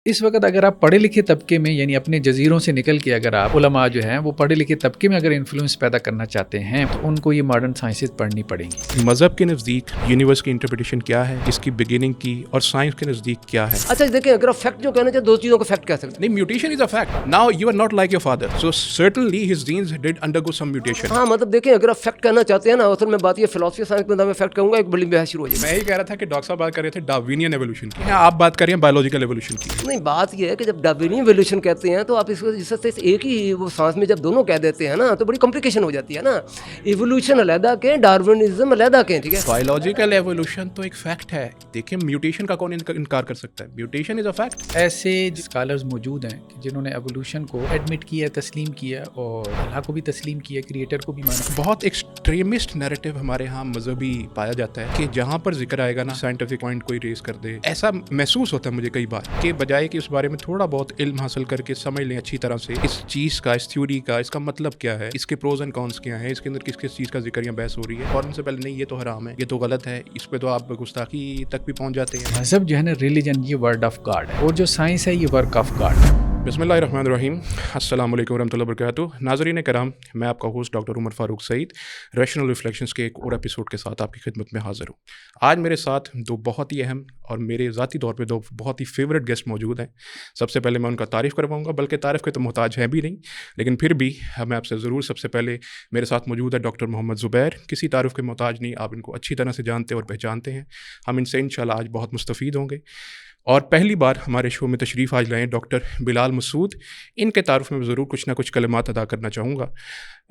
اس وقت اگر آپ پڑھے لکھے طبقے میں یعنی اپنے جزیروں سے نکل کے اگر آپ علماء جو ہیں وہ پڑھے لکھے طبقے میں اگر انفلوئنس پیدا کرنا چاہتے ہیں تو ان کو یہ ماڈرن سائنسز پڑھنی پڑیں گی. مذہب کے نزدیک یونیورس کی انٹرپریٹیشن کیا ہے، اس کی بگننگ کی، اور سائنس کے نزدیک کیا ہے. اچھا دیکھیں، اگر آپ فیکٹ جو کہنا چاہتے دو چیزوں کو فیکٹ کہہ سکتے ہیں. نہیں، mutation is a fact. Now you are not like your father, so certainly his genes did undergo some mutation. ہاں مطلب دیکھیں، اگر آپ فیکٹ کہنا چاہتے ہیں نا، اصل میں بات یہ فلسفی سائنس میں میں فیکٹ کہوں گا، ایک بڑی بحث شروع ہو جائے گی. میں یہ کہہ رہا تھا کہ ڈاکٹر صاحب بات کر رہے تھے ڈارونین ایوولوشن کی، آپ بات کر رہے ہیں بایولوجیکل ایوولوشن کی. نہیں، بات یہ ہے کہ جب ڈارونین ایوولوشن کہتے ہیں تو آپ اس کو جس سے ایک ہی وہ سانس میں جب دونوں کہہ دیتے ہیں نا تو بڑی کمپلیکیشن ہو جاتی ہے نا. ایوولوشن علیحدہ کہیں، ڈارونزم علیحدہ کہیں، ٹھیک ہے. بایولوجیکل ایوولوشن تو ایک فیکٹ ہے. دیکھیں، میوٹیشن کا کون انکار کر سکتا ہے؟ Mutation is a fact. ایسے اسکالرز موجود ہیں کہ جنہوں نے ایوولوشن کو ایڈمٹ کیا، تسلیم کیا، اور اللہ کو بھی تسلیم کیا، کریٹر کو بھی مانا. بہت ایکسٹریمسٹ نیریٹو ہمارے ہاں مذہبی پایا جاتا ہے کہ جہاں پر ذکر آئے گا نا سائنٹیفک پوائنٹ کوئی ریز کر دے. ایسا محسوس ہوتا ہے مجھے کئی بار کہ بجائے کہ اس بارے میں تھوڑا بہت علم حاصل کر کے سمجھ لیں اچھی طرح سے اس چیز کا، اس تھیوری کا، اس کا مطلب کیا ہے، اس کے پروز اینڈ کونس کیا ہیں، اس کے اندر کس کس چیز کا ذکر یا بحث ہو رہی ہے، فوراً سے پہلے نہیں یہ تو حرام ہے، یہ تو غلط ہے، اس پہ تو آپ گستاخی تک بھی پہنچ جاتے ہیں. مذہب جو ہے نا، ریلیجن، یہ ورڈ آف گاڈ ہے، اور جو سائنس ہے یہ ورک آف گاڈ ہے. بسم اللہ الرحمن الرحیم. السلام علیکم ورحمۃ اللہ وبرکاتہ. ناظرین کرام، میں آپ کا ہوسٹ ڈاکٹر عمر فاروق سعید ریشنل ریفلیکشنز کے ایک اور ایپیسوڈ کے ساتھ آپ کی خدمت میں حاضر ہوں. آج میرے ساتھ دو بہت ہی اہم اور میرے ذاتی طور پہ دو بہت ہی فیوریٹ گیسٹ موجود ہیں. سب سے پہلے میں ان کا تعریف کرواؤں گا، بلکہ تعریف کے تو محتاج ہیں بھی نہیں، لیکن پھر بھی میں آپ سے ضرور سب سے پہلے میرے ساتھ موجود ہے ڈاکٹر محمد زبیر. کسی تعارف کے محتاج نہیں، آپ ان کو اچھی طرح سے جانتے اور پہچانتے ہیں. ہم ان سے انشاءاللہ آج بہت مستفید ہوں گے. اور پہلی بار ہمارے شو میں تشریف آج لائیں ڈاکٹر بلال مسعود. ان کے تعارف میں ضرور کچھ نہ کچھ کلمات ادا کرنا چاہوں گا.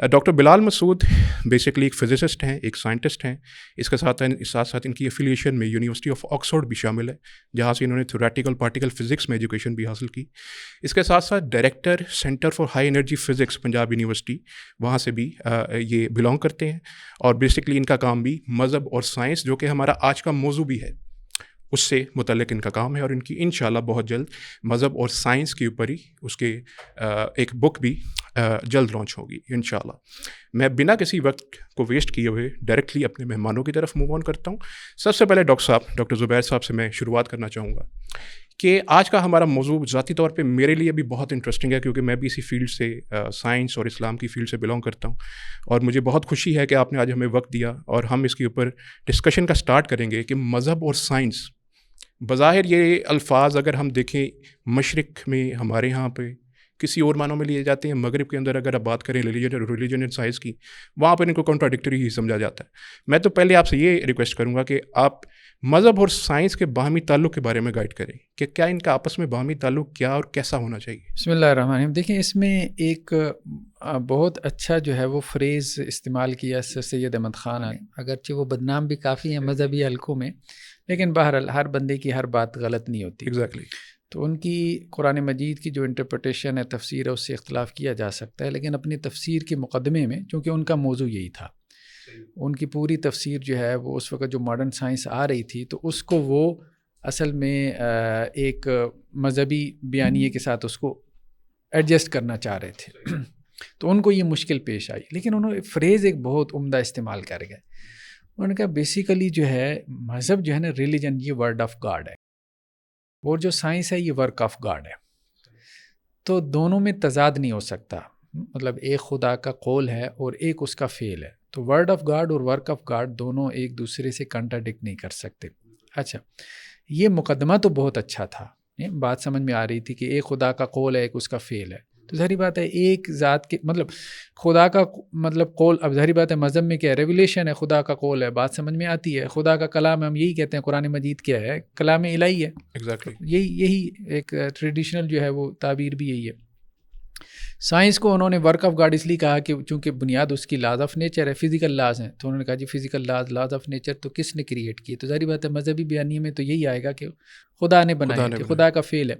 ڈاکٹر بلال مسعود بیسکلی ایک فزسسٹ ہیں، ایک سائنٹسٹ ہیں. اس کے ساتھ ساتھ ان کی ایفیلیشن میں یونیورسٹی آف آکسفورڈ بھی شامل ہے، جہاں سے انہوں نے تھیوریٹیکل پارٹیکل فزکس میں ایجوکیشن بھی حاصل کی. اس کے ساتھ ساتھ director centre for high energy physics Punjab university, وہاں سے بھی یہ بلانگ کرتے ہیں. اور بیسکلی ان کا کام بھی مذہب اور سائنس، جو کہ ہمارا آج کا موضوع بھی ہے، اس سے متعلق ان کا کام ہے. اور ان کی انشاءاللہ بہت جلد مذہب اور سائنس کے اوپر ہی اس کے ایک بک بھی جلد لانچ ہوگی انشاءاللہ. میں بنا کسی وقت کو ویسٹ کیے ہوئے ڈائریکٹلی اپنے مہمانوں کی طرف موو آن کرتا ہوں. سب سے پہلے ڈاکٹر زبیر صاحب سے میں شروعات کرنا چاہوں گا کہ آج کا ہمارا موضوع ذاتی طور پہ میرے لیے بھی بہت انٹرسٹنگ ہے، کیونکہ میں بھی اسی فیلڈ سے، سائنس اور اسلام کی فیلڈ سے بلانگ کرتا ہوں. اور مجھے بہت خوشی ہے کہ آپ نے آج ہمیں وقت دیا اور ہم اس کے اوپر ڈسکشن کا سٹارٹ کریں گے کہ مذہب اور سائنس. بظاہر یہ الفاظ اگر ہم دیکھیں مشرق میں ہمارے یہاں پہ کسی اور معنوں میں لیے جاتے ہیں، مغرب کے اندر اگر آپ بات کریں ریلیجن اینڈ سائنس کی، وہاں پر ان کو کنٹراڈکٹری ہی سمجھا جاتا ہے. میں تو پہلے آپ سے یہ ریکویسٹ کروں گا کہ آپ مذہب اور سائنس کے باہمی تعلق کے بارے میں گائیڈ کریں کہ کیا ان کا آپس میں باہمی تعلق کیا اور کیسا ہونا چاہیے. بسم اللہ الرحمن الرحیم. دیکھیں، اس میں ایک بہت اچھا جو ہے وہ فریز استعمال کیا سر سید احمد خان، اگرچہ وہ بدنام بھی کافی ہیں مذہبی حلقوں میں، لیکن بہرحال ہر بندے کی ہر بات غلط نہیں ہوتی. ایگزیکٹلی. تو ان کی قرآن مجید کی جو انٹرپریٹیشن ہے، تفسیر ہے، اس سے اختلاف کیا جا سکتا ہے، لیکن اپنی تفسیر کے مقدمے میں، چونکہ ان کا موضوع یہی تھا، ان کی پوری تفسیر جو ہے وہ اس وقت جو ماڈرن سائنس آ رہی تھی تو اس کو وہ اصل میں ایک مذہبی بیانیے کے ساتھ اس کو ایڈجسٹ کرنا چاہ رہے تھے. تو ان کو یہ مشکل پیش آئی، لیکن انہوں نے فریز ایک بہت عمدہ استعمال کر گئے. انہوں نے کہا بیسیکلی جو ہے مذہب جو ہے نا، ریلیجن، یہ ورڈ آف گاڈ ہے، اور جو سائنس ہے یہ ورک آف گاڈ ہے. تو دونوں میں تضاد نہیں ہو سکتا، مطلب ایک خدا کا قول ہے اور ایک اس کا فعل ہے. تو ورڈ آف گاڈ اور ورک آف گاڈ دونوں ایک دوسرے سے کنٹراڈکٹ نہیں کر سکتے. اچھا، یہ مقدمہ تو بہت اچھا تھا، بات سمجھ میں آ رہی تھی کہ ایک خدا کا قول ہے، ایک اس کا فعل ہے. تو ظاہری بات ہے ایک ذات کے مطلب خدا کا مطلب قول، اب ظاہری بات ہے مذہب میں کیا ہے، ریویلیشن ہے، خدا کا قول ہے، بات سمجھ میں آتی ہے. خدا کا کلام ہم یہی کہتے ہیں، قرآن مجید کیا ہے، کلام الہی ہے. ایگزیکٹلی. یہی ایک ٹریڈیشنل جو ہے وہ تعبیر بھی یہی ہے. سائنس کو انہوں نے ورک آف گاڈ اس لیے کہا کہ چونکہ بنیاد اس کی لاز آف نیچر ہے، فزیکل لاز ہیں. تو انہوں نے کہا جی فزیکل لاز آف نیچر تو کس نے کریٹ کی؟ تو ظاہری بات ہے مذہبی بیانیے میں تو یہی آئے گا کہ خدا نے بنایا، کہ خدا کا فعل ہے.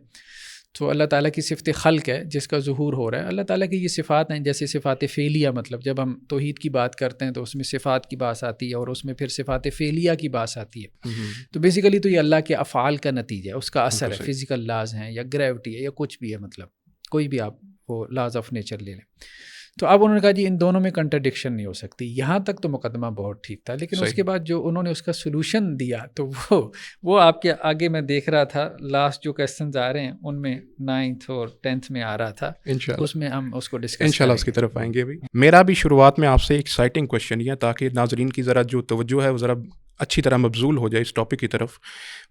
تو اللہ تعالیٰ کی صفت خلق ہے جس کا ظہور ہو رہا ہے. اللہ تعالیٰ کی یہ صفات ہیں، جیسے صفات فعلیہ، مطلب جب ہم توحید کی بات کرتے ہیں تو اس میں صفات کی بات آتی ہے، اور اس میں پھر صفات فعلیہ کی بات آتی ہے. تو بیسیکلی تو یہ اللہ کے افعال کا نتیجہ ہے، اس کا اثر ہے. فزیکل لاز ہیں یا گریوٹی ہے یا کچھ بھی ہے، مطلب کوئی بھی آپ وہ لاز آف نیچر لے لیں. تو اب انہوں نے کہا جی ان دونوں میں کنٹرڈکشن نہیں ہو سکتی. یہاں تک تو مقدمہ بہت ٹھیک تھا, لیکن اس کے بعد جو انہوں نے اس کا سولوشن دیا تو وہ آپ کے آگے میں دیکھ رہا تھا, لاسٹ جو کویسچنز آ رہے ہیں ان میں 9th اور 10th میں آ رہا تھا, اس میں ہم اس کو ڈسکس انشاءاللہ اس کی طرف آئیں گے. ابھی میرا بھی شروعات میں آپ سے ایک ایکسائٹنگ کویشچن یہ تاکہ ناظرین کی ذرا جو توجہ ہے وہ ذرا اچھی طرح مبذول ہو جائے اس ٹاپک کی طرف,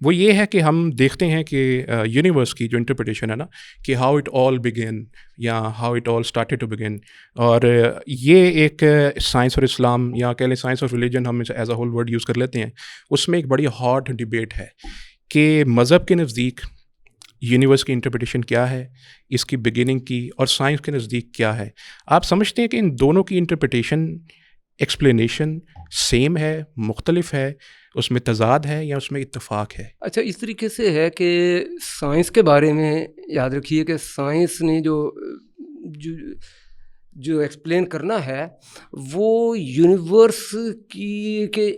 وہ یہ ہے کہ ہم دیکھتے ہیں کہ یونیورس کی جو انٹرپریٹیشن ہے نا, کہ ہاؤ اٹ آل بگن یا how it all started to begin, اور یہ ایک سائنس اور اسلام یا کہہ لیں سائنس اور ریلیجن ہم as a whole word use کر لیتے ہیں, اس میں ایک بڑی ہاٹ ڈبیٹ ہے کہ مذہب کے نزدیک یونیورس کی انٹرپریٹیشن کیا ہے, اس کی بگننگ کی, اور سائنس کے نزدیک کیا ہے. آپ سمجھتے ہیں کہ ان دونوں کی انٹرپریٹیشن ایکسپلینیشن سیم ہے, مختلف ہے, اس میں تضاد ہے یا اس میں اتفاق ہے؟ اچھا, اس طریقے سے ہے کہ سائنس کے بارے میں یاد رکھیے کہ سائنس نے جو ایکسپلین کرنا ہے وہ یونیورس کی کہ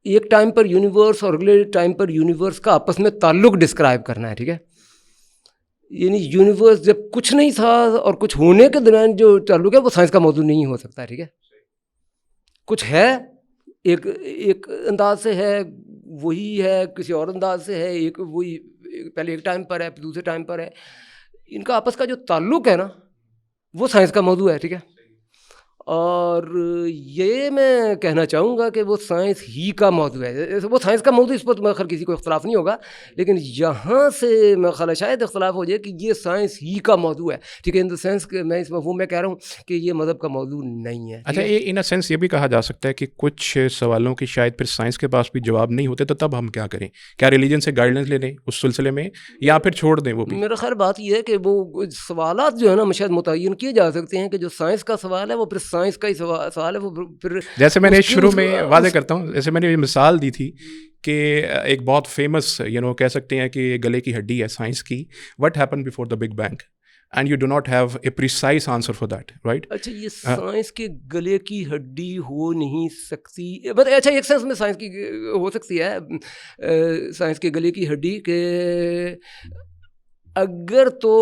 ایک ٹائم پر یونیورس اور اگلے ٹائم پر یونیورس کا آپس میں تعلق ڈسکرائب کرنا ہے, ٹھیک ہے. یعنی یونیورس جب کچھ نہیں تھا اور کچھ ہونے کے دوران جو تعلق ہے وہ سائنس کا موضوع نہیں ہو سکتا, ٹھیک ہے. کچھ ہے ایک انداز سے ہے, وہی ہے کسی اور انداز سے ہے, ایک وہی پہلے ایک ٹائم پر ہے پھر دوسرے ٹائم پر ہے. ان کا آپس کا جو تعلق ہے نا وہ سائنس کا موضوع ہے, ٹھیک ہے. اور یہ میں کہنا چاہوں گا کہ وہ سائنس ہی کا موضوع ہے. وہ سائنس کا موضوع, اس پر میں خیر کسی کو اختلاف نہیں ہوگا, لیکن یہاں سے میں خیال شاید اختلاف ہو جائے کہ یہ سائنس ہی کا موضوع ہے, ٹھیک ہے. ان دا سینس کہ میں اس مفہوم میں کہہ رہا ہوں کہ یہ مذہب کا موضوع نہیں ہے. اچھا, ان اے سینس یہ بھی کہا جا سکتا ہے کہ کچھ سوالوں کی شاید پھر سائنس کے پاس بھی جواب نہیں ہوتے, تو تب ہم کیا کریں؟ کیا ریلیجن سے گائیڈنس لے لیں اس سلسلے میں یا پھر چھوڑ دیں؟ وہ بھی میرا خیال بات یہ ہے کہ وہ سوالات جو ہے نا شاید متعین کیے جا سکتے ہیں کہ جو سائنس کا سوال ہے وہ پھر سائنس کا ہی سوال ہے. وہ پھر جیسے میں نے شروع میں واضح کرتا ہوں, جیسے میں نے یہ مثال دی تھی کہ ایک بہت فیمس کہہ سکتے ہیں کہ گلے کی ہڈی ہے سائنس کی, what happen before the big bang, and you do not have a precise answer for that, right. اچھا, یہ سائنس کے گلے کی ہڈی ہو نہیں سکتی, بٹ اچھا ایک سینس میں سائنس کی ہو سکتی ہے, سائنس کے گلے کی ہڈی کہ اگر تو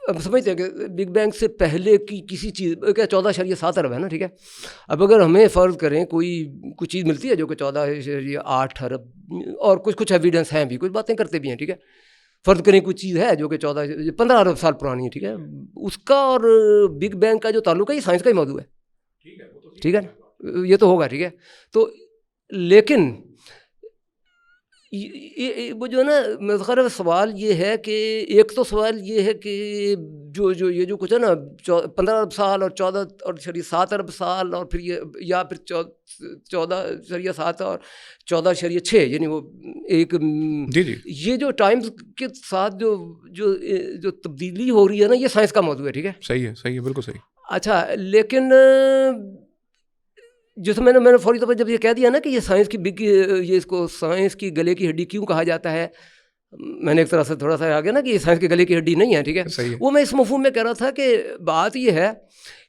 اب سمجھتے ہیں کہ بگ بینگ سے پہلے کی کسی چیز کیا 14.7 ارب ہے نا, ٹھیک ہے. اب اگر ہمیں فرض کریں کوئی چیز ملتی ہے جو کہ 14.8 ارب, اور کچھ ایویڈنس ہیں بھی, کچھ باتیں کرتے بھی ہیں, ٹھیک ہے. فرض کریں کوئی چیز ہے جو کہ 15 ارب سال پرانی ہے, ٹھیک ہے. اس کا اور بگ بینگ کا جو تعلق ہے یہ سائنس کا ہی موضوع ہے, ٹھیک ہے نا, یہ تو ہوگا, ٹھیک ہے. تو لیکن وہ جو ہے نا مذہب سوال یہ ہے کہ ایک تو سوال یہ ہے کہ یہ جو کچھ ہے نا 15 ارب سال اور 14.7 ارب سال اور پھر یہ یا پھر 14.7 اور 14.6, یعنی وہ ایک یہ جو ٹائم کے ساتھ جو تبدیلی ہو رہی ہے نا یہ سائنس کا موضوع ہے, ٹھیک ہے. صحیح ہے, بالکل صحیح. اچھا, لیکن جیسے میں نے فوری طور پر جب یہ کہہ دیا نا کہ یہ سائنس کی یہ اس کو سائنس کی گلے کی ہڈی کیوں کہا جاتا ہے, میں نے ایک طرح سے تھوڑا سا آ گیا نا کہ یہ سائنس کے گلے کی ہڈی نہیں ہے, ٹھیک ہے. وہ میں اس مفہوم میں کہہ رہا تھا کہ بات یہ ہے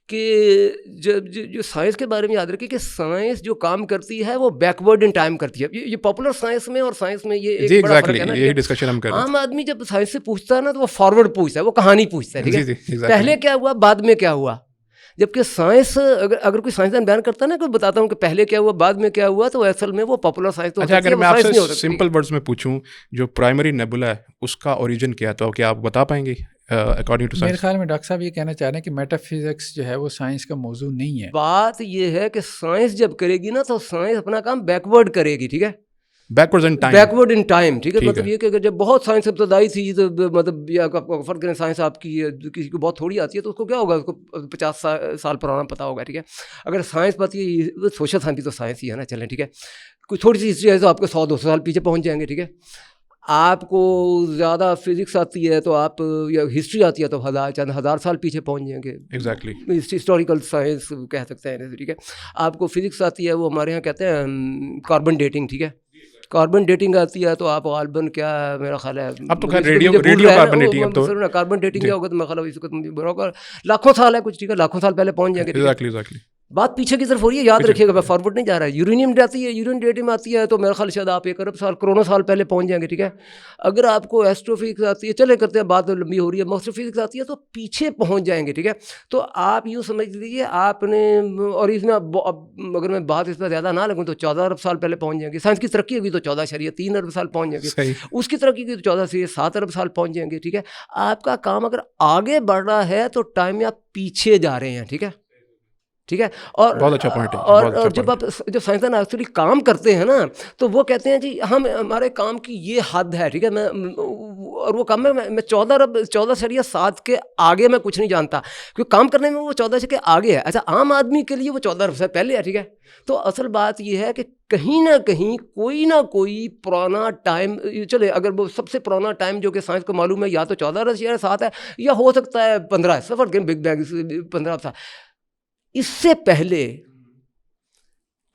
کہ جو سائنس کے بارے میں یاد رکھیں کہ سائنس جو کام کرتی ہے وہ بیکورڈ ان ٹائم کرتی ہے. یہ پاپولر سائنس میں اور سائنس میں یہ ایک بڑا فرق ہے نا. یہی ڈسکشن ہم کر رہے ہیں. عام آدمی جب سائنس سے پوچھتا ہے نا تو وہ فارورڈ پوچھتا ہے, وہ کہانی پوچھتا ہے, ٹھیک ہے. پہلے کیا ہوا, بعد میں کیا ہوا. جبکہ سائنس اگر کوئی سائنسدان بیان کرتا ہے نا, کوئی بتاتا ہوں کہ پہلے کیا ہوا بعد میں کیا ہوا, تو اصل میں وہ پاپولر سائنس تو. اچھا, اگر میں آپ سے سمپل ورڈز میں پوچھوں جو پرائمری نیبولا ہے اس کا اوریجن کیا, تو کیا آپ بتا پائیں گے اکارڈنگ ٹو سائنس؟ میرے خیال میں ڈاکٹر صاحب یہ کہنا چاہ رہے ہیں کہ میٹا فزکس جو ہے وہ سائنس کا موضوع نہیں ہے. بات یہ ہے کہ سائنس جب کرے گی نا تو سائنس اپنا کام بیکورڈ کرے گی, ٹھیک ہے. بیکورڈ ان ٹائم, ٹھیک ہے. مطلب یہ کہ اگر جب بہت سائنس ابتدائی تھی تو مطلب یا فرض کریں سائنس آپ کی کسی کو بہت تھوڑی آتی ہے تو اس کو کیا ہوگا, اس کو 50 سال پرانا پتہ ہوگا, ٹھیک ہے. اگر سائنس پتہ ہے, سوشل سائنس بھی تو سائنس ہی ہے نا, چلیں ٹھیک ہے. کوئی تھوڑی سی ہسٹری ہے تو آپ کو 100-200 سال پیچھے پہنچ جائیں گے, ٹھیک ہے. آپ کو زیادہ فزکس آتی ہے تو آپ یا ہسٹری آتی ہے تو چند ہزار سال پیچھے پہنچ جائیں گے. ایگزیکٹلی ہسٹوریکل سائنس کہہ سکتے ہیں, ٹھیک ہے. آپ کو فزکس آتی ہے, وہ ہمارے یہاں کہتے ہیں کاربن ڈیٹنگ, ٹھیک ہے. کاربن ڈیٹنگ آتی ہے تو آپ غالباً کیا میرا خیال ہے اب تو ریڈیو کاربن ڈیٹنگ, اب تو کاربن ڈیٹنگ کیا ہوگا تو میرا خیال ہے اس وقت لاکھوں سال ہے کچھ, ٹھیک ہے, لاکھوں سال پہلے پہنچ جائیں گے. ایگزیکٹلی بات پیچھے کی طرف ہو رہی ہے, یاد رکھیے گا, میں فارورڈ نہیں جا رہا ہے. یورینیم جاتی ہے, یورین ڈیٹیم آتی ہے, تو میرا خیال شاید آپ 1 ارب سال, کروڑوں سال پہلے پہنچ جائیں گے, ٹھیک ہے. اگر آپ کو ایسٹرو فزکس آتی ہے, چلے کرتے ہیں, بات لمبی ہو رہی ہے, ماسٹر فزکس آتی ہے, تو پیچھے پہنچ جائیں گے, ٹھیک ہے. تو آپ یوں سمجھ لیجیے آپ نے, اور اس میں اگر میں بات اس پہ زیادہ نہ لگوں تو 14 ارب سال پہلے پہنچ جائیں گے. سائنس کی ترقی ہوگی تو 14.3 ارب سال پہنچ جائیں گے. اس کی ترقی کی تو 14.7 ارب سال پہنچ جائیں گے, ٹھیک ہے. آپ کا کام اگر آگے بڑھ رہا ہے تو ٹائم میں آپ پیچھے جا رہے ہیں, ٹھیک ہے, ٹھیک ہے. اور بہت اچھا پوائنٹ ہے. اور جب آپ جب سائنسدان ایکچولی کام کرتے ہیں نا, تو وہ کہتے ہیں جی ہمارے کام کی یہ حد ہے, ٹھیک ہے. میں اور وہ کام میں 14.7 کے آگے میں کچھ نہیں جانتا, کیونکہ کام کرنے میں وہ 14 کے آگے ہے. اچھا, عام آدمی کے لیے وہ 14 ارب سے پہلے ہے, ٹھیک ہے. تو اصل بات یہ ہے کہ کہیں نہ کہیں کوئی نہ کوئی پرانا ٹائم, چلے اگر وہ سب سے پرانا ٹائم جو کہ سائنس کو معلوم ہے یا تو 14 ارب یا 7 ہے, یا ہو سکتا ہے 15 ہے, سفر کے بگ بینگ 15 ارب سال. اس سے پہلے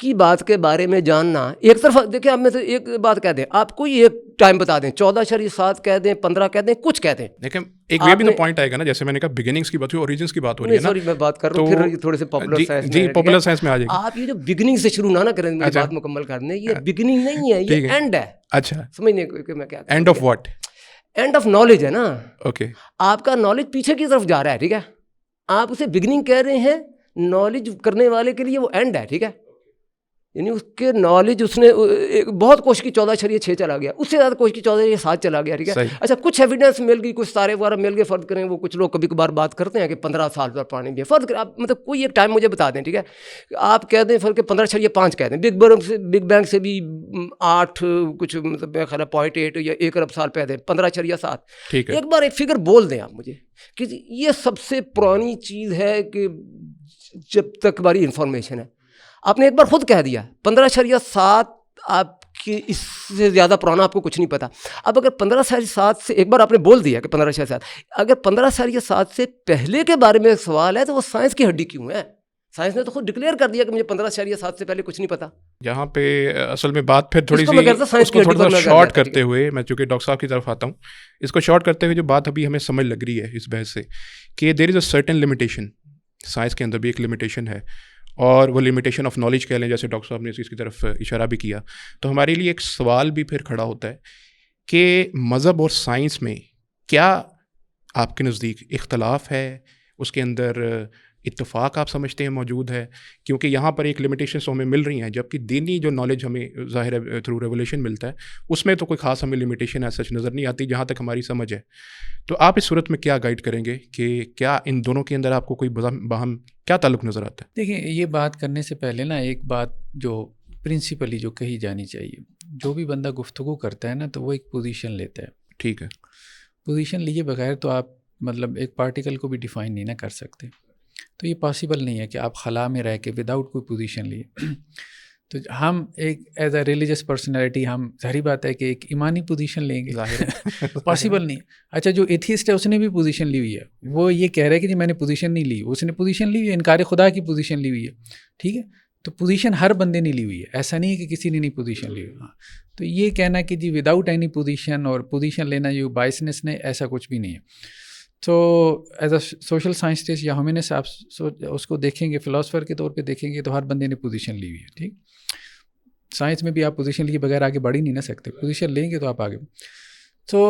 کی بات کے بارے میں جاننا, ایک طرف دیکھیں, آپ میں سے ایک بات کہہ دیں, آپ کوئی ایک ٹائم بتا دیں, 14.7 کہہ دیں, 15 کہہ دیں, کچھ کہہ دیں. لیکن ایک یہ بھی تو پوائنٹ آئے گا نا, جیسے میں نے کہا بگننگس کی بات ہوئی, اوریجنس کی بات ہو رہی ہے نا. سوری میں بات کر رہا ہوں, پھر تھوڑے سے پاپولر سائنس میں, جی پاپولر سائنس میں آ جائے گا. آپ یہ جو بگننگ سے شروع نہ کریں, مجھے بات مکمل کرنے, یہ بگننگ نہیں ہے, یہ اینڈ ہے. اچھا, سمجھنے کہ میں کیا, and of what, and of knowledge ہے نا. اوکے, آپ کا نالج پیچھے کی طرف جا رہا ہے, ٹھیک ہے. آپ اسے بگننگ کہہ رہے ہیں, نالج کرنے والے کے لیے وہ اینڈ ہے, ٹھیک ہے. یعنی اس کے نالج اس نے بہت کوشش کی 14.6 چلا گیا, اس سے زیادہ کوشش کی 14.7 چلا گیا, ٹھیک ہے. اچھا, کچھ ایویڈنس مل گئی, کچھ تارے وغیرہ مل گئے, فرض کریں وہ کچھ لوگ کبھی کبھار بات کرتے ہیں کہ 15 سال پر پانی بھی ہے, فرض کریں آپ مطلب کوئی ایک ٹائم مجھے بتا دیں, ٹھیک ہے. آپ کہہ دیں فرض کہ 15.5 کہہ دیں, بگ بینگ سے بھی 8 کچھ مطلب میرا خیال ہے 0.8 یا 1 ارب سال پہ دیں, 15.7. ایک بار ایک فگر بول دیں آپ مجھے کہ یہ سب سے پرانی چیز ہے کہ جب تک ہماری انفارمیشن ہے. آپ نے ایک بار خود کہہ دیا 15.7, آپ کی اس سے زیادہ پرانا آپ کو کچھ نہیں پتا. اب اگر 15.7 سے ایک بار آپ نے بول دیا کہ 15.7, اگر 15.7 سے پہلے کے بارے میں سوال ہے تو وہ سائنس کی ہڈی کیوں ہے؟ سائنس نے تو خود ڈکلیئر کر دیا کہ مجھے 15.7 سے پہلے کچھ نہیں پتا. یہاں پہ اصل میں بات پھر تھوڑی سی اس کو تھوڑا سا شارٹ کرتے ہوئے, میں چونکہ ڈاکٹر صاحب کی طرف آتا ہوں, اس کو شارٹ کرتے ہوئے جو بات ابھی ہمیں سمجھ لگ رہی ہے اس بحث سے کہ دیر از اے سرٹن لمیٹیشن, سائنس کے اندر بھی ایک لمیٹیشن ہے, اور وہ لمیٹیشن آف نالج کہہ لیں, جیسے ڈاکٹر صاحب نے اس کی طرف اشارہ بھی کیا. تو ہمارے لیے ایک سوال بھی پھر کھڑا ہوتا ہے کہ مذہب اور سائنس میں کیا آپ کے نزدیک اختلاف ہے, اس کے اندر اتفاق آپ سمجھتے ہیں موجود ہے؟ کیونکہ یہاں پر ایک لمیٹیشنس ہمیں مل رہی ہیں, جبکہ دینی جو نالج ہمیں ظاہر ہے تھرو ریولیشن ملتا ہے, اس میں تو کوئی خاص ہمیں لمیٹیشن ایسا نظر نہیں آتی جہاں تک ہماری سمجھ ہے. تو آپ اس صورت میں کیا گائیڈ کریں گے کہ کیا ان دونوں کے اندر آپ کو کوئی باہم کیا تعلق نظر آتا ہے؟ دیکھیں, یہ بات کرنے سے پہلے نا ایک بات جو پرنسپلی جو کہی جانی چاہیے, جو بھی بندہ گفتگو کرتا ہے نا تو وہ ایک پوزیشن لیتا ہے. ٹھیک ہے, پوزیشن لیے بغیر تو آپ مطلب ایک پارٹیکل کو بھی ڈیفائن نہیں نہ کر سکتے. تو یہ پاسبل نہیں ہے کہ آپ خلا میں رہ کے وداؤٹ کوئی پوزیشن لیے. تو ہم ایک ایز اے ریلیجس پرسنالٹی ہم ظاہری بات ہے کہ ایک ایمانی پوزیشن لیں گے, پاسبل نہیں. اچھا, جو ایتھیسٹ ہے اس نے بھی پوزیشن لی ہوئی ہے, وہ یہ کہہ رہا ہے کہ جی میں نے پوزیشن نہیں لی, اس نے پوزیشن لی ہوئی ہے, انکار خدا کی پوزیشن لی ہوئی ہے, ٹھیک ہے. تو پوزیشن ہر بندے نے لی ہوئی ہے, ایسا نہیں ہے کہ کسی نے نہیں پوزیشن لی ہوئی. ہاں, تو یہ کہنا کہ جی وداؤٹ اینی پوزیشن اور پوزیشن لینا جو بائسنس نے, ایسا کچھ بھی نہیں ہے. تو ایز اے سوشل سائنسٹسٹ یا ہیومنسٹ آپ اس کو دیکھیں گے, فلاسفر کے طور پہ دیکھیں گے تو ہر بندے نے پوزیشن لی ہوئی ہے, ٹھیک. سائنس میں بھی آپ پوزیشن لیے بغیر آگے بڑھ ہی نہیں نہ سکتے, پوزیشن لیں گے تو آپ آگے. تو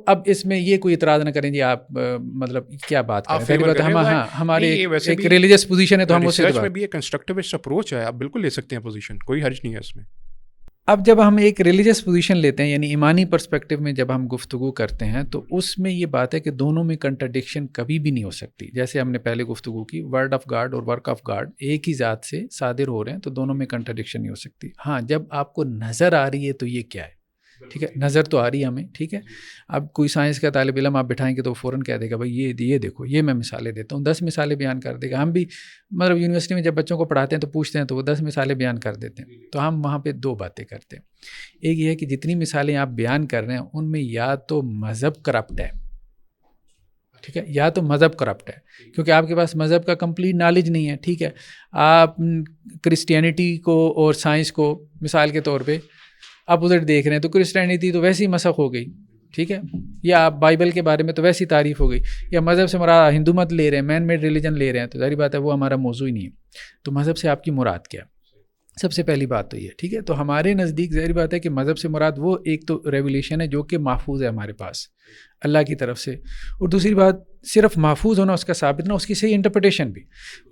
اب اس میں یہ کوئی اعتراض نہ کریں جی آپ مطلب کیا بات کریں, ہمارے ایک ریلیجس پوزیشن ہے تو ہم اسے میں بھی ایک کنسٹرکٹیوسٹ اپروچ ہے, آپ بالکل لے سکتے ہیں پوزیشن, کوئی حرج نہیں ہے اس میں. اب جب ہم ایک ریلیجس پوزیشن لیتے ہیں یعنی ایمانی پرسپیکٹیو میں جب ہم گفتگو کرتے ہیں تو اس میں یہ بات ہے کہ دونوں میں کنٹرڈکشن کبھی بھی نہیں ہو سکتی. جیسے ہم نے پہلے گفتگو کی, ورڈ آف گاڈ اور ورک آف گاڈ ایک ہی ذات سے صادر ہو رہے ہیں, تو دونوں میں کنٹرڈکشن نہیں ہو سکتی. ہاں, جب آپ کو نظر آ رہی ہے تو یہ کیا ہے, ٹھیک ہے, نظر تو آ رہی ہے ہمیں, ٹھیک ہے. اب کوئی سائنس کا طالب علم آپ بٹھائیں گے تو فوراً کہہ دے گا بھائی یہ دیکھو, یہ میں مثالیں دیتا ہوں, 10 مثالیں بیان کر دے گا. ہم بھی مطلب یونیورسٹی میں جب بچوں کو پڑھاتے ہیں تو پوچھتے ہیں تو وہ 10 مثالیں بیان کر دیتے ہیں. تو ہم وہاں پہ 2 باتیں کرتے ہیں. ایک یہ ہے کہ جتنی مثالیں آپ بیان کر رہے ہیں ان میں یا تو مذہب کرپٹ ہے, ٹھیک ہے, یا تو مذہب کرپٹ ہے کیونکہ آپ کے پاس مذہب کا کمپلیٹ نالج نہیں ہے, ٹھیک ہے. آپ کرسچینٹی کو اور سائنس کو مثال کے طور پہ اپوزٹ دیکھ رہے ہیں, تو کرسچینٹی تو ویسے ہی مسخ ہو گئی, ٹھیک ہے, یا آپ بائبل کے بارے میں تو ویسی تعریف ہو گئی, یا مذہب سے مراد ہندو مت لے رہے ہیں, مین میڈ ریلیجن لے رہے ہیں, تو ظاہری بات ہے وہ ہمارا موضوع ہی نہیں ہے. تو مذہب سے آپ کی مراد کیا, سب سے پہلی بات تو یہ, ٹھیک ہے. تو ہمارے نزدیک ظاہری بات ہے کہ مذہب سے مراد وہ ایک تو ریولیشن ہے جو کہ محفوظ ہے ہمارے پاس اللہ کی طرف سے, اور دوسری بات صرف محفوظ ہونا اس کا ثابت نہ, اس کی صحیح انٹرپریٹیشن بھی.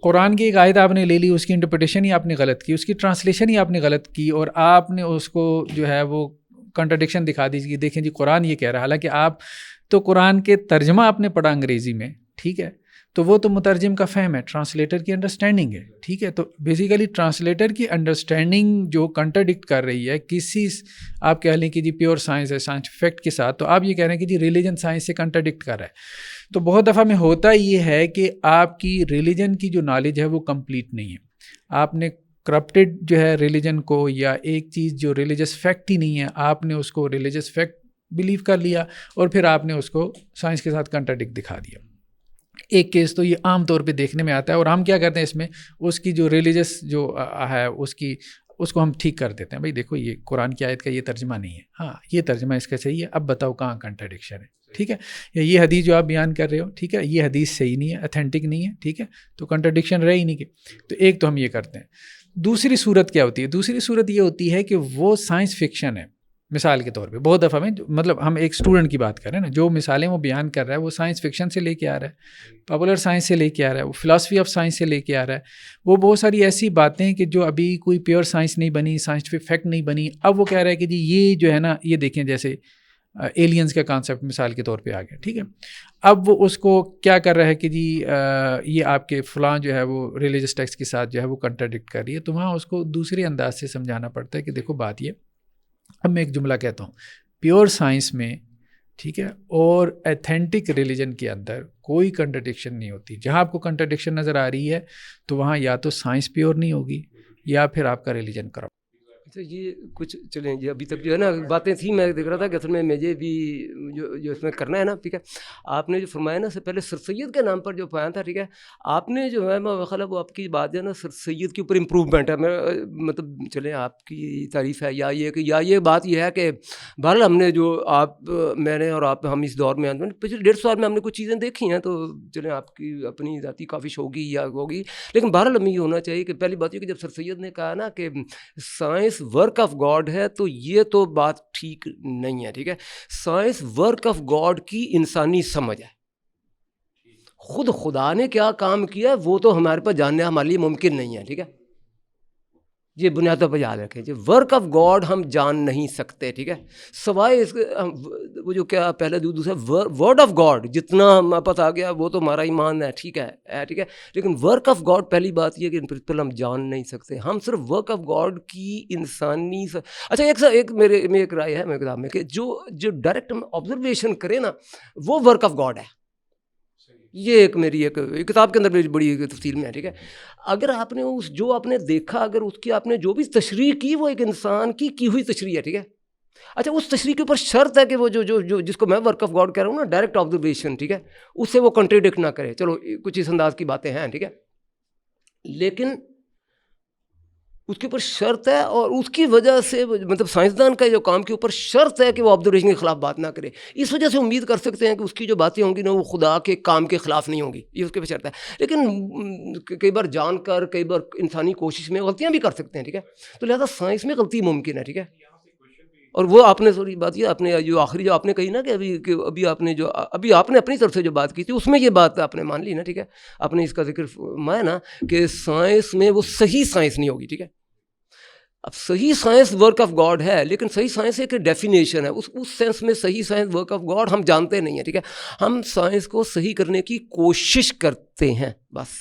قرآن کی ایک آیت آپ نے لے لی, اس کی انٹرپریٹیشن ہی آپ نے غلط کی, اس کی ٹرانسلیشن ہی آپ نے غلط کی, اور آپ نے اس کو جو ہے وہ کنٹرڈکشن دکھا دیجیے, دیکھیں جی قرآن یہ کہہ رہا ہے, حالانکہ آپ تو قرآن کے ترجمہ آپ نے پڑھا انگریزی میں, ٹھیک ہے, تو وہ تو مترجم کا فہم ہے, ٹرانسلیٹر کی انڈرسٹینڈنگ ہے, ٹھیک ہے. تو بیسیکلی ٹرانسلیٹر کی انڈرسٹینڈنگ جو کنٹرڈکٹ کر رہی ہے کسی آپ کہہ لیں کہ جی پیور سائنس ہے, سائنس فیکٹ کے ساتھ, تو آپ یہ کہہ رہے ہیں کہ جی ریلیجن سائنس سے کنٹرڈکٹ کر رہا ہے. تو بہت دفعہ میں ہوتا یہ ہے کہ آپ کی ریلیجن کی جو نالج ہے وہ کمپلیٹ نہیں ہے, آپ نے کرپٹڈ جو ہے ریلیجن کو, یا ایک چیز جو ریلیجس فیکٹ ہی نہیں ہے آپ نے اس کو ریلیجس فیکٹ بلیو کر لیا, اور پھر آپ نے اس کو سائنس کے ساتھ کنٹرڈکٹ دکھا دیا. ایک کیس تو یہ عام طور پہ دیکھنے میں آتا ہے, اور ہم کیا کرتے ہیں اس میں, اس کی جو ریلیجس جو ہے اس کو ہم ٹھیک کر دیتے ہیں, بھائی دیکھو یہ قرآن کی آیت کا یہ ترجمہ نہیں ہے, ہاں یہ ترجمہ اس کا صحیح ہے, اب بتاؤ کہاں کنٹرڈکشن ہے, ٹھیک ہے, یا یہ حدیث جو آپ بیان کر رہے ہو, ٹھیک ہے, یہ حدیث صحیح نہیں ہے, اتھینٹک نہیں ہے, ٹھیک ہے, تو کنٹرڈکشن رہے ہی نہیں. کہ تو ایک تو ہم یہ کرتے ہیں. دوسری صورت کیا ہوتی ہے, دوسری صورت یہ ہوتی ہے کہ وہ سائنس فکشن ہے. مثال کے طور پہ بہت دفعہ میں مطلب ہم ایک اسٹوڈنٹ کی بات کر رہے ہیں نا, جو مثالیں وہ بیان کر رہا ہے وہ سائنس فکشن سے لے کے آ رہا ہے, پاپولر سائنس سے لے کے آ رہا ہے, وہ فلاسفی آف سائنس سے لے کے آ رہا ہے. وہ بہت ساری ایسی باتیں کہ جو ابھی کوئی پیور سائنس نہیں بنی, سائنٹیفک فیکٹ نہیں بنی, اب وہ کہہ رہا ہے کہ جی یہ جو ہے نا, یہ دیکھیں جیسے ایلینز کا کانسیپٹ مثال کے طور پہ آ گیا, ٹھیک ہے. اب وہ اس کو کیا کر رہا ہے کہ جی یہ آپ کے فلاں جو ہے وہ ریلیجس ٹیکسٹ کے ساتھ جو ہے وہ کنٹرڈکٹ کر رہی ہے, تو وہاں اس کو دوسرے انداز سے سمجھانا پڑتا ہے کہ دیکھو بات یہ. اب میں ایک جملہ کہتا ہوں, پیور سائنس میں, ٹھیک ہے, اور ایتھینٹک ریلیجن کے اندر کوئی کنٹرڈکشن نہیں ہوتی. جہاں آپ کو کنٹرڈکشن نظر آ رہی ہے تو وہاں یا تو سائنس پیور نہیں ہوگی, یا پھر آپ کا ریلیجن کرپٹ. اچھا یہ کچھ چلیں جی, ابھی تک جو ہے نا باتیں تھیں, میں دیکھ رہا تھا کہ اصل میں مجھے بھی جو اس میں کرنا ہے نا, ٹھیک ہے. آپ نے جو فرمایا نا, اس سے پہلے سر سید کے نام پر جو پایا تھا, ٹھیک ہے, آپ نے جو ہے میں خیال ہے وہ آپ کی بات جو ہے نا سر سید کے اوپر امپروومنٹ ہے. میں مطلب چلیں آپ کی تعریف ہے, یا یہ بات یہ ہے کہ بہرحال ہم نے جو میں نے اور آپ ہم اس دور میں پچھلے 150 سال میں ہم نے کچھ چیزیں دیکھی ہیں, تو چلیں آپ کی اپنی ذاتی کافش ہوگی یا ہوگی, لیکن بہرحال ہمیں یہ ہونا چاہیے کہ پہلی بات یہ کہ جب سر سید نے کہا نا کہ سائنس ورک آف گاڈ ہے, تو یہ تو بات ٹھیک نہیں ہے, ٹھیک ہے. سائنس ورک آف گاڈ کی انسانی سمجھ ہے. خود خدا نے کیا کام کیا وہ تو ہمارے پاس جاننا ہمارے لیے ممکن نہیں ہے, ٹھیک ہے. یہ بنیادوں پر یاد رکھیں, جو ورک آف گاڈ ہم جان نہیں سکتے, ٹھیک ہے, سوائے اس وہ جو کیا پہلے دوسرا ورڈ آف گاڈ جتنا ہمارے پاس آ گیا وہ تو ہمارا ایمان ہے, ٹھیک ہے, ٹھیک ہے. لیکن ورک آف گاڈ پہلی بات یہ کہ ان پرنسپل ہم جان نہیں سکتے, ہم صرف ورک آف گاڈ کی انسانی اچھا ایک میرے میں ایک رائے ہے میرے کتاب میں کہ جو ڈائریکٹ ہم آبزرویشن کریں نا وہ ورک آف گاڈ ہے. یہ ایک میری ایک کتاب کے اندر میری بڑی تفصیل میں ہے, ٹھیک ہے. اگر آپ نے اس جو آپ نے دیکھا, اگر اس کی آپ نے جو بھی تشریح کی وہ ایک انسان کی ہوئی تشریح ہے, ٹھیک ہے. اچھا اس تشریح کے اوپر شرط ہے کہ وہ جو جس کو میں ورک آف گاڈ کہہ رہا ہوں نا, ڈائریکٹ آبزرویشن, ٹھیک ہے, اس سے وہ کنٹریڈکٹ نہ کرے. چلو کچھ اس انداز کی باتیں ہیں, ٹھیک ہے, لیکن اس کے اوپر شرط ہے, اور اس کی وجہ سے مطلب سائنسدان کا جو کام کے اوپر شرط ہے کہ وہ آبزرویشن کے خلاف بات نہ کرے. اس وجہ سے امید کر سکتے ہیں کہ اس کی جو باتیں ہوں گی نا وہ خدا کے کام کے خلاف نہیں ہوں گی, یہ اس کے اوپر شرط ہے. لیکن کئی بار جان کر, کئی بار انسانی کوشش میں غلطیاں بھی کر سکتے ہیں, ٹھیک ہے. تو لہٰذا سائنس میں غلطی ممکن ہے, ٹھیک ہے. اور وہ آپ نے سوری بات یہ آپ نے جو آخری جو آپ نے کہی نا کہ ابھی آپ نے اپنی طرف سے جو بات کی تھی اس میں یہ بات آپ نے مان لی نا, ٹھیک ہے. آپ نے اس کا ذکر فرمایا نا کہ سائنس میں وہ صحیح سائنس نہیں ہوگی, ٹھیک ہے. اب صحیح سائنس ورک آف گاڈ ہے, لیکن صحیح سائنس ایک ڈیفینیشن ہے, اس سینس میں صحیح سائنس ورک آف گاڈ ہم جانتے نہیں ہیں, ٹھیک ہے. ہم سائنس کو صحیح کرنے کی کوشش کرتے ہیں, بس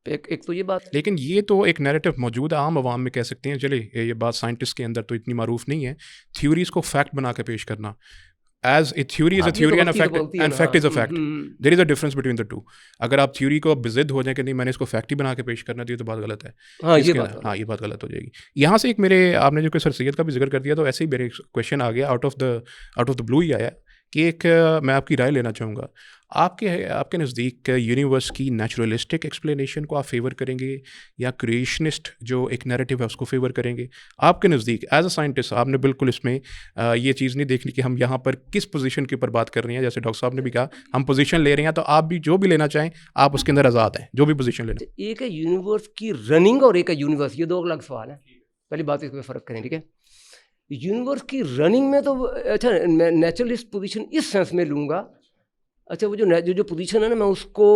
ایک تو یہ بات. لیکن یہ تو ایک نیریٹو موجود ہے عام عوام میں, کہہ سکتے ہیں چلے یہ بات سائنٹسٹ کے اندر تو اتنی معروف نہیں ہے, تھیوریز کو فیکٹ بنا کے پیش کرنا. As a theory is a theory and fact is a fact. There is a difference between the two. اگر آپ تھیوری کو بضد ہو جائیں کہ نہیں میں نے اس کو فیکٹ ہی بنا کے پیش کرنا تو بات غلط ہے. ہاں یہ بات غلط ہو جائے گی. یہاں سے ایک میرے آپ نے جو کہ سر سید کا بھی ذکر کر دیا تو ایسے ہی میرے کویشچن آ گیا, آؤٹ آف دا بلو ہی آیا کہ ایک میں آپ کی رائے لینا چاہوں گا. آپ کے نزدیک یونیورس کی نیچرلسٹک ایکسپلینیشن کو آپ فیور کریں گے یا کریشنسٹ جو ایک نیریٹو ہے اس کو فیور کریں گے؟ آپ کے نزدیک ایز اے سائنٹسٹ آپ نے بالکل اس میں یہ چیز نہیں دیکھنی کہ ہم یہاں پر کس پوزیشن کے اوپر بات کر رہے ہیں. جیسے ڈاکٹر صاحب نے بھی کہا ہم پوزیشن لے رہے ہیں تو آپ بھی جو بھی لینا چاہیں آپ اس کے اندر آزاد ہیں, جو بھی پوزیشن لینا. ایک ہے یونیورس کی رننگ اور ایک ہے یونیورس, یہ دو الگ سوال ہیں. پہلی بات اس میں فرق کریں, ٹھیک ہے. یونیورس کی رننگ میں تو اچھا میں نیچرلسٹ پوزیشن اس سینس میں لوں گا. اچھا وہ جو پوزیشن ہے نا میں اس کو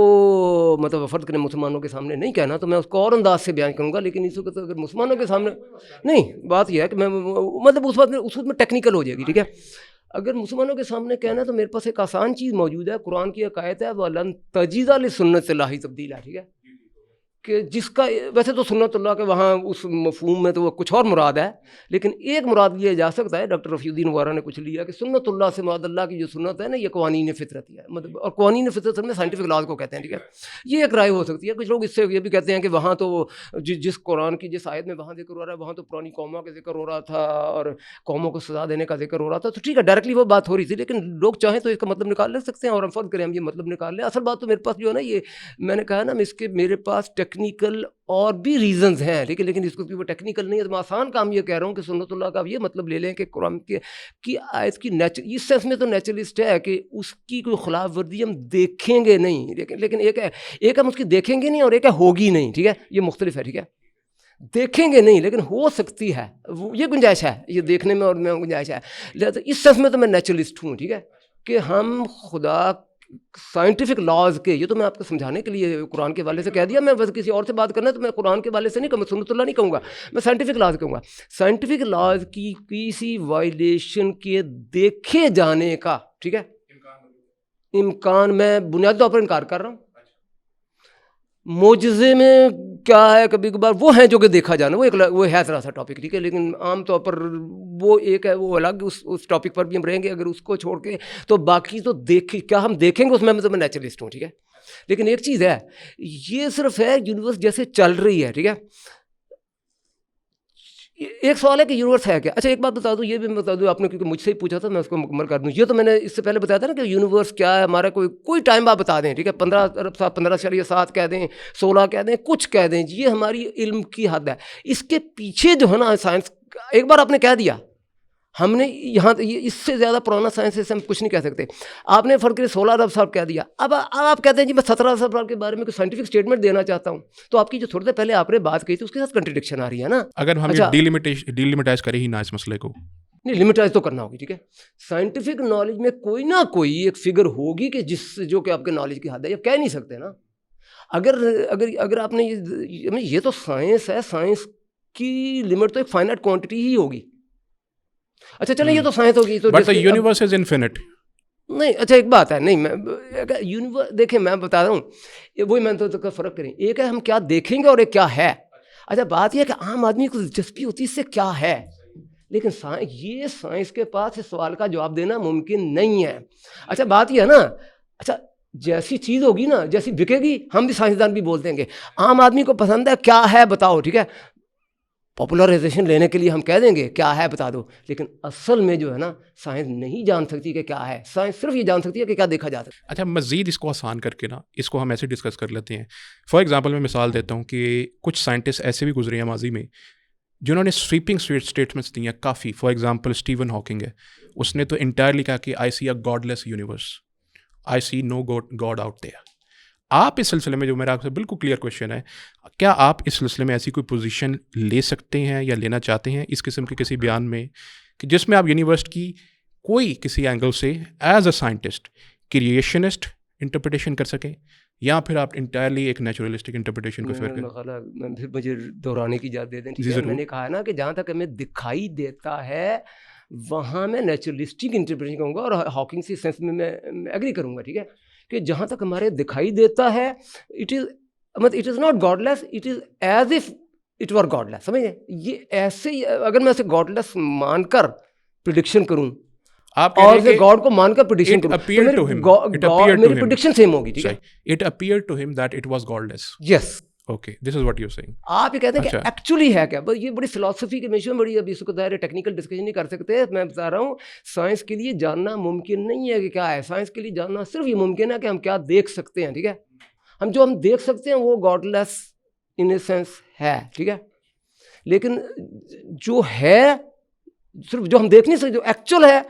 مطلب فرض کریں مسلمانوں کے سامنے نہیں کہنا تو میں اس کو اور انداز سے بیان کروں گا, لیکن اس وقت اگر مسلمانوں کے سامنے نہیں, بات یہ ہے کہ میں مطلب اس وقت میں ٹیکنیکل ہو جائے گی, ٹھیک ہے. اگر مسلمانوں کے سامنے کہنا ہے تو میرے پاس ایک آسان چیز موجود ہے, قرآن کی ایک آیت ہے وَلَن تَجِدَ لِسُنَّتِ اللَّهِ تَبْدِيلًا, ٹھیک ہے, کہ جس کا ویسے تو سنت اللہ کے وہاں اس مفہوم میں تو وہ کچھ اور مراد ہے, لیکن ایک مراد لیا جا سکتا ہے. ڈاکٹر رفیع الدین وارا نے کچھ لیا کہ سنت اللہ سے مراد اللہ کی جو سنت ہے نا یہ قوانین فطرتی ہے, مطلب اور قوانین فطرت میں سائنٹیفک لاز کو کہتے ہیں, ٹھیک ہے. یہ ایک رائے ہو سکتی ہے. کچھ لوگ اس سے یہ بھی کہتے ہیں کہ وہاں تو جس قرآن کی جس آیت میں وہاں ذکر ہو رہا ہے وہاں تو پرانی قوموں کا ذکر ہو رہا تھا اور قوموں کو سزا دینے کا ذکر ہو رہا تھا, تو ٹھیک ہے ڈائریکٹلی وہ بات ہو رہی تھی, لیکن لوگ چاہیں تو اس کا مطلب نکال لے سکتے ہیں اور ہم فرض کریں ہم یہ مطلب نکال لیں. اصل بات تو میرے پاس جو ہے نا یہ میں نے کہا نا اس کے میرے پاس ٹیکنیکل اور بھی ریزنز ہیں, لیکن اس کو وہ ٹیکنیکل نہیں ہے تو میں آسان کام یہ کہہ رہا ہوں کہ سنت اللہ کا یہ مطلب لے لیں کہ قرآن کی آیت کی اس سینس میں تو نیچرلسٹ ہے کہ اس کی کوئی خلاف ورزی ہم دیکھیں گے نہیں, لیکن ایک ہم اس کی دیکھیں گے نہیں اور ایک ہے ہوگی نہیں, ٹھیک ہے, یہ مختلف ہے, ٹھیک ہے. دیکھیں گے نہیں لیکن ہو سکتی ہے, یہ گنجائش ہے, یہ دیکھنے میں اور میں گنجائش ہے. لہٰذا اس سینس میں تو میں نیچرلسٹ ہوں, ٹھیک ہے, کہ ہم خدا سائنٹیفک لاز کے, یہ تو میں آپ کو سمجھانے کے لیے قرآن کے والے سے کہہ دیا. میں بس کسی اور سے بات کرنا ہے تو میں قرآن کے والے سے نہیں کہوں, میں سنت اللہ نہیں کہوں گا, میں سائنٹیفک لاز کہوں گا. سائنٹیفک لاز کی کسی وائلیشن کے دیکھے جانے کا, ٹھیک ہے, امکان میں بنیادی طور پر انکار کر رہا ہوں. معجزے میں کیا ہے کبھی کبھار وہ ہیں جو کہ دیکھا جانا, وہ ہے ذرا سا ٹاپک, ٹھیک ہے, لیکن عام طور پر وہ ایک ہے وہ الگ, اس ٹاپک پر بھی ہم رہیں گے. اگر اس کو چھوڑ کے تو باقی تو کیا ہم دیکھیں گے اس میں تو میں نیچرلسٹ ہوں, ٹھیک ہے. لیکن ایک چیز ہے, یہ صرف ہے یونیورس جیسے چل رہی ہے, ٹھیک ہے. ایک سوال ہے کہ یونیورس ہے کیا. اچھا ایک بات بتا دوں, یہ بھی بتا دوں آپ نے, کیونکہ مجھ سے ہی پوچھا تھا, میں اس کو مکمل کر دوں. یہ تو میں نے اس سے پہلے بتایا تھا نا کہ یونیورس کیا ہے ہمارا, کوئی ٹائم آپ بتا دیں, ٹھیک ہے, 15 ارب سال 15.7 کہہ دیں, 16 کہہ دیں, کچھ کہہ دیں, یہ ہماری علم کی حد ہے. اس کے پیچھے جو ہے نا سائنس, ایک بار آپ نے کہہ دیا, ہم نے یہاں اس سے زیادہ پرانا سائنس سے ہم کچھ نہیں کہہ سکتے. آپ نے فرق 16 ارب سال کہہ دیا, اب آپ کہتے ہیں جی میں 17 ارب سال کے بارے میں کوئی سائنٹیفک اسٹیٹمنٹ دینا چاہتا ہوں, تو آپ کی جو تھوڑی دیر پہلے آپ نے بات کی تھی اس کے ساتھ کنٹرڈکشن آ رہی ہے نا. اگر ہم ڈیلیمیٹائز کریں ہی نہ اس مسئلے کو, نہیں لمیٹائز تو کرنا ہوگی, ٹھیک ہے. سائنٹیفک نالج میں کوئی نہ کوئی ایک فگر ہوگی کہ جو کہ آپ کے نالج کی حد ہے, یہ کہہ نہیں سکتے نا. اگر آپ نے یہ تو سائنس ہے, سائنس کی لمٹ تو ایک فائنائٹ کوانٹٹی ہی ہوگی. اچھا چلیں یہ تو سائنس ہوگی, تو but the universe is infinite. نہیں اچھا ایک بات ہے, نہیں میں یونیورس دیکھیں میں بتا رہا ہوں, وہی میں تو فرق کریں, ایک ہے ہم کیا دیکھیں گے اور ایک کیا ہے. اچھا بات یہ ہے کہ عام آدمی کو دلچسپی ہوتی ہے اس سے کیا ہے, لیکن یہ سائنس کے پاس اس سوال کا جواب دینا ممکن نہیں ہے. اچھا بات یہ ہے نا, اچھا جیسی چیز ہوگی نا جیسی بکے گی, ہم بھی سائنسدان بھی بول دیں گے, عام آدمی کو پسند ہے کیا ہے بتاؤ, ٹھیک ہے, پاپولرائزیشن لینے کے لیے ہم کہہ دیں گے کیا ہے بتا دو, لیکن اصل میں جو ہے نا سائنس نہیں جان سکتی کہ کیا ہے, سائنس صرف یہ جان سکتی ہے کہ کیا دیکھا جا سکتا ہے. اچھا مزید اس کو آسان کر کے نا اس کو ہم ایسے ڈسکس کر لیتے ہیں. فار ایگزامپل میں مثال دیتا ہوں کہ کچھ سائنٹسٹ ایسے بھی گزرے ہیں ماضی میں جنہوں نے سویپنگ اسٹیٹمنٹس دی ہیں کافی. فار ایگزامپل اسٹیون ہاکنگ ہے, اس نے تو انٹائرلی کہا کہ I see a godless universe, I see no God out there. آپ اس سلسلے میں جو میرا آپ سے بالکل کلیئر کویشچن ہے, کیا آپ اس سلسلے میں ایسی کوئی پوزیشن لے سکتے ہیں یا لینا چاہتے ہیں اس قسم کے کسی بیان میں کہ جس میں آپ یونیورس کی کوئی کسی اینگل سے ایز اے سائنٹسٹ کریشنسٹ انٹرپریٹیشن کر سکیں, یا پھر آپ انٹائرلی ایک نیچرلسٹک انٹرپریٹیشن کو فیور کریں؟ پھر مجھے دہرانے کی اجازت دے دیں. میں نے کہا نا کہ جہاں تک ہمیں دکھائی دیتا ہے وہاں میں نیچرلسٹک انٹرپریٹیشن کہوں گا, اور ہاکنگ سی سینس میں ایگری کروں گا, ٹھیک ہے, کہ جہاں تک ہمارے دکھائی دیتا ہے it is not godless, it is as if it were godless. سمجھے, یہ ایسے ہی اگر میں اسے گاڈ لیس مان کر پریڈکشن کروں اور گاڈ کو مان کر پریڈکشن کروں, میری پریڈکشن سیم ہوگی, ٹھیک ہے. It appeared to him that it was godless. Yes. Okay this is what you saying. آپ یہ کہتے ہیں کہ ایکچولی ہے کیا. بس یہ بڑی فلاسفی کے میشن بڑی ابھی اس کو ظاہر ٹیکنیکل ڈسکشن نہیں کر سکتے. میں بتا رہا ہوں سائنس کے لیے جاننا ممکن نہیں ہے کہ کیا ہے. سائنس کے لیے جاننا صرف یہ ممکن ہے کہ ہم کیا دیکھ سکتے ہیں. ٹھیک ہے, ہم دیکھ سکتے ہیں وہ God less in a sense ہے. ٹھیک ہے, لیکن جو ہے صرف جو ہم دیکھ نہیں سکتے, جو ایکچوئل ہے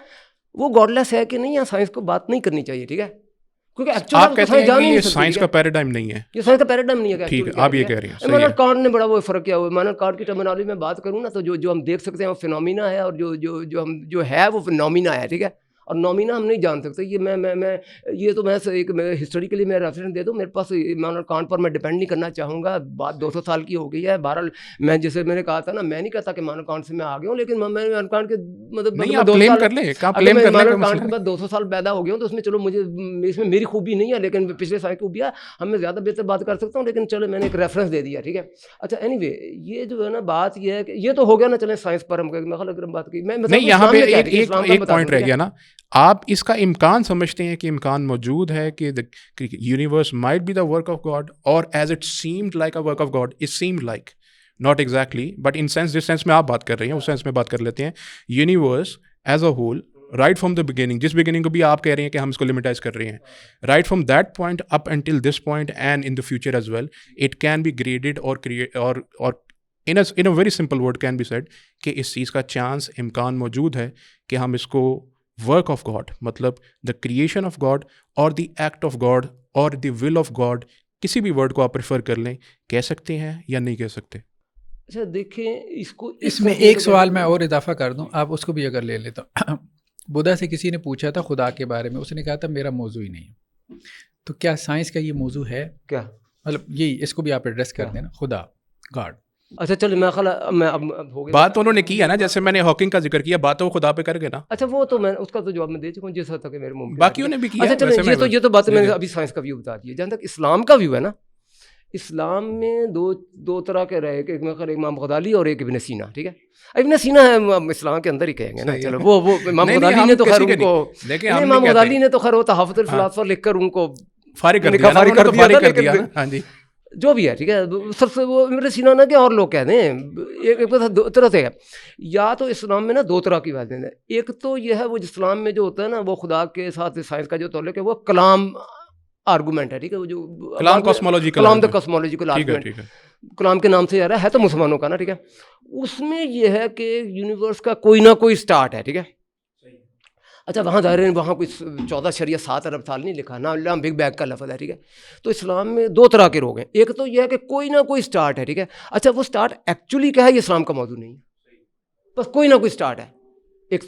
وہ گاڈ لیس ہے کہ نہیں, یا سائنس کو بات نہیں کرنی چاہیے. ٹھیک ہے, کیونکہ آپ کہتے ہیں کہ یہ سائنس کا پیراڈائم نہیں ہے. یہ سائنس کا پیراڈائم نہیں ہے. ٹھیک ہے, آپ یہ کہہ رہے ہیں. ایمانوئل کانٹ نے بڑا وہ فرق کیا ہوا ہے. ایمانوئل کانٹ کی ٹرمینالوجی میں بات کروں نا تو جو ہم دیکھ سکتے ہیں وہ فینومینا ہے, اور جو ہے وہ نومینا ہے. ٹھیک ہے, اور نومینا ہم نہیں جان سکتے. یہ میں یہ تو میں ایک ہسٹوریکلی میں ریفرنس دے دوں. میرے پاس ایمانوئل کانٹ پر میں ڈپینڈ نہیں کرنا چاہوں گا. بات 200 سال کی ہو گئی ہے. بہرحال میں جیسے میں نے کہا تھا نا, میں نہیں کہتا کہ ایمانوئل کانٹ سے میں آ گیا ہوں, لیکن میں ایمانوئل کانٹ کے مطلب کلیم کر لیں, ایمانوئل کانٹ کے بعد 200 سال پیدا ہو گیا ہوں, تو اس میں چلو مجھے اس میں میری خوبی نہیں ہے, لیکن پچھلے سال کی خوبی ہے. ہم میں زیادہ بہتر بات کر سکتا ہوں, لیکن چلو میں نے ایک ریفرنس دے دیا. ٹھیک ہے, اچھا اینی وے یہ جو ہے نا بات یہ ہے کہ یہ تو ہو گیا نا. چلیں سائنس پر ہم اگر ہم بات کی, میں نہیں یہاں پہ ایک پوائنٹ رہ گیا نا. آپ اس کا امکان سمجھتے ہیں کہ امکان موجود ہے کہ universe might be the work of God, اور as it seemed like a work of God, it seemed like not exactly but in sense جس سینس میں آپ بات کر رہے ہیں اس سینس میں بات کر لیتے ہیں. Universe as a whole right from the beginning, جس بگننگ کو بھی آپ کہہ رہے ہیں کہ ہم اس کو لمیٹائز کر رہے ہیں, right from that point up until this point and in the future as well, it can be graded اور in a very simple word can be said کہ اس چیز کا چانس امکان موجود ہے کہ ہم اس کو ورک آف گاڈ, مطلب دا کریشن آف گاڈ اور دی ایکٹ آف گاڈ اور دی ول آف گاڈ, کسی بھی ورڈ کو آپ پریفر کر لیں, کہہ سکتے ہیں یا نہیں کہہ سکتے. اچھا دیکھیں اس میں ایک سوال میں اور اضافہ کر دوں, آپ اس کو بھی اگر لے لیتا ہوں. بدھا سے کسی نے پوچھا تھا خدا کے بارے میں, اس نے کہا تھا میرا موضوع ہی نہیں ہے. تو کیا سائنس کا یہ موضوع ہے کیا, مطلب یہی اس کو بھی آپ ایڈریس کر دیں نا, خدا گاڈ. اچھا چلو میں اب ہو گیا بات انہوں نے کی ہے نا, جیسے میں نے ہاکنگ کا ذکر کیا, بات وہ خدا پہ کر گئے نا. اچھا وہ تو میں اس کا تو جواب میں دے چکا ہوں جس حد تک میرے منہ. باقیوں نے بھی کیا. اچھا چلو یہ تو بات میں نے ابھی سائنس کا ویو بتا دیا. جہاں تک اسلام کا ویو ہے نا, اسلام میں دو طرح کے رہے, ایک امام غزالی اور ایک ابن سینا. ٹھیک ہے, ابن سینا ہے اسلام کے اندر ہی کہیں گے نا. چلو وہ امام غزالی نے تو خیر ان کو, امام غزالی نے تو خیر وہ تحفۃ الفلاسفہ لکھ کر ان کو فارغ کر دیا. ہاں جی جو بھی ہے. ٹھیک ہے, سب سے وہ ابن سینا نہ کہ اور لوگ کہہ دیں ایک طرح سے ہے. یا تو اسلام میں نا دو طرح کی باتیں ہیں. ایک تو یہ ہے وہ اسلام میں جو ہوتا ہے نا وہ خدا کے ساتھ سائنس کا جو تعلق ہے وہ کلام آرگومنٹ ہے. ٹھیک ہے, وہ جو کلام کاسمولوجیکل آرگومنٹ, کلام کے نام سے جا رہا ہے تو مسلمانوں کا نا. ٹھیک ہے, اس میں یہ ہے کہ یونیورس کا کوئی نہ کوئی اسٹارٹ ہے. ٹھیک ہے, اچھا وہاں ظاہر ہے وہاں کوئی 14.7 ارب سال نہیں لکھا نا, اللہ بگ بینگ کا لفظ ہے. ٹھیک ہے, تو اسلام میں دو طرح کے لوگ ہیں. ایک تو یہ ہے کہ کوئی نہ کوئی اسٹارٹ ہے. ٹھیک ہے, اچھا وہ اسٹارٹ ایکچولی کیا ہے یہ اسلام کا موضوع نہیں ہے, بس کوئی نہ کوئی اسٹارٹ ہے. ایک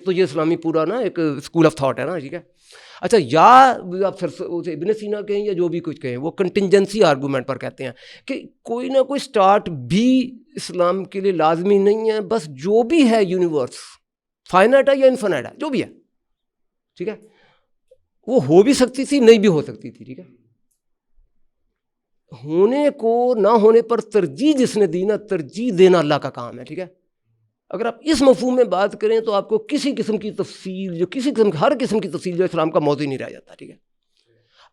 تو یہ اسلامی پورا نا ایک اسکول آف تھاٹ ہے نا. ٹھیک ہے, اچھا یا آپ ابن سینا کہیں یا جو بھی کچھ کہیں وہ کنٹینجنسی آرگومنٹ پر کہتے ہیں کہ کوئی نہ کوئی اسٹارٹ بھی اسلام کے لیے لازمی نہیں ہے. بس جو بھی ہے یونیورس فائنائٹ ہے یا انفائنائٹ ہے جو بھی ہے, ٹھیک ہے, وہ ہو بھی سکتی تھی نہیں بھی ہو سکتی تھی. ٹھیک ہے, ہونے کو نہ ہونے پر ترجیح جس نے دی نا, ترجیح دینا اللہ کا کام ہے. ٹھیک ہے, اگر آپ اس مفہوم میں بات کریں تو آپ کو کسی قسم کی تفصیل ہر قسم کی تفصیل جو اسلام کا موضوع نہیں رہ جاتا. ٹھیک ہے,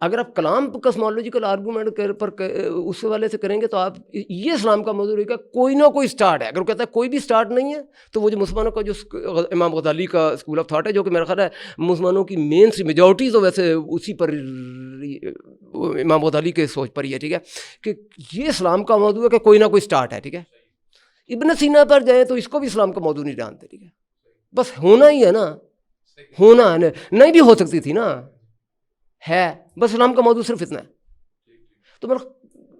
اگر آپ کلام کاسمولوجیکل آرگومنٹ پر اس والے سے کریں گے تو آپ یہ اسلام کا موضوع رہے گا کوئی نہ کوئی اسٹارٹ ہے. اگر وہ کہتا ہے کوئی بھی اسٹارٹ نہیں ہے تو وہ جو مسلمانوں کا جو امام غزالی کا اسکول آف تھاٹ ہے, جو کہ میرا خیال ہے مسلمانوں کی مین سی میجورٹی تو ویسے اسی پر امام غزالی کے سوچ پر ہی ہے. ٹھیک ہے, کہ یہ اسلام کا موضوع ہے کہ کوئی نہ کوئی اسٹارٹ ہے. ٹھیک ہے, ابن سینا پر جائیں تو اس کو بھی اسلام کا موضوع نہیں جانتے. ٹھیک ہے, بس ہونا ہی ہے نا, ہونا ہے, نہیں بھی ہو سکتی تھی نا, ہے بس اسلام کا موضوع صرف اتنا ہے. تو میرا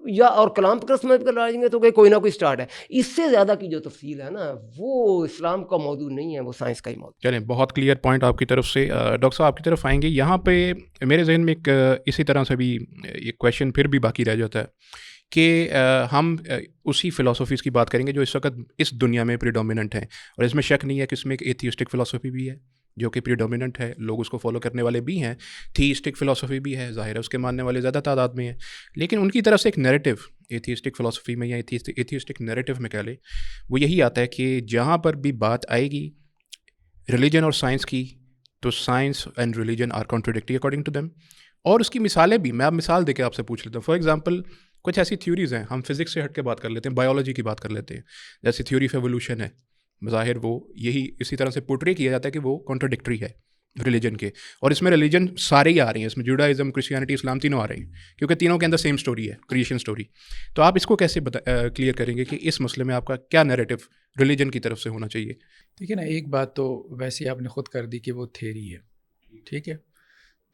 یا اور کلام پر سمجھ کر لائیں گے تو کہ کوئی نہ کوئی اسٹارٹ ہے. اس سے زیادہ کی جو تفصیل ہے نا وہ اسلام کا موضوع نہیں ہے, وہ سائنس کا ہی موضوع. چلیں, بہت کلیئر پوائنٹ آپ کی طرف سے. ڈاکٹر صاحب آپ کی طرف آئیں گے. یہاں پہ میرے ذہن میں ایک اسی طرح سے بھی ایک کویشچن پھر بھی باقی رہ جاتا ہے کہ ہم اسی فلاسفیز کی بات کریں گے جو اس وقت اس دنیا میں پریڈومیننٹ ہیں, اور اس میں شک نہیں ہے کہ اس میں ایک ایتھیسٹک فلاسفی بھی ہے جو کہ پریڈومیننٹ ہے, لوگ اس کو فالو کرنے والے بھی ہیں. تھیسٹک فلاسفی بھی ہے, ظاہر ہے اس کے ماننے والے زیادہ تعداد میں ہیں, لیکن ان کی طرف سے ایک نیریٹو ایتھیسٹک فلاسفی میں یا ایتھیسٹک نیریٹو میں کہہ لیں, وہ یہی آتا ہے کہ جہاں پر بھی بات آئے گی ریلیجن اور سائنس کی تو science and religion are contradictory according to them. اور اس کی مثالیں بھی میں اب مثال دے کے آپ سے پوچھ لیتا ہوں. فار ایگزامپل کچھ ایسی تھیوریز ہیں, ہم فزکس سے ہٹ کے بات کر لیتے ہیں, بایولوجی کی بات کر لیتے ہیں, جیسے تھیوری آف ایوولوشن ہے, بظاہر وہ یہی اسی طرح سے پورٹری کیا جاتا ہے کہ وہ کانٹراڈکٹری ہے ریلیجن کے, اور اس میں ریلیجن سارے ہی آ رہے ہیں, اس میں جوڈائزم, کرسچینٹی, اسلام تینوں آ رہے ہیں, کیونکہ تینوں کے اندر سیم سٹوری ہے, کریشن سٹوری. تو آپ اس کو کیسے کلیئر کریں گے کہ اس مسئلے میں آپ کا کیا نیریٹو ریلیجن کی طرف سے ہونا چاہیے؟ ٹھیک ہے نا, ایک بات تو ویسے آپ نے خود کر دی کہ وہ تھیری ہے, ٹھیک ہے.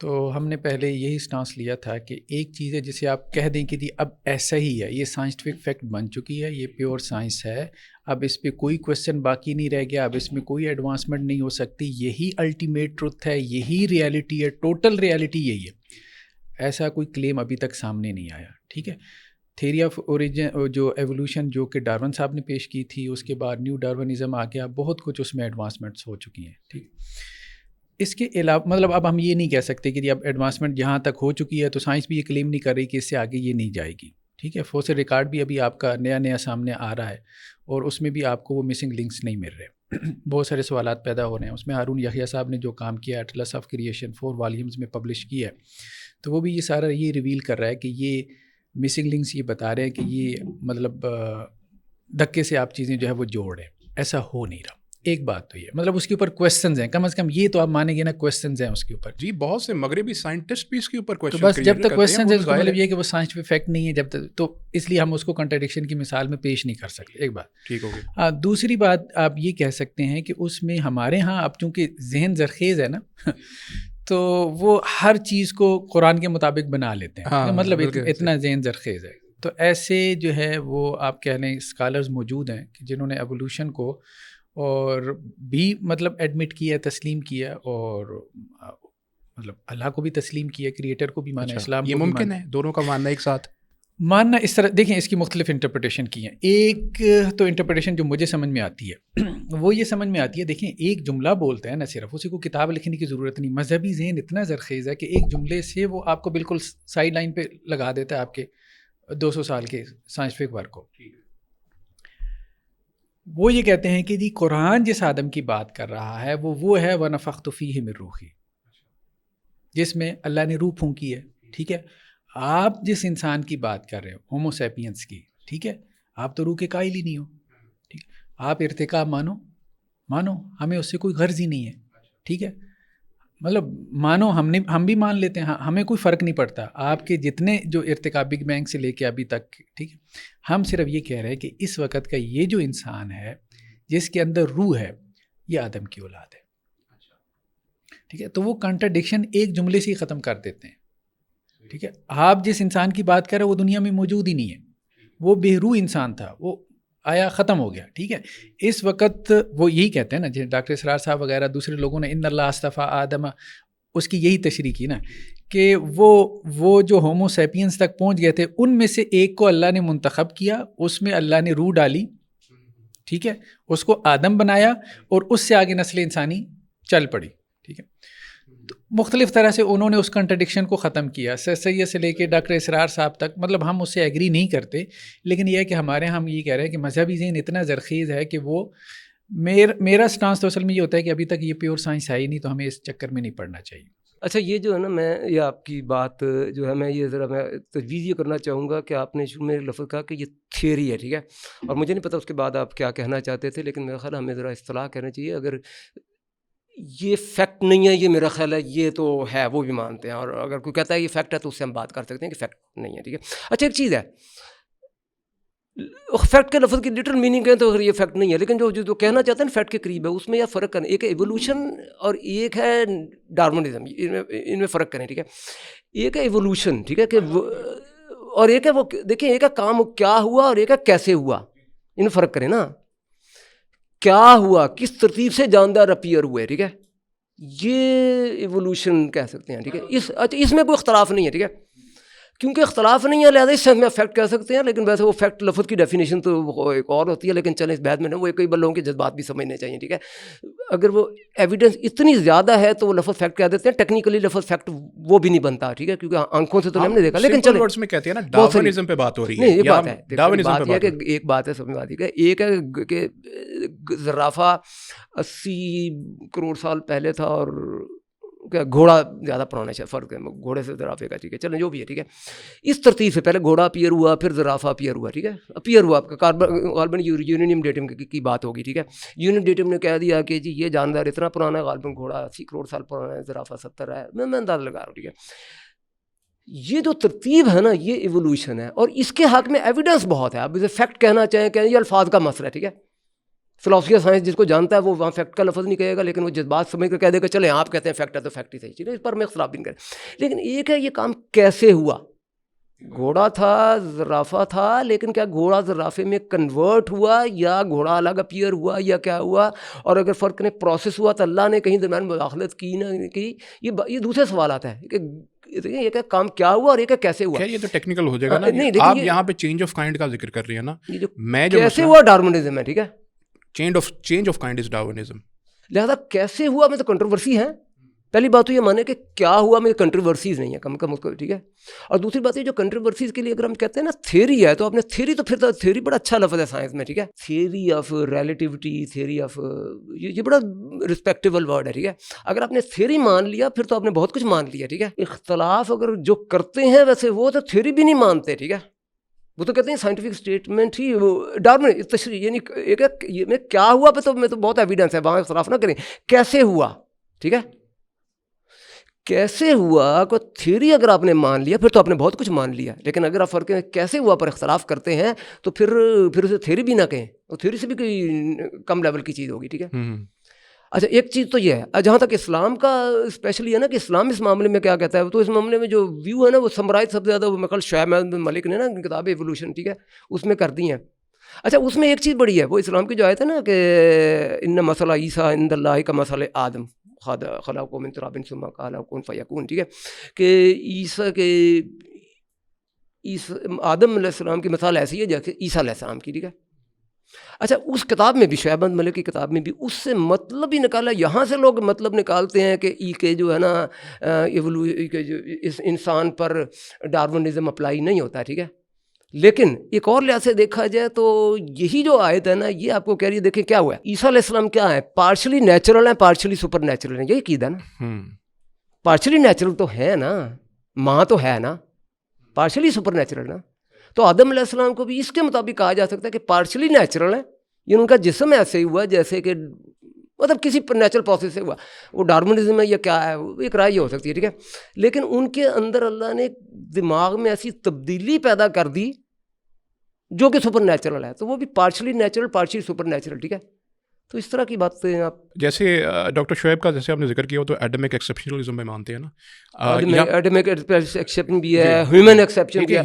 تو ہم نے پہلے یہی سٹانس لیا تھا کہ ایک چیز ہے جسے آپ کہہ دیں کہ اب ایسا ہی ہے, یہ سائنٹیفک فیکٹ بن چکی ہے, یہ پیور سائنس ہے, اب اس پہ کوئی کویسچن باقی نہیں رہ گیا, اب اس میں کوئی ایڈوانسمنٹ نہیں ہو سکتی, یہی الٹیمیٹ ٹروتھ ہے, یہی ریالٹی ہے, ٹوٹل ریالٹی یہی ہے. ایسا کوئی کلیم ابھی تک سامنے نہیں آیا, ٹھیک ہے. تھیری آف اوریجن جو ایوولوشن جو کہ ڈارون صاحب نے پیش کی تھی, اس کے بعد نیو ڈارونزم آ گیا, بہت کچھ اس میں ایڈوانسمنٹس ہو چکی ہیں, ٹھیک. اس کے علاوہ مطلب اب ہم یہ نہیں کہہ سکتے کہ اب ایڈوانسمنٹ جہاں تک ہو چکی ہے تو سائنس بھی یہ کلیم نہیں کر رہی کہ اس سے آگے یہ نہیں جائے گی, ٹھیک ہے. فوسل ریکارڈ بھی ابھی آپ کا نیا سامنے آ رہا ہے, اور اس میں بھی آپ کو وہ مسنگ لنکس نہیں مل رہے, بہت سارے سوالات پیدا ہو رہے ہیں. اس میں ہارون یحییٰ صاحب نے جو کام کیا, ایٹلس آف کریشن 4 والیومز میں پبلش کیا ہے, تو وہ بھی یہ سارا یہ ریویل کر رہا ہے کہ یہ مسنگ لنکس یہ بتا رہے ہیں کہ یہ مطلب دھکے سے آپ چیزیں جو ہے وہ جوڑ رہے ہیں, ایسا ہو نہیں رہا. ایک بات تو یہ مطلب اس کے اوپر کویسچنز ہیں, کم از کم یہ تو آپ مانیں گے نا, کویسچنز ہیں اس کے اوپر. جی بہت سے مغربی سائنٹسٹ بھی اس کے اوپر کویسچن, تو بس جب تک کویسچنز ہیں اس کا مطلب یہ کہ وہ سائنٹیفک فیکٹ نہیں ہے جب تک, تو اس لیے ہم اس کو کنٹراڈکشن کی مثال میں پیش نہیں کر سکتے. ایک بات ٹھیک ہو گیا. دوسری بات آپ یہ کہہ سکتے ہیں کہ اس میں ہمارے ہاں اب چونکہ ذہن زرخیز ہے نا تو وہ ہر چیز کو قرآن کے مطابق بنا لیتے ہیں, مطلب اتنا ذہن زرخیز ہے. تو ایسے جو ہے وہ آپ کہہ لیں اسکالرز موجود ہیں کہ جنہوں نے ایوولوشن کو اور بھی مطلب ایڈمٹ کیا, تسلیم کیا, اور مطلب اللہ کو بھی تسلیم کیا, کریٹر کو بھی مانا, اسلام یہ ممکن ہے دونوں کا ماننا ایک ساتھ ماننا اس طرح. دیکھیں اس کی مختلف انٹرپریٹیشن کی ہیں. ایک تو انٹرپریٹیشن جو مجھے سمجھ میں آتی ہے وہ یہ سمجھ میں آتی ہے, دیکھیں ایک جملہ بولتے ہیں نا, صرف اسی کو کتاب لکھنے کی ضرورت نہیں. مذہبی ذہن اتنا زرخیز ہے کہ ایک جملے سے وہ آپ کو بالکل سائڈ لائن پہ لگا دیتا ہے آپ کے 200 سال کے سائنٹیفک ورک کو. وہ یہ کہتے ہیں کہ جی قرآن جس آدم کی بات کر رہا ہے وہ ہے وَنَفَخْتُ فِيهِ مِن رُوحِي, جس میں اللہ نے روح پھونکی ہے, ٹھیک ہے. آپ جس انسان کی بات کر رہے ہو, ہومو سیپینس کی, ٹھیک ہے, آپ تو روح کے قائل ہی نہیں ہو, ٹھیک. آپ ارتکاب مانو, ہمیں اس سے کوئی غرض ہی نہیں ہے, ٹھیک ہے. مطلب مانو, ہم بھی مان لیتے ہیں, ہمیں کوئی فرق نہیں پڑتا آپ کے جتنے جو ارتکاب بگ بینگ سے لے کے ابھی تک, ٹھیک ہے. ہم صرف یہ کہہ رہے ہیں کہ اس وقت کا یہ جو انسان ہے جس کے اندر روح ہے, یہ آدم کی اولاد ہے, ٹھیک ہے. تو وہ کنٹراڈکشن ایک جملے سے ہی ختم کر دیتے ہیں, ٹھیک ہے. آپ جس انسان کی بات کر رہے ہیں وہ دنیا میں موجود ہی نہیں ہے, وہ بے روح انسان تھا, وہ آیا ختم ہو گیا, ٹھیک ہے. اس وقت وہ یہی کہتے ہیں نا, جیسے ڈاکٹر اسرار صاحب وغیرہ دوسرے لوگوں نے ان اللہ اصطفیٰ آدم, اس کی یہی تشریح کی نا کہ وہ جو ہومو سیپینس تک پہنچ گئے تھے ان میں سے ایک کو اللہ نے منتخب کیا, اس میں اللہ نے روح ڈالی, ٹھیک ہے, اس کو آدم بنایا, اور اس سے آگے نسل انسانی چل پڑی, ٹھیک ہے. تو مختلف طرح سے انہوں نے اس کنٹراڈکشن کو ختم کیا, سید سے لے کے ڈاکٹر اسرار صاحب تک. مطلب ہم اس سے ایگری نہیں کرتے, لیکن یہ ہے کہ ہمارے ہم یہ کہہ رہے ہیں کہ مذہبی ذہن اتنا زرخیز ہے کہ وہ میرا سٹانس تو اصل میں یہ ہوتا ہے کہ ابھی تک یہ پیور سائنس ہے ہی نہیں, تو ہمیں اس چکر میں نہیں پڑنا چاہیے. اچھا, یہ جو ہے نا, میں یہ آپ کی بات جو ہے میں یہ ذرا میں تجویز یہ کرنا چاہوں گا کہ آپ نے شروع میں لفظ کہا کہ یہ تھیوری ہے, ٹھیک ہے, اور مجھے نہیں پتا اس کے بعد آپ کیا کہنا چاہتے تھے, لیکن میرا خیال ہمیں ذرا اصطلاح کہنا چاہیے. اگر یہ فیکٹ نہیں ہے, یہ میرا خیال ہے یہ تو ہے, وہ بھی مانتے ہیں, اور اگر کوئی کہتا ہے یہ فیکٹ ہے تو اس سے ہم بات کر سکتے ہیں کہ فیکٹ نہیں ہے, ٹھیک ہے. اچھا, ایک چیز ہے, فیکٹ کے لفظ کی لٹرل میننگ کہیں تو یہ فیکٹ نہیں ہے, لیکن جو کہنا چاہتے ہیں فیکٹ کے قریب ہے, اس میں یہ فرق کریں. ایک ہے ایوولوشن اور ایک ہے ڈارونزم, ان میں فرق کریں, ٹھیک ہے. ایک ہے ایوولوشن, ٹھیک ہے, کہ اور ایک ہے وہ, دیکھیں ایک ہے کام کیا ہوا اور ایک ہے کیسے ہوا, ان میں فرق کریں نا. کیا ہوا, کس ترتیب سے جاندار اپیئر ہوئے, ٹھیک ہے, یہ ایوولوشن کہہ سکتے ہیں, ٹھیک ہے. اس میں کوئی اختلاف نہیں ہے, ٹھیک ہے, کیونکہ اختلاف نہیں ہے لہٰذا اس سے ہم فیکٹ کہہ سکتے ہیں. لیکن ویسے وہ فیکٹ لفظ کی ڈیفینیشن تو ایک اور ہوتی ہے, لیکن چلیں اس بحث میں وہ کئی لوگوں کے جذبات بھی سمجھنے چاہیے, ٹھیک ہے. اگر وہ ایویڈنس اتنی زیادہ ہے تو وہ لفظ فیکٹ کہہ دیتے ہیں. ٹیکنیکلی لفظ فیکٹ وہ بھی نہیں بنتا, ٹھیک ہے, کیونکہ آنکھوں سے تو ہم نے دیکھا, لیکن چلیں ورڈز میں کہتے ہیں نا ڈارونزم پہ بات ہو رہی ہے. نہیں, یہ بات ہے, بات یہ ہے کہ ایک بات ہے سمجھ آتی ہے, ایک ہے کہ زرافہ 80 کروڑ سال پہلے تھا اور گھوڑا زیادہ پرانا ہے فرق ہے گھوڑے سے زرافے کا, ٹھیک ہے, چلیں جو بھی ہے, ٹھیک ہے. اس ترتیب سے پہلے گھوڑا اپیئر ہوا, پھر زرافہ اپیئر ہوا, ٹھیک ہے, اپیئر ہوا. آپ کا غالباً یونیم ڈیٹم کی بات ہوگی, ٹھیک ہے. یونیم ڈیٹم نے کہہ دیا کہ جی یہ جاندار اتنا پرانا ہے, غالباً گھوڑا 80 کروڑ سال پرانا ہے, زرافہ 70 ہے, میں اندازہ لگا رہا ہوں, ٹھیک ہے. یہ جو ترتیب ہے نا یہ ایوولوشن ہے, اور اس کے حق میں ایویڈنس بہت ہے. آپ اسے فیکٹ کہنا چاہیں کہ یہ الفاظ کا مسئلہ ہے, ٹھیک ہے. فلاسفی سائنس جس کو جانتا ہے وہ وہاں فیکٹ کا لفظ نہیں کہے گا, لیکن وہ جذبات سمجھ کر کہہ دے گا چلیں آپ کہتے ہیں فیکٹ ہے تو فیکٹ ہی صحیح, ٹھیک ہے, اس پر میں اختلاف نہیں کریں. لیکن ایک ہے یہ کام کیسے ہوا. گھوڑا تھا, زرافہ تھا, لیکن کیا گھوڑا زرافے میں کنورٹ ہوا یا گھوڑا الگ اپیئر ہوا یا کیا ہوا, اور اگر فرق نے پروسیس ہوا تو اللہ نے کہیں درمیان مداخلت کی نہ کی, یہ دوسرے سوالات ہیں کہ یہ کہ کام کیا ہوا اور یہ کہ کیسے ہوا. یہ تو ٹیکنیکل ہو جائے گا نا, آپ یہاں پہ چینج آف کائنڈ کا ذکر کر رہی ہیں نا, میں جو کیسے ہوا ڈارونزم ہے, ٹھیک ہے. Change of kind is Darwinism. لہٰذا کیسے ہوا میں تو کنٹروورسی ہے. پہلی بات تو یہ مانے کہ کیا ہوا میں کنٹروورسیز نہیں ہے کم کم اس کو, ٹھیک ہے. اور دوسری بات یہ جو کنٹروورسیز کے لیے اگر ہم کہتے ہیں نا تھیوری ہے, تو آپ نے تھیوری, تو پھر تو تھیوری بڑا اچھا لفظ ہے سائنس میں, ٹھیک ہے. Theory of relativity, theory of, یہ بڑا رسپیکٹیبل ورڈ ہے, ٹھیک ہے. اگر آپ نے تھیوری مان لیا پھر تو آپ نے بہت کچھ مان لیا, ٹھیک ہے. اختلاف اگر جو کرتے ہیں ویسے وہ تو تھیوری بھی نہیں مانتے, ٹھیک ہے. وہ تو کہتے ہیں سائنٹیفک اسٹیٹمنٹ ہی وہ ڈارون تشریح, یعنی ایک یہ میں کیا ہوا پہ تو میں تو بہت ایویڈنس ہے, وہاں اختلاف نہ کریں. کیسے ہوا, ٹھیک ہے, کیسے ہوا کو تھیوری اگر آپ نے مان لیا پھر تو آپ نے بہت کچھ مان لیا. لیکن اگر آپ فرق کیسے ہوا پر اختلاف کرتے ہیں تو پھر اسے تھیوری بھی نہ کہیں, وہ تھیوری سے بھی کوئی کم لیول کی چیز ہوگی, ٹھیک ہے. اچھا ایک چیز تو یہ ہے, جہاں تک اسلام کا اسپیشلی ہے نا کہ اسلام اس معاملے میں کیا کہتا ہے, تو اس معاملے میں جو ویو ہے نا وہ سمرائز سب سے زیادہ وہ میرے شعیب بن ملک نے نا کتاب ایوولوشن, ٹھیک ہے, اس میں کر دی ہیں. اچھا اس میں ایک چیز بڑی ہے, وہ اسلام کی جو آیت ہے نا کہ ان مسئلہ عیسیٰ عند اللہ کا مسئلہ آدم خلقہ من تراب ثم قال کن فیکون, ٹھیک ہے, کہ عیسیٰ کے آدم علیہ السلام کی مثال ایسی ہے جیسے عیسیٰ علیہ السلام کی, ٹھیک ہے. اچھا اس کتاب میں بھی شعیب بن ملک کی کتاب میں بھی اس سے مطلب ہی نکالا. یہاں سے لوگ مطلب نکالتے ہیں کہ ای کے جو ہے نا کہ جو اس انسان پر ڈارونزم اپلائی نہیں ہوتا, ٹھیک ہے. لیکن ایک اور لحاظ سے دیکھا جائے تو یہی جو آیت ہے نا یہ آپ کو کہہ رہی ہے, دیکھیں کیا ہوا ہے. عیسیٰ علیہ السلام کیا ہے, پارشلی نیچرل ہیں, پارشلی سپر نیچرل ہیں, یہی عقیدہ نا. پارشلی نیچرل تو ہے نا, ماں تو ہے نا, پارشلی سپر نیچرل نا. تو آدم علیہ السلام کو بھی اس کے مطابق کہا جا سکتا ہے کہ پارشلی نیچرل ہے, یعنی ان کا جسم ایسے ہی ہوا جیسے کہ مطلب کسی نیچرل پروسیس سے ہوا. وہ ڈارونزم ہے یا کیا ہے, ایک رائے ہو سکتی ہے, ٹھیک ہے. لیکن ان کے اندر اللہ نے دماغ میں ایسی تبدیلی پیدا کر دی جو کہ سپر نیچرل ہے, تو وہ بھی partially natural partially super natural, ٹھیک ہے. تو اس طرح کی بات ہیں آپ جیسے ڈاکٹر شعیب کا جیسے آپ نے ذکر کیا ہو تو ایڈمک ایکسیپشنلزم میں مانتے ہیں نا, ایڈمک ایکسیپشن بھی ہے, ہیومن ایکسیپشن بھی ہے,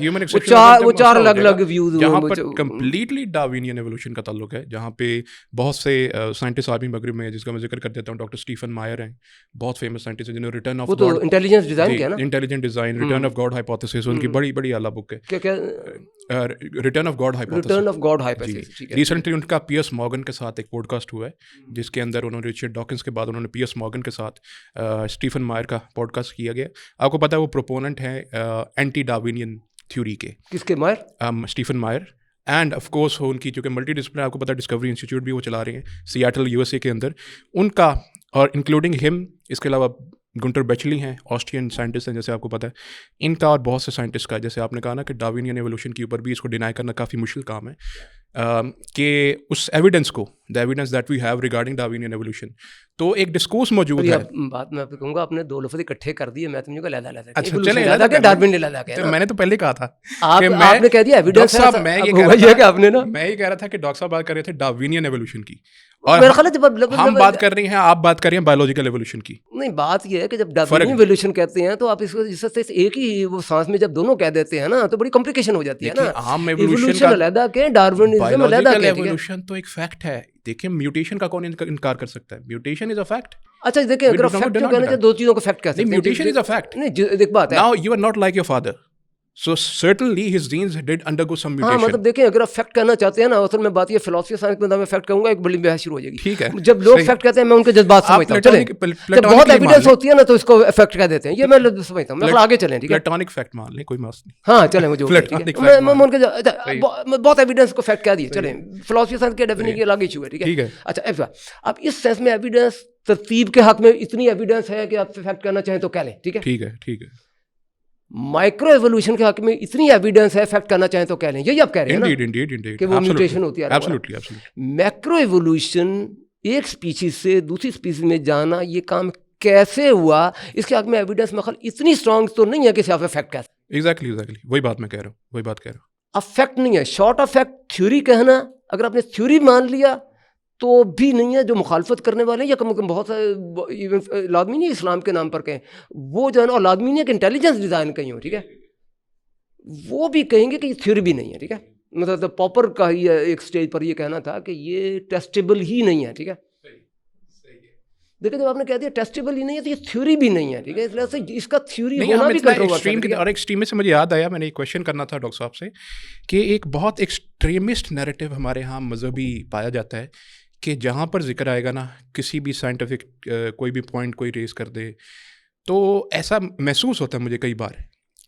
وہ چار الگ الگ ویوز ہیں. جہاں پر کمپلیٹلی ڈارونین ایوولوشن کا تعلق ہے, جہاں پہ بہت سے سائنٹسٹ عالمی مغرب میں, جس کا میں ذکر کر دیتا ہوں, ڈاکٹر اسٹیفن مائر ہیں, بہت فیمس سائنٹسٹ ہیں جنہوں نے return of God, intelligence design کیا نا, intelligent design, return of God hypothesis, ان کی بڑی بڑی اعلیٰ بک ہے, return of God hypothesis. Recently ان کا پی ایس مارگن کے ساتھ ایک پوڈ کاسٹ ہوا ہے جس کے اندر انہوں نے رچرڈ ڈاکنس کے بعد انہوں نے پی ایس مارگن کے ساتھ اسٹیفن مائر کا پوڈ کاسٹ کیا گیا. آپ کو پتہ ہے وہ پروپوننٹ ہیں اینٹی ڈارونین تھیوری کے. کس کے مائر؟ اسٹیفن مائر. اینڈ آف کورس ان کی چونکہ ملٹی ڈسپلن آپ کو پتہ ہے ڈسکوری انسٹیٹیوٹ بھی وہ چلا رہے ہیں سیاٹل یو ایس اے کے اندر, ان کا اور انکلوڈنگ ہم, اس کے علاوہ گنٹر بیچلی ہیں, آسٹرین سائنٹسٹ ہیں جیسے آپ کو پتہ ہے, ان کا اور بہت سے سائنٹسٹ کا, جیسے آپ نے کہا نا کہ ڈارونین ایوولوشن کے اوپر بھی اس کو ڈینائی کرنا کافی مشکل کام ہے, کہ اس ایویڈنس کو, the evidence that we have regarding Darwinian evolution, تو ایک ڈسکورس موجود ہے. بات میں آپ کو کہوں گا آپ نے دو لفظ اکٹھے کر دیے, میں تمہیں کو علیحدہ علیحدہ. اچھا چلیں ڈارون علیحدہ کہا, میں نے تو پہلے کہا تھا آپ نے کہہ دیا ایویڈنس ہے. میں یہ کہہ رہا تھا کہ ڈاکٹر صاحب بات کر رہے تھے ڈارونین ایوولوشن کی, اور ہم بات کر رہے ہیں, آپ بات کر رہے ہیں بایولوجیکل ایوولوشن کی. نہیں, بات یہ ہے کہ جب ڈارونین ایوولوشن کہتے ہیں تو آپ اس سے ایک ہی وہ سانس میں جب دونوں کہہ دیتے ہیں نا تو بڑی کمپلیکیشن ہو جاتی ہے نا. عام ایوولوشن علیحدہ کہ ڈارونزم علیحدہ کہ ایوولوشن تو ایک فیکٹ ہے. دیکھیں میوٹیشن کا کون انکار کر سکتا ہے, میوٹیشن از اے فیکٹ. اچھا دیکھیں اگر فیکٹ جو کہنا چاہیے دو چیزوں کو فیکٹ کہتے ہیں. Mutation is a fact. نہیں دیکھ بات ہے, now you are not like your father, So certainly his genes did undergo some ہاں mutation. مطلب دیکھیں اگر آپ فیکٹ کہنا چاہتے ہیں نا، اصل میں بات یہ فلاسفی سائنس میں میں فیکٹ کہوں گا ایک بڑی بحث شروع ہو جائے گی. ٹھیک ہے، جب لوگ فیکٹ کہتے ہیں میں ان کے جذبات سمجھتا ہوں. چلیں جب بہت ایویڈنس ہوتی ہے نا تو اس کو فیکٹ کہہ دیتے ہیں، یہ میں سمجھتا ہوں. میں آگے چلیں ٹھیک ہے. پلیٹونک فیکٹ مان لیں، کوئی مسئلہ نہیں. ہاں چلیں مجھے میں ان کے بہت ایویڈنس کو فیکٹ کہہ دیے. چلیں فلاسفی سائنس کے ڈیفینیشن الگ ایشو ہے ٹھیک ہے. اچھا اب اس سینس میں ایویڈنس ترتیب کے حق میں اتنی ایویڈنس ہے کہ آپ فیکٹ کہنا چاہیں تو کہہ لیں ٹھیک ہے. ٹھیک ہے ٹھیک ہے. مائکرو ایوولوشن کے حق میں اتنی ایویڈنس ہے فیکٹ کرنا چاہیں تو کہہ لیں، یہی آپ کہہ رہے ہیں نا کہ وہ میوٹیشن ہوتی ہے. میکرو ایوولوشن ایک اسپیشیز سے دوسری اسپیشیز میں جانا یہ کام کیسے ہوا، اس کے حق میں ایویڈنس میں اتنی اسٹرانگ تو نہیں ہے کہ آپ فیکٹ کہہ سکتے. ایگزیکٹلی وہی بات میں کہہ رہا ہوں، وہی بات کہہ رہا ہوں. اب فیکٹ نہیں ہے، شارٹ آف فیکٹ تھیوری کہنا، اگر آپ نے تھیوری مان لیا تو بھی نہیں ہے. جو مخالفت کرنے والے ہیں یا کم بہت سارے لازمی نہیں اسلام کے نام پر کہیں، وہ جو ہے نا لازمی نہیں ہے کہ انٹیلیجنس ڈیزائن کہیں ہو ٹھیک ہے، وہ بھی کہیں گے کہ یہ تھیوری بھی نہیں ہے ٹھیک ہے. مطلب پاپر کا ہی ایک سٹیج پر یہ کہنا تھا کہ یہ ٹیسٹیبل ہی نہیں ہے ٹھیک ہے. دیکھیں جب آپ نے کہہ دیا ٹیسٹیبل ہی نہیں ہے تو یہ تھیوری بھی نہیں ہے ٹھیک ہے. اس لحاظ سے اس کا تھیوری ہونا بھی کنٹروورشل ہے. اور ایکسٹریم سے مجھے یاد آیا، میں نے ایک کویشچن کرنا تھا ڈاکٹر صاحب سے کہ ایک بہت ایکسٹریمسٹ نیریٹو ہمارے ہاں مذہبی پایا جاتا ہے کہ جہاں پر ذکر آئے گا نا کسی بھی سائنٹیفک کوئی بھی پوائنٹ کوئی ریز کر دے تو ایسا محسوس ہوتا ہے مجھے کئی بار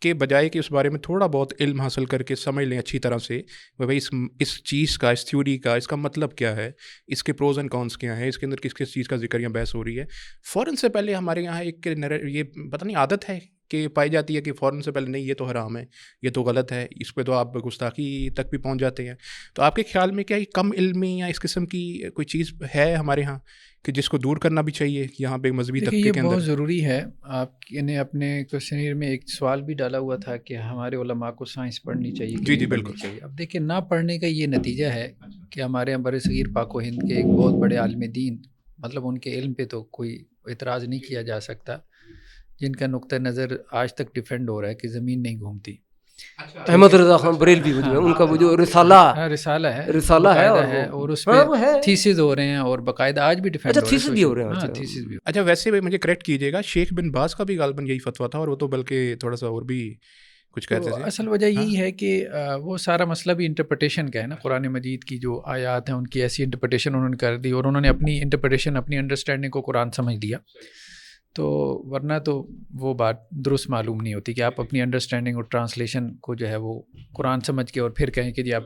کہ بجائے کہ اس بارے میں تھوڑا بہت علم حاصل کر کے سمجھ لیں اچھی طرح سے بھائی اس چیز کا، اس تھیوری کا، اس کا مطلب کیا ہے، اس کے پروز اینڈ کونس کیا ہیں، اس کے اندر کس کس چیز کا ذکر یا بحث ہو رہی ہے، فوراً سے پہلے ہمارے یہاں ایک یہ پتہ نہیں عادت ہے کہ پائی جاتی ہے کہ فوراً سے پہلے نہیں یہ تو حرام ہے، یہ تو غلط ہے، اس پہ تو آپ گستاخی تک بھی پہنچ جاتے ہیں. تو آپ کے خیال میں کیا یہ کم علمی یا اس قسم کی کوئی چیز ہے ہمارے ہاں کہ جس کو دور کرنا بھی چاہیے یہاں پہ مذہبی طبقے کے اندر؟ یہ بہت ضروری ہے. آپ نے اپنے کوشچنیر میں ایک سوال بھی ڈالا ہوا تھا کہ ہمارے علماء کو سائنس پڑھنی چاہیے کہ نہیں پڑھنی چاہیے. اب دیکھیں نہ پڑھنے کا یہ نتیجہ ہے کہ ہمارے یہاں برصغیر پاک و ہند کے ایک بہت بڑے عالم دین، مطلب ان کے علم پہ تو کوئی اعتراض نہیں کیا جا سکتا، جن کا نقطہ نظر آج تک ڈیفینڈ ہو رہا ہے کہ زمین نہیں گھومتی. احمد رضا خان بریلوی ان کا وہ جو رسالہ ہے اور اس پہ تھیسز ہو رہے ہیں اور باقاعدہ آج بھی ڈیفینڈ ہو رہے ہیں. اچھا ویسے مجھے کریکٹ کیجیے گا، شیخ بن باز کا بھی غالباً یہی فتویٰ تھا اور وہ تو بلکہ تھوڑا سا اور بھی کچھ کہتے تھے. اصل وجہ یہی ہے کہ وہ سارا مسئلہ بھی انٹرپریٹیشن کا ہے نا. قرآن مجید کی جو آیات ہیں ان کی ایسی انٹرپریٹیشن انہوں نے کر دی اور انہوں نے اپنی انٹرپریٹیشن اپنی انڈرسٹینڈنگ کو قرآن سمجھ لیا. تو ورنہ تو وہ بات درست معلوم نہیں ہوتی کہ آپ اپنی انڈرسٹینڈنگ اور ٹرانسلیشن کو جو ہے وہ قرآن سمجھ کے اور پھر کہیں کہ جی آپ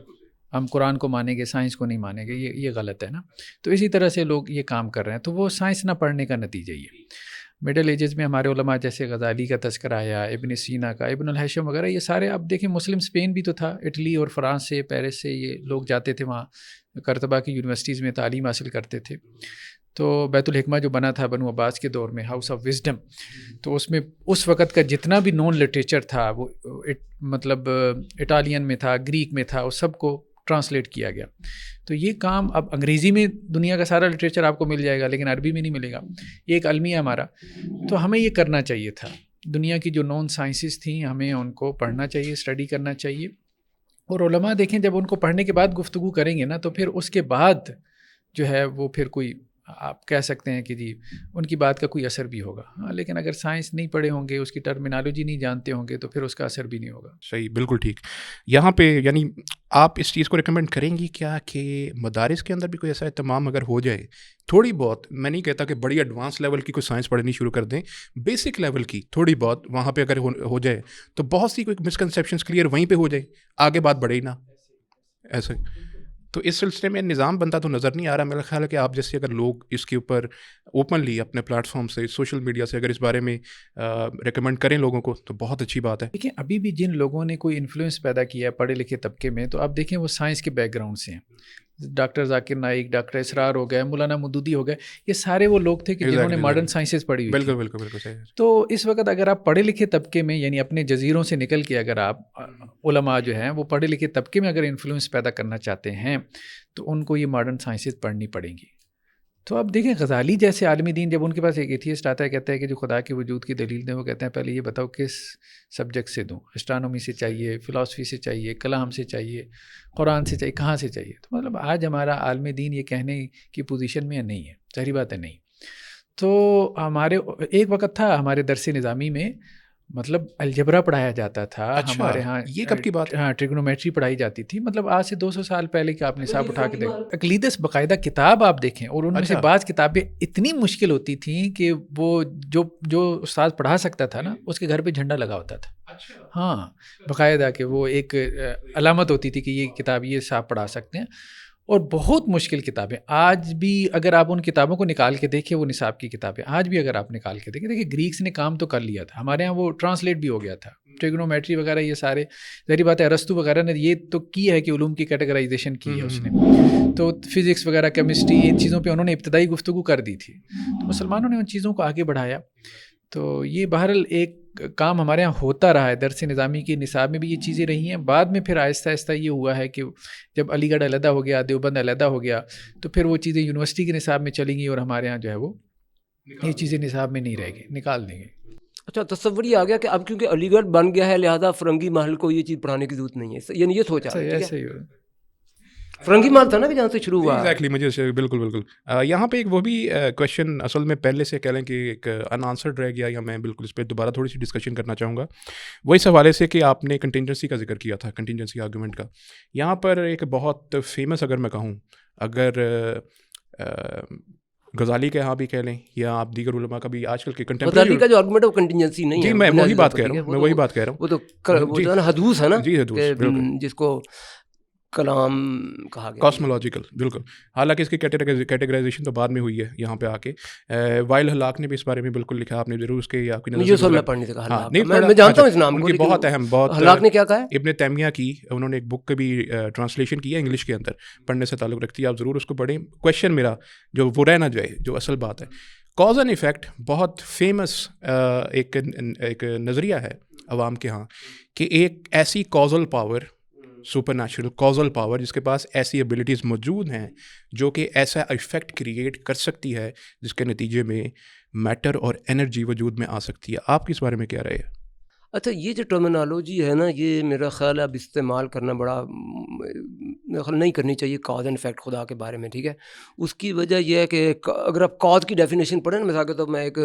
ہم قرآن کو مانیں گے سائنس کو نہیں مانیں گے. یہ غلط ہے نا. تو اسی طرح سے لوگ یہ کام کر رہے ہیں. تو وہ سائنس نہ پڑھنے کا نتیجہ ہی ہے. مڈل ایجز میں ہمارے علماء جیسے غزالی کا تذکرہ آیا، ابن سینا کا، ابن الحشم وغیرہ، یہ سارے اب دیکھیں مسلم اسپین بھی تو تھا، اٹلی اور فرانس سے پیرس سے یہ لوگ جاتے تھے وہاں کرتبہ کی یونیورسٹیز میں تعلیم حاصل کرتے تھے. تو بیت الحکمہ جو بنا تھا بنو عباس کے دور میں، ہاؤس آف وزڈم، تو اس میں اس وقت کا جتنا بھی نون لٹریچر تھا وہ مطلب اٹالین میں تھا، گریک میں تھا، اس سب کو ٹرانسلیٹ کیا گیا. تو یہ کام اب انگریزی میں دنیا کا سارا لٹریچر آپ کو مل جائے گا لیکن عربی میں نہیں ملے گا. یہ ایک المیہ ہمارا. تو ہمیں یہ کرنا چاہیے تھا. دنیا کی جو نون سائنسز تھیں ہمیں ان کو پڑھنا چاہیے، اسٹڈی کرنا چاہیے. اور علماء دیکھیں جب ان کو پڑھنے کے بعد گفتگو کریں گے نا تو پھر اس کے بعد جو ہے وہ پھر کوئی آپ کہہ سکتے ہیں کہ جی ان کی بات کا کوئی اثر بھی ہوگا. ہاں لیکن اگر سائنس نہیں پڑھے ہوں گے، اس کی ٹرمینالوجی نہیں جانتے ہوں گے تو پھر اس کا اثر بھی نہیں ہوگا. صحیح، بالکل ٹھیک. یہاں پہ یعنی آپ اس چیز کو ریکمینڈ کریں گی کیا کہ مدارس کے اندر بھی کوئی ایسا اہتمام اگر ہو جائے تھوڑی بہت، میں نہیں کہتا کہ بڑی ایڈوانس لیول کی کوئی سائنس پڑھنی شروع کر دیں، بیسک لیول کی تھوڑی بہت وہاں پہ اگر ہو جائے تو بہت سی کوئی مسکنسیپشنس کلیئر وہیں پہ ہو جائے، آگے بات بڑھے ہی نہ ایسے. تو اس سلسلے میں نظام بنتا تو نظر نہیں آ رہا. میرا خیال ہے کہ آپ جیسے اگر لوگ اس کے اوپر اوپنلی اپنے پلیٹ فارم سے، سوشل میڈیا سے اگر اس بارے میں ریکمینڈ کریں لوگوں کو تو بہت اچھی بات ہے. دیکھیں ابھی بھی جن لوگوں نے کوئی انفلوئنس پیدا کیا ہے پڑھے لکھے طبقے میں، تو آپ دیکھیں وہ سائنس کے بیک گراؤنڈ سے ہیں. ڈاکٹر ذاکر نائک، ڈاکٹر اسرار ہو گئے، مولانا مودودی ہو گئے، یہ سارے وہ لوگ تھے کہ جنہوں نے ماڈرن سائنسز پڑھی ہوئی. بالکل بالکل بالکل صحیح. تو اس وقت اگر آپ پڑھے لکھے طبقے میں یعنی اپنے جزیروں سے نکل کے اگر آپ علماء جو ہیں وہ پڑھے لکھے طبقے میں اگر انفلوئنس پیدا کرنا چاہتے ہیں تو ان کو یہ ماڈرن سائنسز پڑھنی پڑیں گی. تو اب دیکھیں غزالی جیسے عالمی دین جب ان کے پاس ایک ایتھیسٹ آتا ہے کہتا ہے کہ جو خدا کے وجود کی دلیل دیں، وہ کہتے ہیں پہلے یہ بتاؤ کس سبجیکٹ سے دوں، اسٹرانومی سے چاہیے، فلاسفی سے چاہیے، کلام سے چاہیے، قرآن سے چاہیے، کہاں سے چاہیے. تو مطلب آج ہمارا عالم دین یہ کہنے کی پوزیشن میں نہیں ہے، ظاہری بات ہے نہیں. تو ہمارے ایک وقت تھا ہمارے درس نظامی میں مطلب الجبرا پڑھایا جاتا تھا ہمارے ہاں. یہ کب کی بات ہے؟ ہاں ٹریگنومیٹری پڑھائی جاتی تھی. مطلب آج سے 200 سال پہلے کہ آپ نصاب اٹھا کے دیکھیں. اقلیدس باقاعدہ کتاب آپ دیکھیں, اور ان میں سے بعض کتابیں اتنی مشکل ہوتی تھیں کہ وہ جو استاد پڑھا سکتا تھا نا اس کے گھر پہ جھنڈا لگا ہوتا تھا. ہاں باقاعدہ کہ وہ ایک علامت ہوتی تھی کہ یہ کتاب یہ صاحب پڑھا سکتے ہیں. اور بہت مشکل کتابیں آج بھی اگر آپ ان کتابوں کو نکال کے دیکھیں, وہ نصاب کی کتابیں آج بھی اگر آپ نکال کے دیکھیں, دیکھیں گریکس نے کام تو کر لیا تھا, ہمارے ہاں وہ ٹرانسلیٹ بھی ہو گیا تھا. ٹریگنومیٹری وغیرہ یہ سارے ظاہری بات ہے ارسطو وغیرہ نے یہ تو کی ہے کہ علوم کی کیٹیگرائزیشن کی ہے اس نے, تو فزکس وغیرہ کیمسٹری ان چیزوں پہ انہوں نے ابتدائی گفتگو کر دی تھی. تو مسلمانوں نے ان چیزوں کو آگے بڑھایا. تو یہ بہرحال ایک کام ہمارے یہاں ہوتا رہا ہے. درس نظامی کی نصاب میں بھی یہ چیزیں رہی ہیں. بعد میں پھر آہستہ آہستہ یہ ہوا ہے کہ جب علی گڑھ علیحدہ ہو گیا, دیوبند علیحدہ ہو گیا, تو پھر وہ چیزیں یونیورسٹی کے نصاب میں چلی گئیں, اور ہمارے یہاں جو ہے وہ یہ چیزیں نصاب میں نہیں رہ گئی, نکال دیں گے. اچھا تصور یہ آ گیا کہ اب کیونکہ علی گڑھ بن گیا ہے لہٰذا فرنگی محل کو یہ چیز پڑھانے کی ضرورت نہیں ہے, یعنی یہ سوچا ایسا ہی فرنگی محل تھا نا کہ جہاں سے شروع ہوا. ایگزیکٹلی مجھے بالکل یہاں پہ ایک وہ بھی کویشچن اصل میں پہلے سے کہہ لیں کہ ایک ان آنسرڈ رہ گیا, یا میں بالکل اس پہ دوبارہ تھوڑی سی ڈسکشن کرنا چاہوں گا. وہ اس حوالے سے کہ آپ نے کنٹینجنسی کا ذکر کیا تھا, کنٹینجنسی آرگومنٹ کا. یہاں پر ایک بہت فیمس اگر میں کہوں, اگر غزالی کے ہاں بھی کہہ لیں یا آپ دیگر علماء کا بھی آج کل کے غزالی کا جو آرگومنٹ ہے وہ کنٹینجنسی نہیں ہے. جی میں وہی بات کہہ رہا ہوں, وہ تو حدوث ہے نا, جی حدوث جس کو کلام کہا گیا, کاسمولوجیکل. بالکل, حالانکہ اس کی کیٹیگرائزیشن تو بعد میں ہوئی ہے یہاں پہ آ کے. وائل ہلاک نے بھی اس بارے میں بالکل لکھا, آپ نے ضرور اس کے یا میں پڑھنے سے کہا, میں جانتا ہوں اس نام کو, بہت اہم, بہت ہلاک نے کیا کہا ہے, ابن تیمیہ کی انہوں نے ایک بک بھی ٹرانسلیشن کی ہے انگلش کے اندر, پڑھنے سے تعلق رکھتی ہے, آپ ضرور اس کو پڑھیں. کویشچن میرا جو وہ رہ نہ جائے, جو اصل بات ہے, کاز اینڈ ایفیکٹ بہت فیمس ایک نظریہ ہے عوام کے ہاں, کہ ایک ایسی causal power, super natural causal power, جس کے پاس ایسی ایبلٹیز موجود ہیں جو کہ ایسا ایفیکٹ کریٹ کر سکتی ہے جس کے نتیجے میں میٹر اور انرجی وجود میں آ سکتی ہے. آپ کس بارے میں کہہ رہے ہیں؟ اچھا یہ جو ٹرمینالوجی ہے نا, یہ میرا خیال ہے اب استعمال کرنا بڑا میرا خیال نہیں کرنی چاہیے کاز اینڈ افیکٹ خدا کے بارے میں, ٹھیک ہے. اس کی وجہ یہ ہے کہ اگر آپ کاز کی ڈیفینیشن پڑھیں نا, مثال کے طور میں ایک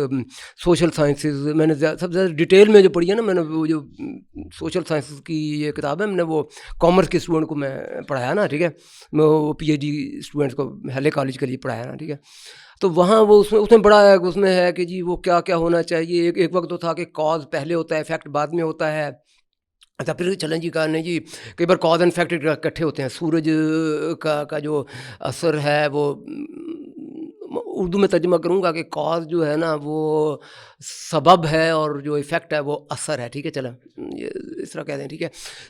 سوشل سائنسز میں نے سب سے زیادہ ڈیٹیل میں جو پڑھی ہے نا, میں نے وہ جو سوشل سائنسز کی یہ کتاب ہے, میں نے وہ کامرس کے اسٹوڈنٹ کو میں پڑھایا نا, ٹھیک ہے, میں وہ پی ایچ ڈی اسٹوڈنٹس کو ہیلے کالج کے لیے پڑھایا نا, ٹھیک ہے. تو وہاں وہ اس میں بڑا ہے, اس میں ہے کہ جی وہ کیا کیا ہونا چاہیے. ایک وقت تو تھا کہ کاز پہلے ہوتا ہے, افیکٹ بعد میں ہوتا ہے. اچھا پھر چلیں جی کہا نہیں جی کئی بار کاز اینڈ افیکٹ اکٹھے ہوتے ہیں. سورج کا جو اثر ہے وہ اردو میں ترجمہ کروں گا کہ کاز جو ہے نا وہ سبب ہے اور جو ایفیکٹ ہے وہ اثر ہے, ٹھیک ہے. چلیں اس طرح کہہ دیں, ٹھیک ہے.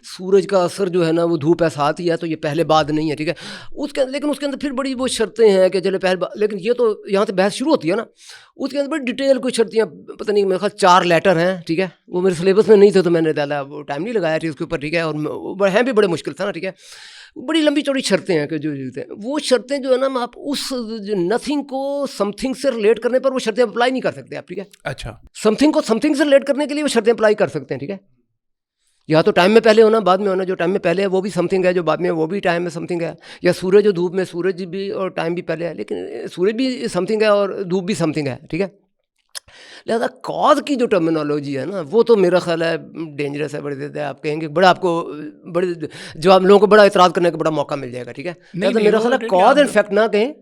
سورج کا اثر جو ہے نا وہ دھوپ ہے ساتھ ہی ہے, تو یہ پہلے بعد نہیں ہے, ٹھیک ہے. لیکن اس کے اندر پھر بڑی وہ شرطیں ہیں کہ چلے پہلے لیکن یہ تو یہاں سے بحث شروع ہوتی ہے نا, اس کے اندر بڑی ڈیٹیل کوئی شرطیاں پتہ نہیں, میرے خیال 4 لیٹر ہیں, ٹھیک ہے. وہ میرے سلیبس میں نہیں تھے تو میں نے زیادہ ٹائم نہیں لگایا تھی اس کے اوپر, ٹھیک ہے. اور ہیں بھی بڑے مشکل تھا نا, ٹھیک ہے. بڑی لمبی چوڑی شرطیں ہیں کہ جو وہ شرطیں جو ہے نا, آپ اس نتھنگ کو سم تھنگ سے ریلیٹ کرنے پر وہ شرطیں اپلائی نہیں کر سکتے آپ, ٹھیک ہے. اچھا سم تھنگ کو سم تھنگ سے ریلیٹ کرنے کے لیے وہ شرطیں اپلائی کر سکتے ہیں, ٹھیک ہے. یا تو ٹائم میں پہلے ہونا بعد میں ہونا, جو ٹائم میں پہلے ہے وہ بھی سم تھنگ ہے, جو بعد میں وہ بھی ٹائم میں سم تھنگ ہے. یا سورج اور دھوپ میں سورج بھی اور ٹائم بھی پہلے ہے, لیکن سورج بھی سم تھنگ ہے اور دھوپ بھی سم تھنگ ہے, ٹھیک ہے. لہٰذا کاز کی جو ٹرمینالوجی ہے نا وہ تو میرا خیال ہے ڈینجرس ہے, بڑے زیادہ آپ کہیں گے بڑا, آپ کو بڑے جواب لوگوں کو بڑا اعتراض کرنے کا بڑا موقع مل جائے گا, ٹھیک ہے. لہٰذا میرا خیال ہے کاز اینڈ افیکٹ نہ کہیں,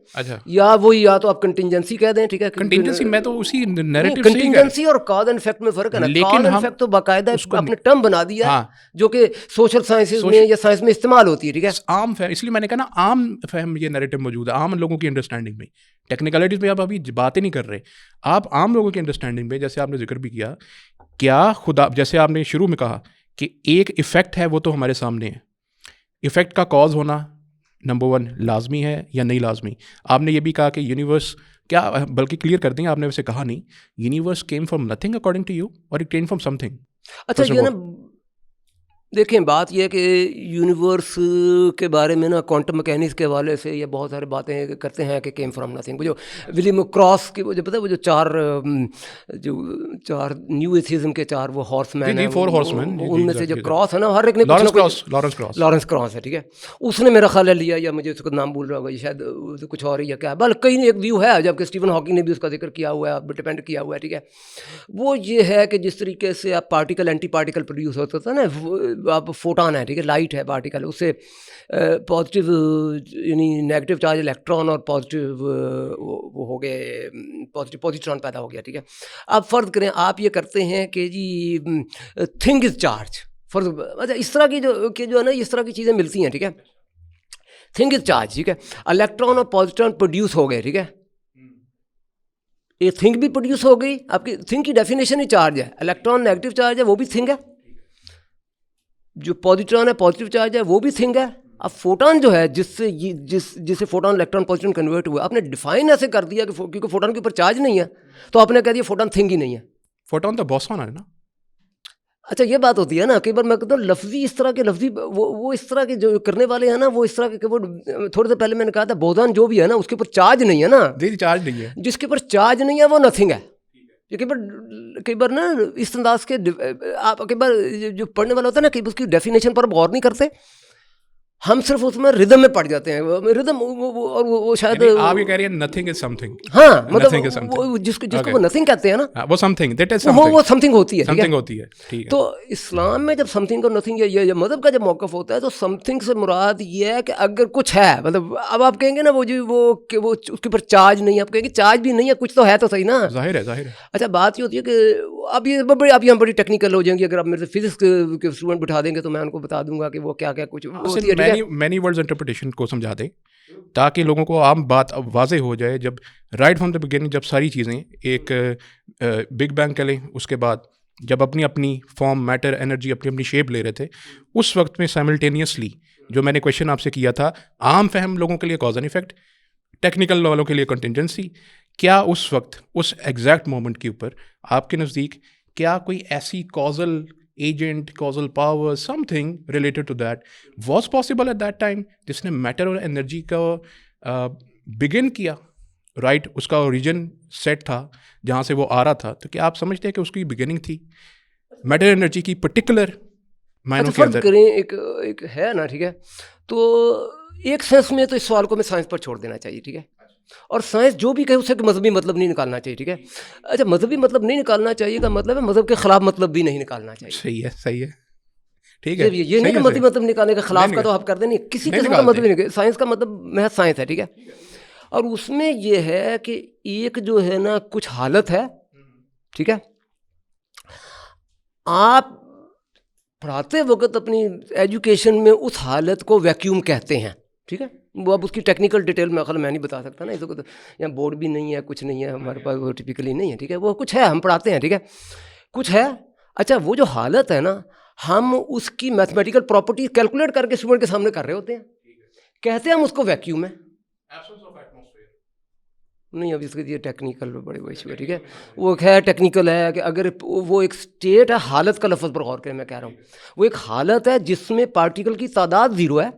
یا وہی یا تو آپ کنٹینجنسی کہہ دیں, ٹھیک ہے. کنٹینجنسی میں تو اسی نیریٹو کنٹینجنسی اور کاز اینڈ افیکٹ میں فرق ہے نا. کاز اینڈ افیکٹ تو باقاعدہ اپنے ٹرم بنا دیا جو کہ سوشل سائنسز میں یا سائنس میں استعمال ہوتی ہے, ٹھیک ہے. عام فہم, اس لیے میں نے کہا نا عام فہم یہ نیریٹو موجود ہے عام لوگوں کی انڈرسٹینڈنگ میں. ٹیکنیکلٹیز میں آپ ابھی باتیں نہیں کر رہے, آپ عام لوگوں کی انڈرسٹینڈنگ میں, جیسے آپ نے ذکر بھی کیا, کیا خدا, جیسے آپ نے شروع میں کہا کہ ایک ایفیکٹ ہے وہ تو ہمارے سامنے ہے. ایفیکٹ کا کاز ہونا نمبر 1 لازمی ہے یا نہیں لازمی. آپ نے یہ بھی کہا کہ یونیورس کیا, بلکہ کلیئر کر دیں, آپ نے ویسے کہا نہیں, universe came from nothing according to you اور it came from something. اچھا یہ نا دیکھیں بات یہ ہے کہ یونیورس کے بارے میں نا کوانٹم میکینکس کے حوالے سے یہ بہت سارے باتیں کرتے ہیں کہ کیم فرام نتھنگ. وہ جو ولیم کراس کی وہ جو پتہ ہے وہ جو چار نیو ایتھیزم کے چار وہ ہارس مین ہیں, ان میں سے جو کراس ہے نا ہر ایک نے لارنس کراس ہے, ٹھیک ہے, اس نے میرا خیال لیا یا مجھے اس کا نام بھول رہا ہوگا شاید کچھ اور ہی یا کیا, بلکہ کئی ایک ویو ہے جبکہ اسٹیون ہاکنگ نے بھی اس کا ذکر کیا ہوا ہے, ڈپینڈ کیا ہوا ہے, ٹھیک ہے. وہ یہ ہے کہ جس طریقے سے آپ پارٹیکل اینٹی پارٹیکل پروڈیوس ہوتا تھا نا, آپ فوٹان ہے, ٹھیک ہے, لائٹ ہے پارٹیکل, اس سے پازیٹیو یعنی نیگیٹو چارج الیکٹران اور پازیٹیو وہ ہو گئے پازیٹران پیدا ہو گیا, ٹھیک ہے. آپ فرض کریں آپ یہ کرتے ہیں کہ جی تھنگ از چارج, فرض اچھا اس طرح کی جو ہے نا اس طرح کی چیزیں ملتی ہیں, ٹھیک ہے, تھنگ از چارج, ٹھیک ہے, الیکٹران اور پازیٹران پروڈیوس ہو گئے, ٹھیک ہے, یہ تھنگ بھی پروڈیوس ہو گئی, آپ کی تھنگ کی ڈیفینیشن ہی چارج ہے, الیکٹران نیگیٹو چارج ہے وہ بھی تھنگ ہے, جو پازیٹران ہے پازیٹیو چارج ہے وہ بھی تھنگ ہے. اب فوٹان جو ہے جس سے فوٹان الیکٹران پازیٹران کنورٹ ہوا, آپ نے ڈیفائن ایسے کر دیا کہ کیونکہ فوٹان کے اوپر چارج نہیں ہے تو آپ نے کہہ دیا فوٹان تھنگ ہی نہیں ہے. فوٹان تو بوسون ہے نا. اچھا یہ بات ہوتی ہے نا, کئی بار میں کہتا ہوں لفظی اس طرح کے لفظی وہ اس طرح کے جو کرنے والے ہیں نا وہ اس طرح کے, وہ تھوڑے سے پہلے میں نے کہا تھا بوزان جو بھی ہے نا اس کے اوپر چارج نہیں ہے نا, چارج نہیں ہے, جس کے اوپر چارج نہیں ہے وہ نتھنگ ہے. کئی بار نا اس انداز کے آپ کئی بار جو پڑھنے والا ہوتا ہے نا کہ اس کی ڈیفینیشن پر غور نہیں کرتے, ہم صرف اس میں ردم میں پڑ جاتے ہیں, ردم اور وہ شاید آپ یہ کہہ رہے ہیں نتھنگ از سم تھنگ, ہاں مطلب جس کو وہ نتھنگ کہتے ہیں نا وہ سم تھنگ دیٹ از وہ سم تھنگ ہوتی ہے, ٹھیک ہے. تو اسلام میں جب سم تھنگ اور نتھنگ یا مذہب کا جب موقف ہوتا ہے تو سم تھنگ سے مراد یہ ہے کہ اگر کچھ ہے, مطلب اب آپ کہیں گے نا وہ اس کے اوپر چارج نہیں ہے, آپ کہیں گے چارج بھی نہیں ہے, کچھ تو ہے تو صحیح نا, ظاہر ہے. اچھا بات یہ ہوتی ہے کہ اب یہ بڑی ٹیکنیکل ہو جائیں گی, اگر آپ میرے سے فزکس کے اسٹوڈنٹ بٹھا دیں گے تو میں ان کو بتا دوں گا کہ وہ کیا کچھ مینی ورڈز انٹرپریٹیشن کو سمجھا دیں تاکہ لوگوں کو عام بات واضح ہو جائے. جب رائٹ فرام دا بگننگ جب ساری چیزیں ایک بگ بینگ کر لیں, اس کے بعد جب اپنی فارم میٹر انرجی اپنی شیپ لے رہے تھے, اس وقت میں سائملٹینیسلی جو میں نے کویشچن آپ سے کیا تھا, عام فہم لوگوں کے لیے کاز اینڈ ایفیکٹ, ٹیکنیکل والوں کے لیے کنٹینجنسی, کیا اس وقت اس ایگزیکٹ مومنٹ کے اوپر آپ کے نزدیک کیا کوئی ایسی causal agent, causal power, something related to that was possible at that time جس نے میٹر اور انرجی کا بگن کیا, رائٹ, اس کا اوریجن سیٹ تھا جہاں سے وہ آ رہا تھا, تو کیا آپ سمجھتے ہیں کہ اس کی بگننگ تھی میٹر انرجی کی پرٹیکولر معنوں کے اندر؟ کریں ایک ہے نا, ٹھیک ہے, تو ایک سینس میں تو اس سوال کو میں سائنس پر چھوڑ دینا چاہیے, ٹھیک ہے, اور سائنس جو بھی کہے اسے کہ مذہبی مطلب نہیں نکالنا چاہیے, ٹھیک ہے. اچھا مذہبی مطلب نہیں نکالنا چاہیے کا مطلب ہے مذہب کے خلاف مطلب بھی نہیں نکالنا چاہیے. صحیح ہے, ٹھیک ہے. یہ نہیں کہ مذہبی مطلب نکالنے کے خلاف کا تو آپ کر دیں نہیں, کسی قسم کا مطلب نہیں. سائنس کا مطلب محض سائنس ہے, ٹھیک ہے, اور اس میں یہ ہے کہ ایک جو ہے نا کچھ حالت ہے, ٹھیک ہے, آپ پڑھاتے وقت اپنی ایجوکیشن میں اس حالت کو ویکیوم کہتے ہیں, ٹھیک ہے. وہ اب اس کی ٹیکنیکل ڈیٹیل میں میں نہیں بتا سکتا نا, اس وقت یہاں بورڈ بھی نہیں ہے, کچھ نہیں ہے ہمارے پاس, وہ ٹپیکلی نہیں ہے, ٹھیک ہے, وہ کچھ ہے ہم پڑھاتے ہیں, ٹھیک ہے, کچھ ہے. اچھا وہ جو حالت ہے نا ہم اس کی میتھمیٹیکل پراپرٹی کیلکولیٹ کر کے اسٹوڈنٹ کے سامنے کر رہے ہوتے ہیں, کہتے ہیں ہم اس کو ویکیوم ہے. نہیں اب اس کے یہ ٹیکنیکل بڑے وہ ایشو ہے, ٹھیک ہے, وہ ہے ٹیکنیکل ہے کہ اگر وہ ایک اسٹیٹ ہے, حالت کا لفظ پر غور کریں, میں کہہ رہا ہوں وہ ایک حالت ہے جس میں پارٹیکل کی تعداد زیرو ہے,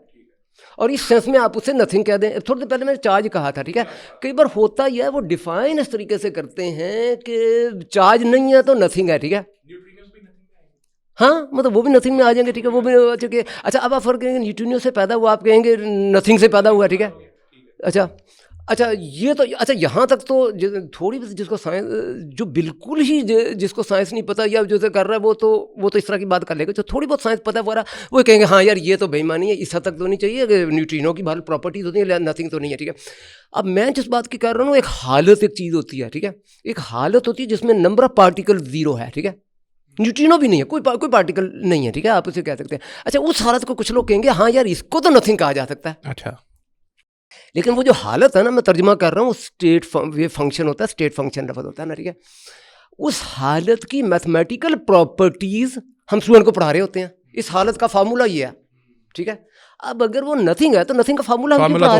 اور اس سینس میں آپ اسے نتھنگ کہہ دیں. تھوڑی دیر پہلے میں نے چارج کہا تھا, ٹھیک ہے, کئی بار ہوتا یہ ہے وہ ڈیفائن اس طریقے سے کرتے ہیں کہ چارج نہیں ہے تو نتھنگ ہے, ٹھیک ہے, ہاں مطلب وہ بھی نتھنگ میں آ جائیں گے, ٹھیک ہے, وہ بھی اچھا اب آپ فرق کریں گے نیوٹرینو سے پیدا ہوا, آپ کہیں گے نتھنگ سے پیدا ہوا, ٹھیک ہے. اچھا یہ تو اچھا یہاں تک تو تھوڑی جس کو سائنس جو بالکل ہی جس کو سائنس نہیں پتہ یا جو کر رہا ہے وہ تو اس طرح کی بات کر لے گا. جو تھوڑی بہت سائنس پتہ ہے وہ کہیں گے ہاں یار یہ تو بے ایمانی ہے, اس حد تک تو نہیں چاہیے کہ نیوٹرینو کی بھال پراپرٹیز ہوتی ہیں, نتھنگ تو نہیں ہے, ٹھیک ہے. اب میں جس بات کی کر رہا ہوں ایک حالت ایک چیز ہوتی ہے, ٹھیک ہے, ایک حالت ہوتی ہے جس میں نمبر آف پارٹیکل زیرو ہے, ٹھیک ہے, نیوٹرینو بھی نہیں ہے, کوئی پارٹیکل نہیں ہے, ٹھیک ہے, آپ اسے کہہ سکتے ہیں. اچھا اس حالت کو کچھ لوگ کہیں گے ہاں یار اس کو تو نتھنگ کہا جا سکتا ہے. اچھا لیکن وہ جو حالت ہے نا, میں ترجمہ کر رہا ہوں, اسٹیٹ فنکشن ہوتا ہے, اسٹیٹ فنکشن لفظ ہوتا ہے نا, ٹھیک ہے, اس حالت کی میتھمیٹیکل پراپرٹیز ہم اسٹوڈنٹ کو پڑھا رہے ہوتے ہیں. اس حالت کا فارمولہ یہ ہے, ٹھیک ہے. اب اگر وہ نتھنگ ہے تو نتھنگ کا فارمولا کیوں بڑھا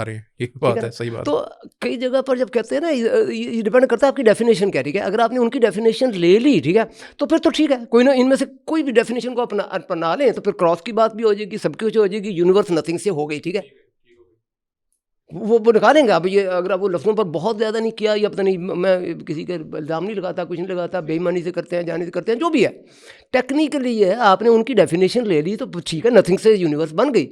رہے ہیں؟ یہ بات ہے، صحیح بات. تو کئی جگہ پر جب کہتے ہیں نا یہ ڈیپینڈ کرتا ہے آپ کی ڈیفینیشن کیا. ٹھیک ہے، اگر آپ نے ان کی ڈیفینیشن لے لی ٹھیک ہے تو پھر تو ٹھیک ہے، کوئی نہ ان میں سے کوئی بھی ڈیفینیشن کو اپنا لیں تو پھر کراس کی بات بھی ہو جائے گی، سب کچھ ہو جائے گی، یونیورس نتھنگ سے ہو گئی. ٹھیک ہے، وہ نکالیں گے. اب یہ اگر آپ وہ لفظوں پر بہت زیادہ نہیں کیا، یا پتہ نہیں، میں کسی کے الزام نہیں لگاتا، کچھ نہیں لگاتا، بے ایمانی سے کرتے ہیں، جانے سے کرتے ہیں، جو بھی ہے ٹیکنیکلی یہ ہے آپ نے ان کی ڈیفینیشن لے لی تو ٹھیک ہے، نتھنگ سے یونیورس بن گئی.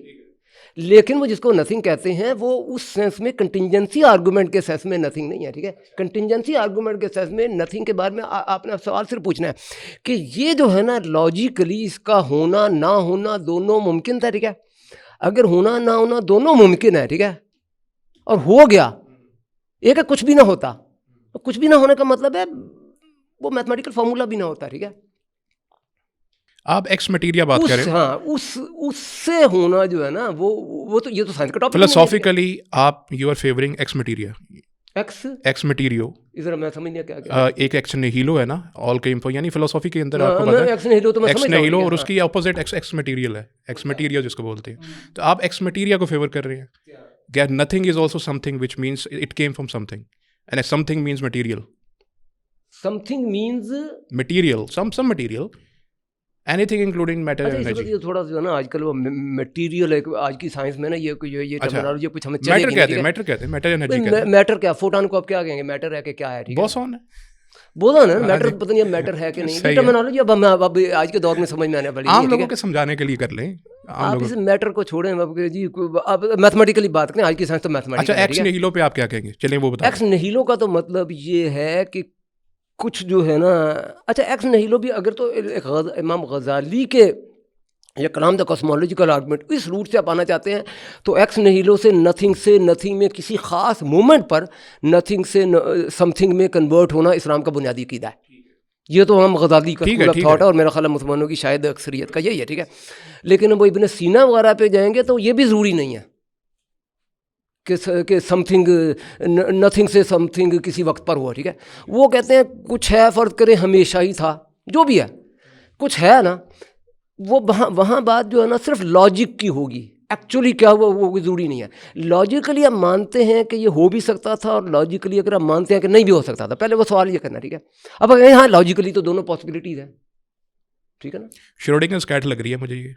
لیکن وہ جس کو نتھنگ کہتے ہیں وہ اس سینس میں کنٹینجنسی آرگومنٹ کے سینس میں نتھنگ نہیں ہے. ٹھیک ہے، کنٹینجنسی آرگومنٹ کے سینس میں نتھنگ کے بارے میں آپ نے سوال صرف پوچھنا ہے کہ یہ جو ہے نا لاجیکلی اس کا ہونا نہ ہونا دونوں ممکن تھا. ٹھیک ہے، اگر ہونا نہ ہونا دونوں ممکن ہے ٹھیک ہے اور ہو گیا، ایک ہے کچھ بھی نہ ہوتا. کچھ بھی نہ ہونے کا مطلب ہے وہ میتھمیٹیکل فارمولا بھی نہ ہوتا. ٹھیک ہے، آپ ایکس مٹیریا بات کریں. ہاں، اس سے ہونا جو ہے نا وہ تو یہ تو سائنس کا ٹاپک. فلسافیکلی آپ you are favouring ex materia, ex materio. ادھر میں سمجھ نہیں کیا ایک ایکس نیہیلو ہے نا، آل کا انفو، یعنی فلسافی کے اندر آپ کو پتہ ہے ایکس نیہیلو اور اس کی اپوزٹ ایکس مٹیریل ہے، ایکس مٹیریا جس کو بولتے ہیں. تو آپ ایکس مٹیریا کو فیور کر رہے ہیں کہ nothing is also something which means it came from something, and something means material. Something means material, some material, anything including matter and energy. یہ تھوڑا سا نا آج کل وہ مٹیریل ہے آج کی سائنس میں نا یہ ٹرمینالوجی کچھ ہمیں میٹر کہتے ہیں، میٹر کہتے ہیں، میٹر انرجی کہتے ہیں. میٹر کیا، فوٹون کو آپ کیا کہیں گے، میٹر ہے کہ کیا ہے؟ بوسون ہے، بوسون ہے. میٹر پتہ نہیں میٹر ہے کہ نہیں، یہ ٹرمینالوجی اب آج کے دور میں سمجھ میں آنے والی ہے. عام لوگوں کے سمجھانے کے لیے کر لیں. آپ اس میٹر کو چھوڑیں جی، آپ میتھمیٹیکلی بات کریں. آج کی سائنس تو میتھمیٹکس. اچھا، ایکس نیہیلو پہ آپ کیا کہیں گے؟ چلیں وہ بتائیں. ایکس نیہیلو کا تو مطلب یہ ہے کہ کچھ جو ہے نا، اچھا ایکس نیہیلو بھی اگر تو امام غزالی کے یہ کلام دا کاسمولوجیکل آرگومنٹ اس روٹ سے آپ آنا چاہتے ہیں تو ایکس نیہیلو سے نتھنگ میں کسی خاص مومنٹ پر نتھنگ سے سم تھنگ میں کنورٹ ہونا اسلام کا بنیادی عقیدہ ہے. یہ تو ہم غزالی کا اسکول آف تھاٹ ہے اور میرا خیال ہے مسلمانوں کی شاید اکثریت کا یہی ہے. ٹھیک ہے، لیکن وہ ابن سینا وغیرہ پہ جائیں گے تو یہ بھی ضروری نہیں ہے کہ سم تھنگ نتھنگ سے سم تھنگ کسی وقت پر ہوا. ٹھیک ہے، وہ کہتے ہیں کچھ ہے، فرض کریں ہمیشہ ہی تھا، جو بھی ہے کچھ ہے نا، وہ وہاں بات جو ہے نا صرف لاجک کی ہوگی. ایکچولی کیا ہوا وہ ضروری نہیں ہے. لاجیکلی آپ مانتے ہیں کہ یہ ہو بھی سکتا تھا اور لاجیکلی اگر آپ مانتے ہیں کہ نہیں بھی ہو سکتا تھا، پہلے وہ سوال یہ کرنا. ٹھیک ہے، اب اگر ہاں لاجیکلی تو دونوں پاسبلٹیز ہیں. ٹھیک ہے نا، شروڈنگر کیٹ لگ رہی ہے مجھے یہ.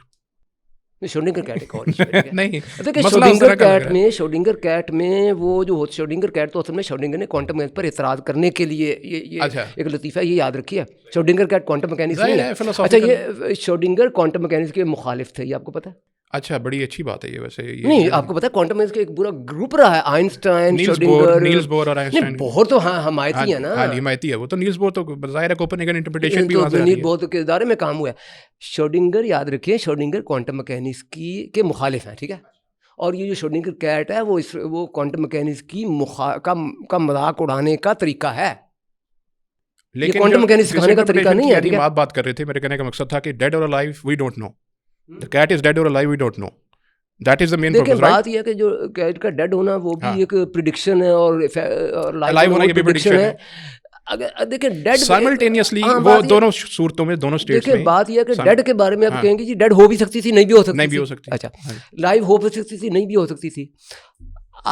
شروڈنگر کیٹ ایک اور نہیں، دیکھیں شروڈنگر کیٹ میں وہ جو شروڈنگر کیٹ تو اصل میں شروڈنگر نے کوانٹم میکینکس پر اعتراض کرنے کے لیے یہ ایک لطیفہ ہے، یہ یاد رکھیے. شروڈنگر کیٹ کوانٹم میکینکس نہیں ہے. اچھا، یہ شروڈنگر کوانٹم میکینکس کے مخالف تھے، یہ آپ کو پتہ ہے؟ اچھا، بڑی اچھی بات ہے یہ. ویسے نہیں، آپ کو پتہ ہے کوانٹم میکینکس کا ایک پورا گروپ رہا ہے، آئنسٹائن، شروڈنگر، نیلز بور اور آئنسٹائن. بور تو ہاں حمایتی ہے نا. ہاں حمایتی ہے وہ تو. نیلز بور تو ظاہر ہے کوپرنیکن انٹرپریٹیشن بھی وہاں سے نیلز بور کے ادارے میں کام ہوا ہے. شروڈنگر یاد رکھیے، شروڈنگر کوانٹم میکینکس کے مخالف ہیں. ٹھیک ہے، اور یہ جو شروڈنگر کیٹ ہے وہ کوانٹم میکینکس کی کا مذاق اڑانے کا طریقہ ہے، لیکن کوانٹم میکینکس سکھانے کا طریقہ نہیں ہے. ٹھیک ہے، آپ بات کر رہے تھے، میرے کہنے کا مقصد تھا کہ ڈیڈ اور alive we don't know. The cat is dead or alive, we don't know. That is the main purpose, right? بات یہ ہے کہ جو کیٹ کا ڈیڈ ہونا وہ بھی ایک پریڈکشن ہے اور لائیو ہونا یہ بھی پریڈکشن ہے. دیکھیں ڈیڈ سائملٹینیسلی وہ دونوں صورتوں میں دونوں اسٹیٹس میں. دیکھیں بات یہ ہے کہ ڈیڈ کے بارے میں آپ کہیں گے جی ڈیڈ ہو بھی سکتی تھی، نہیں بھی ہو سکتی. اچھا، لائیو ہو بھی سکتی تھی، نہیں بھی ہو سکتی تھی.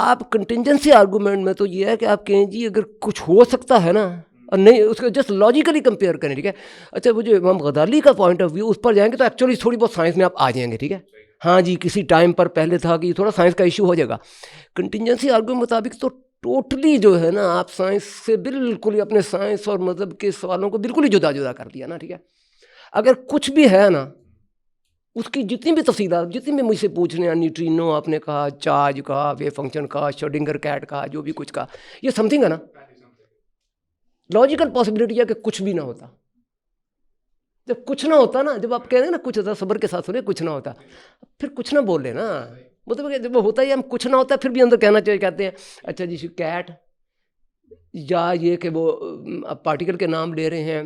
آپ کنٹینجنسی آرگومنٹ میں تو یہ ہے کہ آپ کہیں جی اگر کچھ ہو سکتا ہے نا اور نہیں، اس کو جسٹ لاجیکلی کمپیئر کریں. ٹھیک ہے، اچھا وہ جو امام غزالی کا پوائنٹ آف ویو اس پر جائیں گے تو ایکچولی تھوڑی بہت سائنس میں آپ آ جائیں گے. ٹھیک ہے، ہاں جی کسی ٹائم پر پہلے تھا کہ یہ تھوڑا سائنس کا ایشو ہو جائے گا. کنٹینجنسی آرگومنٹ مطابق تو ٹوٹلی جو ہے نا آپ سائنس سے بالکل اپنے سائنس اور مذہب کے سوالوں کو بالکل ہی جدا کر دیا نا. ٹھیک ہے، اگر کچھ بھی ہے نا اس کی جتنی بھی تفصیلات جتنی بھی مجھ سے پوچھنے ہیں، نیوٹرینو آپ نے کہا، چارج کا، ویو فنکشن کا، شروڈنگر کیٹ کا، جو بھی کچھ کا، یہ سم تھنگ ہے نا. لاجیکل پاسبلٹی ہے کہ کچھ بھی نہ ہوتا. جب کچھ نہ ہوتا نا، جب آپ کہہ رہے ہیں نا کچھ ہوتا، صبر کے ساتھ سنیں، کچھ نہ ہوتا، پھر کچھ نہ بول لیں نا. مطلب کہ جب ہوتا ہے ہم کچھ نہ ہوتا پھر بھی اندر کہنا چاہیے، کہتے ہیں اچھا جی کیٹ، یا یہ کہ وہ پارٹیکل کے نام لے رہے ہیں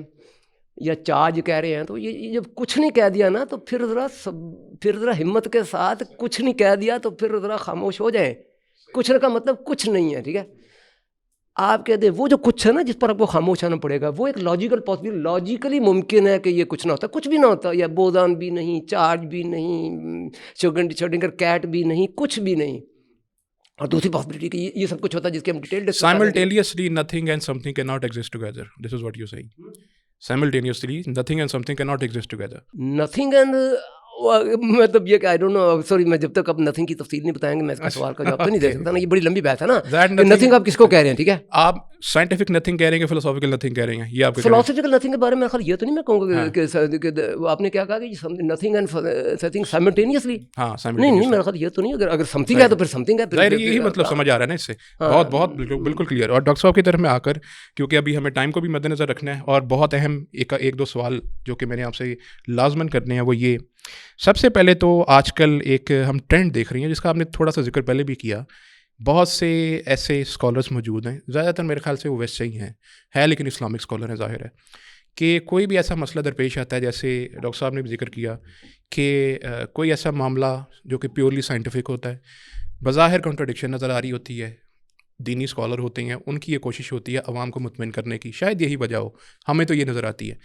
یا چارج کہہ رہے ہیں، تو یہ جب کچھ نہیں کہہ دیا نا تو پھر ذرا ہمت کے ساتھ کچھ نہیں کہہ دیا تو پھر ذرا خاموش ہو جائیں. کچھ کا مطلب کچھ نہیں ہے. ٹھیک ہے، آپ کہتے ہیں وہ جو کچھ ہے نا جس پر آپ کو خاموش آنا پڑے گا، وہ ایک لاجیکلی ممکن ہے کہ یہ کچھ نہ ہوتا، کچھ بھی نہ ہوتا، یا بوزان بھی نہیں، چارج بھی نہیں، شوڈنگر کیٹ بھی نہیں، کچھ بھی نہیں. اور دوسری پاسبلٹی کہ یہ سب کچھ ہوتا ہے جس کے ہم detail Simultaneously nothing and something cannot exist together. This is what you're saying. Simultaneously nothing and something cannot exist together. Nothing and مطلب یہ کہ آئی ڈونٹ نو، سوری میں جب تک اب نتھنگ کی تفصیل نہیں بتائیں گے میں اس کا سوال کا جواب تو نہیں دے سکتا نا، یہ بڑی لمبی بات ہے نا. نتھنگ آپ کس کو کہہ رہے ہیں؟ ٹھیک ہے آپ سائنٹیفک نتھنگ کہہ رہے ہیں، فلسافیکل نتھنگ کہہ رہے ہیں، یہ آپ کا فلاسفیکل نتھنگ کے بارے میں خیال یہ تو نہیں میں کہوں گا کہ آپ نے کیا کہا کہ نتھنگ اینڈ سمتھنگ سائملٹینیسلی. ہاں نہیں میرا خیال یہ تو نہیں، اگر سمتھنگ ہے تو پھر سمتھنگ ہے. ظاہر یہی مطلب سمجھ آ رہا ہے نا اس سے. بہت بالکل کلیئر. اور ڈاکٹر صاحب کی طرف میں آ کر، کیونکہ ابھی ہمیں ٹائم کو بھی مد نظر رکھنا ہے، اور بہت اہم ایک دو سوال جو کہ میں نے آپ سے لازماً کرنے ہیں وہ یہ. سب سے پہلے تو آج کل ایک ہم ٹرینڈ دیکھ رہی ہیں جس کا آپ نے تھوڑا سا ذکر پہلے بھی کیا. بہت سے ایسے اسکالرس موجود ہیں، زیادہ تر میرے خیال سے وہ ویسٹ سے ہی ہیں لیکن اسلامک اسکالر ہیں. ظاہر ہے کہ کوئی بھی ایسا مسئلہ درپیش آتا ہے، جیسے ڈاکٹر صاحب نے بھی ذکر کیا کہ کوئی ایسا معاملہ جو کہ پیورلی سائنٹیفک ہوتا ہے، بظاہر کنٹراڈکشن نظر آ رہی ہوتی ہے، دینی اسکالر ہوتے ہیں، ان کی یہ کوشش ہوتی ہے عوام کو مطمئن کرنے کی، شاید یہی وجہ ہو، ہمیں تو یہ نظر آتی ہے،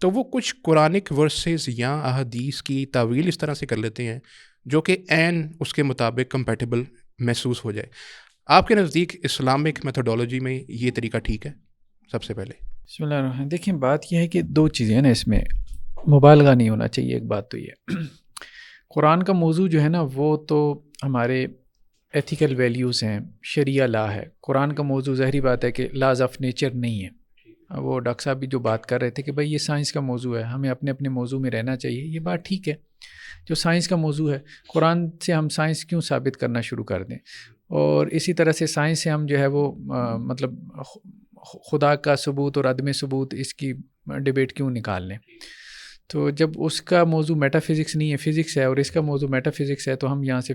تو وہ کچھ قرآنک ورسز یا احادیث کی تعویل اس طرح سے کر لیتے ہیں جو کہ عین اس کے مطابق کمپیٹیبل محسوس ہو جائے. آپ کے نزدیک اسلامک میتھڈولوجی میں یہ طریقہ ٹھیک ہے؟ سب سے پہلے بسم اللہ الرحمن. دیکھیں بات یہ ہے کہ دو چیزیں ہیں نا، اس میں مبالغہ نہیں ہونا چاہیے. ایک بات تو یہ قرآن کا موضوع جو ہے نا وہ تو ہمارے ایتھیکل ویلیوز ہیں، شریعہ لا ہے. قرآن کا موضوع ظاہری بات ہے کہ لاز آف نیچر نہیں ہے. وہ ڈاکٹر صاحب بھی جو بات کر رہے تھے کہ بھائی یہ سائنس کا موضوع ہے، ہمیں اپنے اپنے موضوع میں رہنا چاہیے، یہ بات ٹھیک ہے. جو سائنس کا موضوع ہے، قرآن سے ہم سائنس کیوں ثابت کرنا شروع کر دیں، اور اسی طرح سے سائنس سے ہم جو ہے وہ مطلب خدا کا ثبوت اور عدم ثبوت اس کی ڈبیٹ کیوں نکال لیں. تو جب اس کا موضوع میٹا فزکس نہیں ہے، فزکس ہے، اور اس کا موضوع میٹا فزکس ہے، تو ہم یہاں سے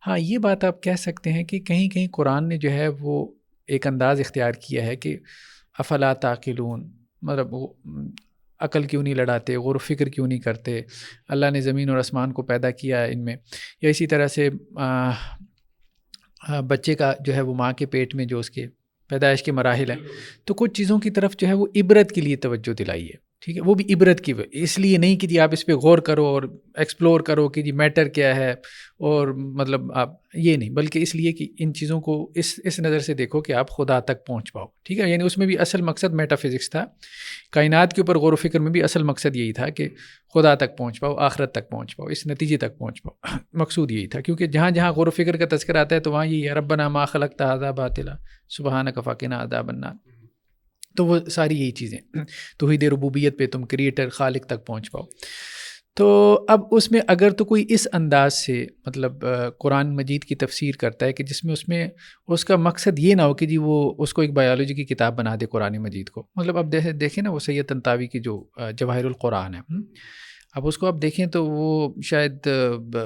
ہاں یہ بات آپ کہہ سکتے ہیں کہ کہیں کہیں قرآن نے جو ہے وہ ایک انداز اختیار کیا ہے کہ افلا تعقلون، مطلب عقل کیوں نہیں لڑاتے، غور و فکر کیوں نہیں کرتے، اللہ نے زمین اور آسمان کو پیدا کیا ہے ان میں. یا اسی طرح سے بچے کا جو ہے وہ ماں کے پیٹ میں جو اس کے پیدائش کے مراحل ہیں، تو کچھ چیزوں کی طرف جو ہے وہ عبرت کے لیے توجہ دلائی ہے. ٹھیک ہے، وہ بھی عبرت کی، اس لیے نہیں کہ جی آپ اس پہ غور کرو اور ایکسپلور کرو کہ جی میٹر کیا ہے، اور مطلب آپ یہ نہیں، بلکہ اس لیے کہ ان چیزوں کو اس نظر سے دیکھو کہ آپ خدا تک پہنچ پاؤ. ٹھیک ہے، یعنی اس میں بھی اصل مقصد میٹا فزکس تھا. کائنات کے اوپر غور و فکر میں بھی اصل مقصد یہی تھا کہ خدا تک پہنچ پاؤ، آخرت تک پہنچ پاؤ، اس نتیجے تک پہنچ پاؤ. مقصود یہی تھا، کیونکہ جہاں جہاں غور و فکر کا تذکر آتا ہے تو وہاں یہی ہے ربنا ما خلقت ھذا باطلا سبحانک فقنا عذاب النار. تو وہ ساری یہی چیزیں، توحید ربوبیت پہ تم کریٹر خالق تک پہنچ پاؤ. تو اب اس میں اگر تو کوئی اس انداز سے مطلب قرآن مجید کی تفسیر کرتا ہے کہ جس میں اس کا مقصد یہ نہ ہو کہ جی وہ اس کو ایک بایولوجی کی کتاب بنا دے قرآن مجید کو. مطلب اب دیکھیں نا وہ سید طنطاوی کی جو جواہر القرآن ہے، اب اس کو آپ دیکھیں تو وہ شاید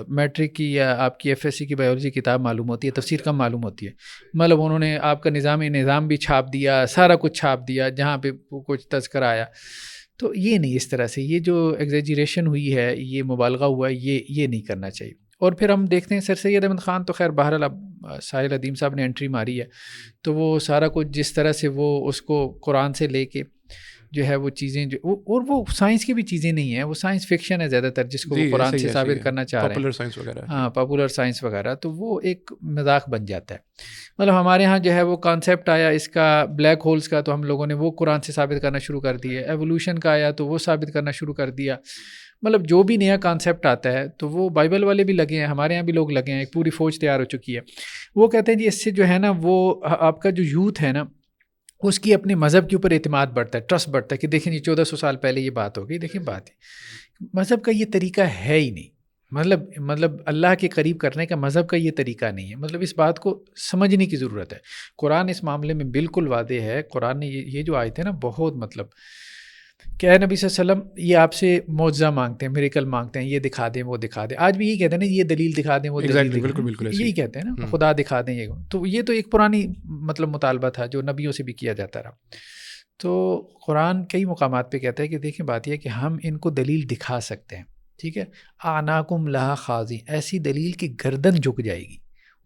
میٹرک کی یا آپ کی ایف ایس سی کی بایولوجی کتاب معلوم ہوتی ہے، تفسیر کم معلوم ہوتی ہے. مطلب انہوں نے آپ کا نظام بھی چھاپ دیا، سارا کچھ چھاپ دیا جہاں پہ کچھ تذکر آیا. تو یہ نہیں، اس طرح سے یہ جو ایگزیجریشن ہوئی ہے، یہ مبالغہ ہوا ہے، یہ نہیں کرنا چاہیے. اور پھر ہم دیکھتے ہیں سر سید احمد خان تو خیر بہرحال اب ساحل ادیم صاحب نے انٹری ماری ہے، تو وہ سارا کچھ جس طرح سے وہ اس کو قرآن سے لے کے جو ہے وہ چیزیں جو اور وہ سائنس کی بھی چیزیں نہیں ہیں، وہ سائنس فکشن ہے زیادہ تر جس کو وہ قرآن سے ثابت کرنا چاہ رہے ہیں، پاپولر سائنس وغیرہ. ہاں پاپولر سائنس وغیرہ، تو وہ ایک مذاق بن جاتا ہے. مطلب ہمارے ہاں جو ہے وہ کانسیپٹ آیا اس کا بلیک ہولز کا، تو ہم لوگوں نے وہ قرآن سے ثابت کرنا شروع کر دیا. ایوولوشن کا آیا تو وہ ثابت کرنا شروع کر دیا. مطلب جو بھی نیا کانسیپٹ آتا ہے تو وہ بائبل والے بھی لگے ہیں، ہمارے یہاں بھی لوگ لگے ہیں، ایک پوری فوج تیار ہو چکی ہے. وہ کہتے ہیں جی اس سے جو ہے نا وہ آپ کا جو یوتھ ہے نا اس کی اپنے مذہب کے اوپر اعتماد بڑھتا ہے، ٹرسٹ بڑھتا ہے کہ دیکھیں جی 1400 سال پہلے یہ بات ہو گئی. دیکھیں بات ہے مذہب کا یہ طریقہ ہے ہی نہیں، مطلب اللہ کے قریب کرنے کا مذہب کا یہ طریقہ نہیں ہے. مطلب اس بات کو سمجھنے کی ضرورت ہے. قرآن اس معاملے میں بالکل واضح ہے. قرآن نے یہ جو آیت ہے نا بہت مطلب کہ اے نبی صلی اللہ علیہ وسلم یہ آپ سے معجزہ مانگتے ہیں، میریکل مانگتے ہیں، یہ دکھا دیں وہ دکھا دیں. آج بھی یہی کہتے ہیں نا یہ دلیل دکھا دیں وہ دلیل دکھا دیں، بالکل یہی کہتے ہیں نا خدا دکھا دیں. یہ تو یہ تو ایک پرانی مطلب مطالبہ تھا جو نبیوں سے بھی کیا جاتا رہا. تو قرآن کئی مقامات پہ کہتا ہے کہ دیکھیں بات یہ ہے کہ ہم ان کو دلیل دکھا سکتے ہیں. ٹھیک ہے، اعناکم لہا خاضعین، ایسی دلیل کی گردن جھک جائے گی،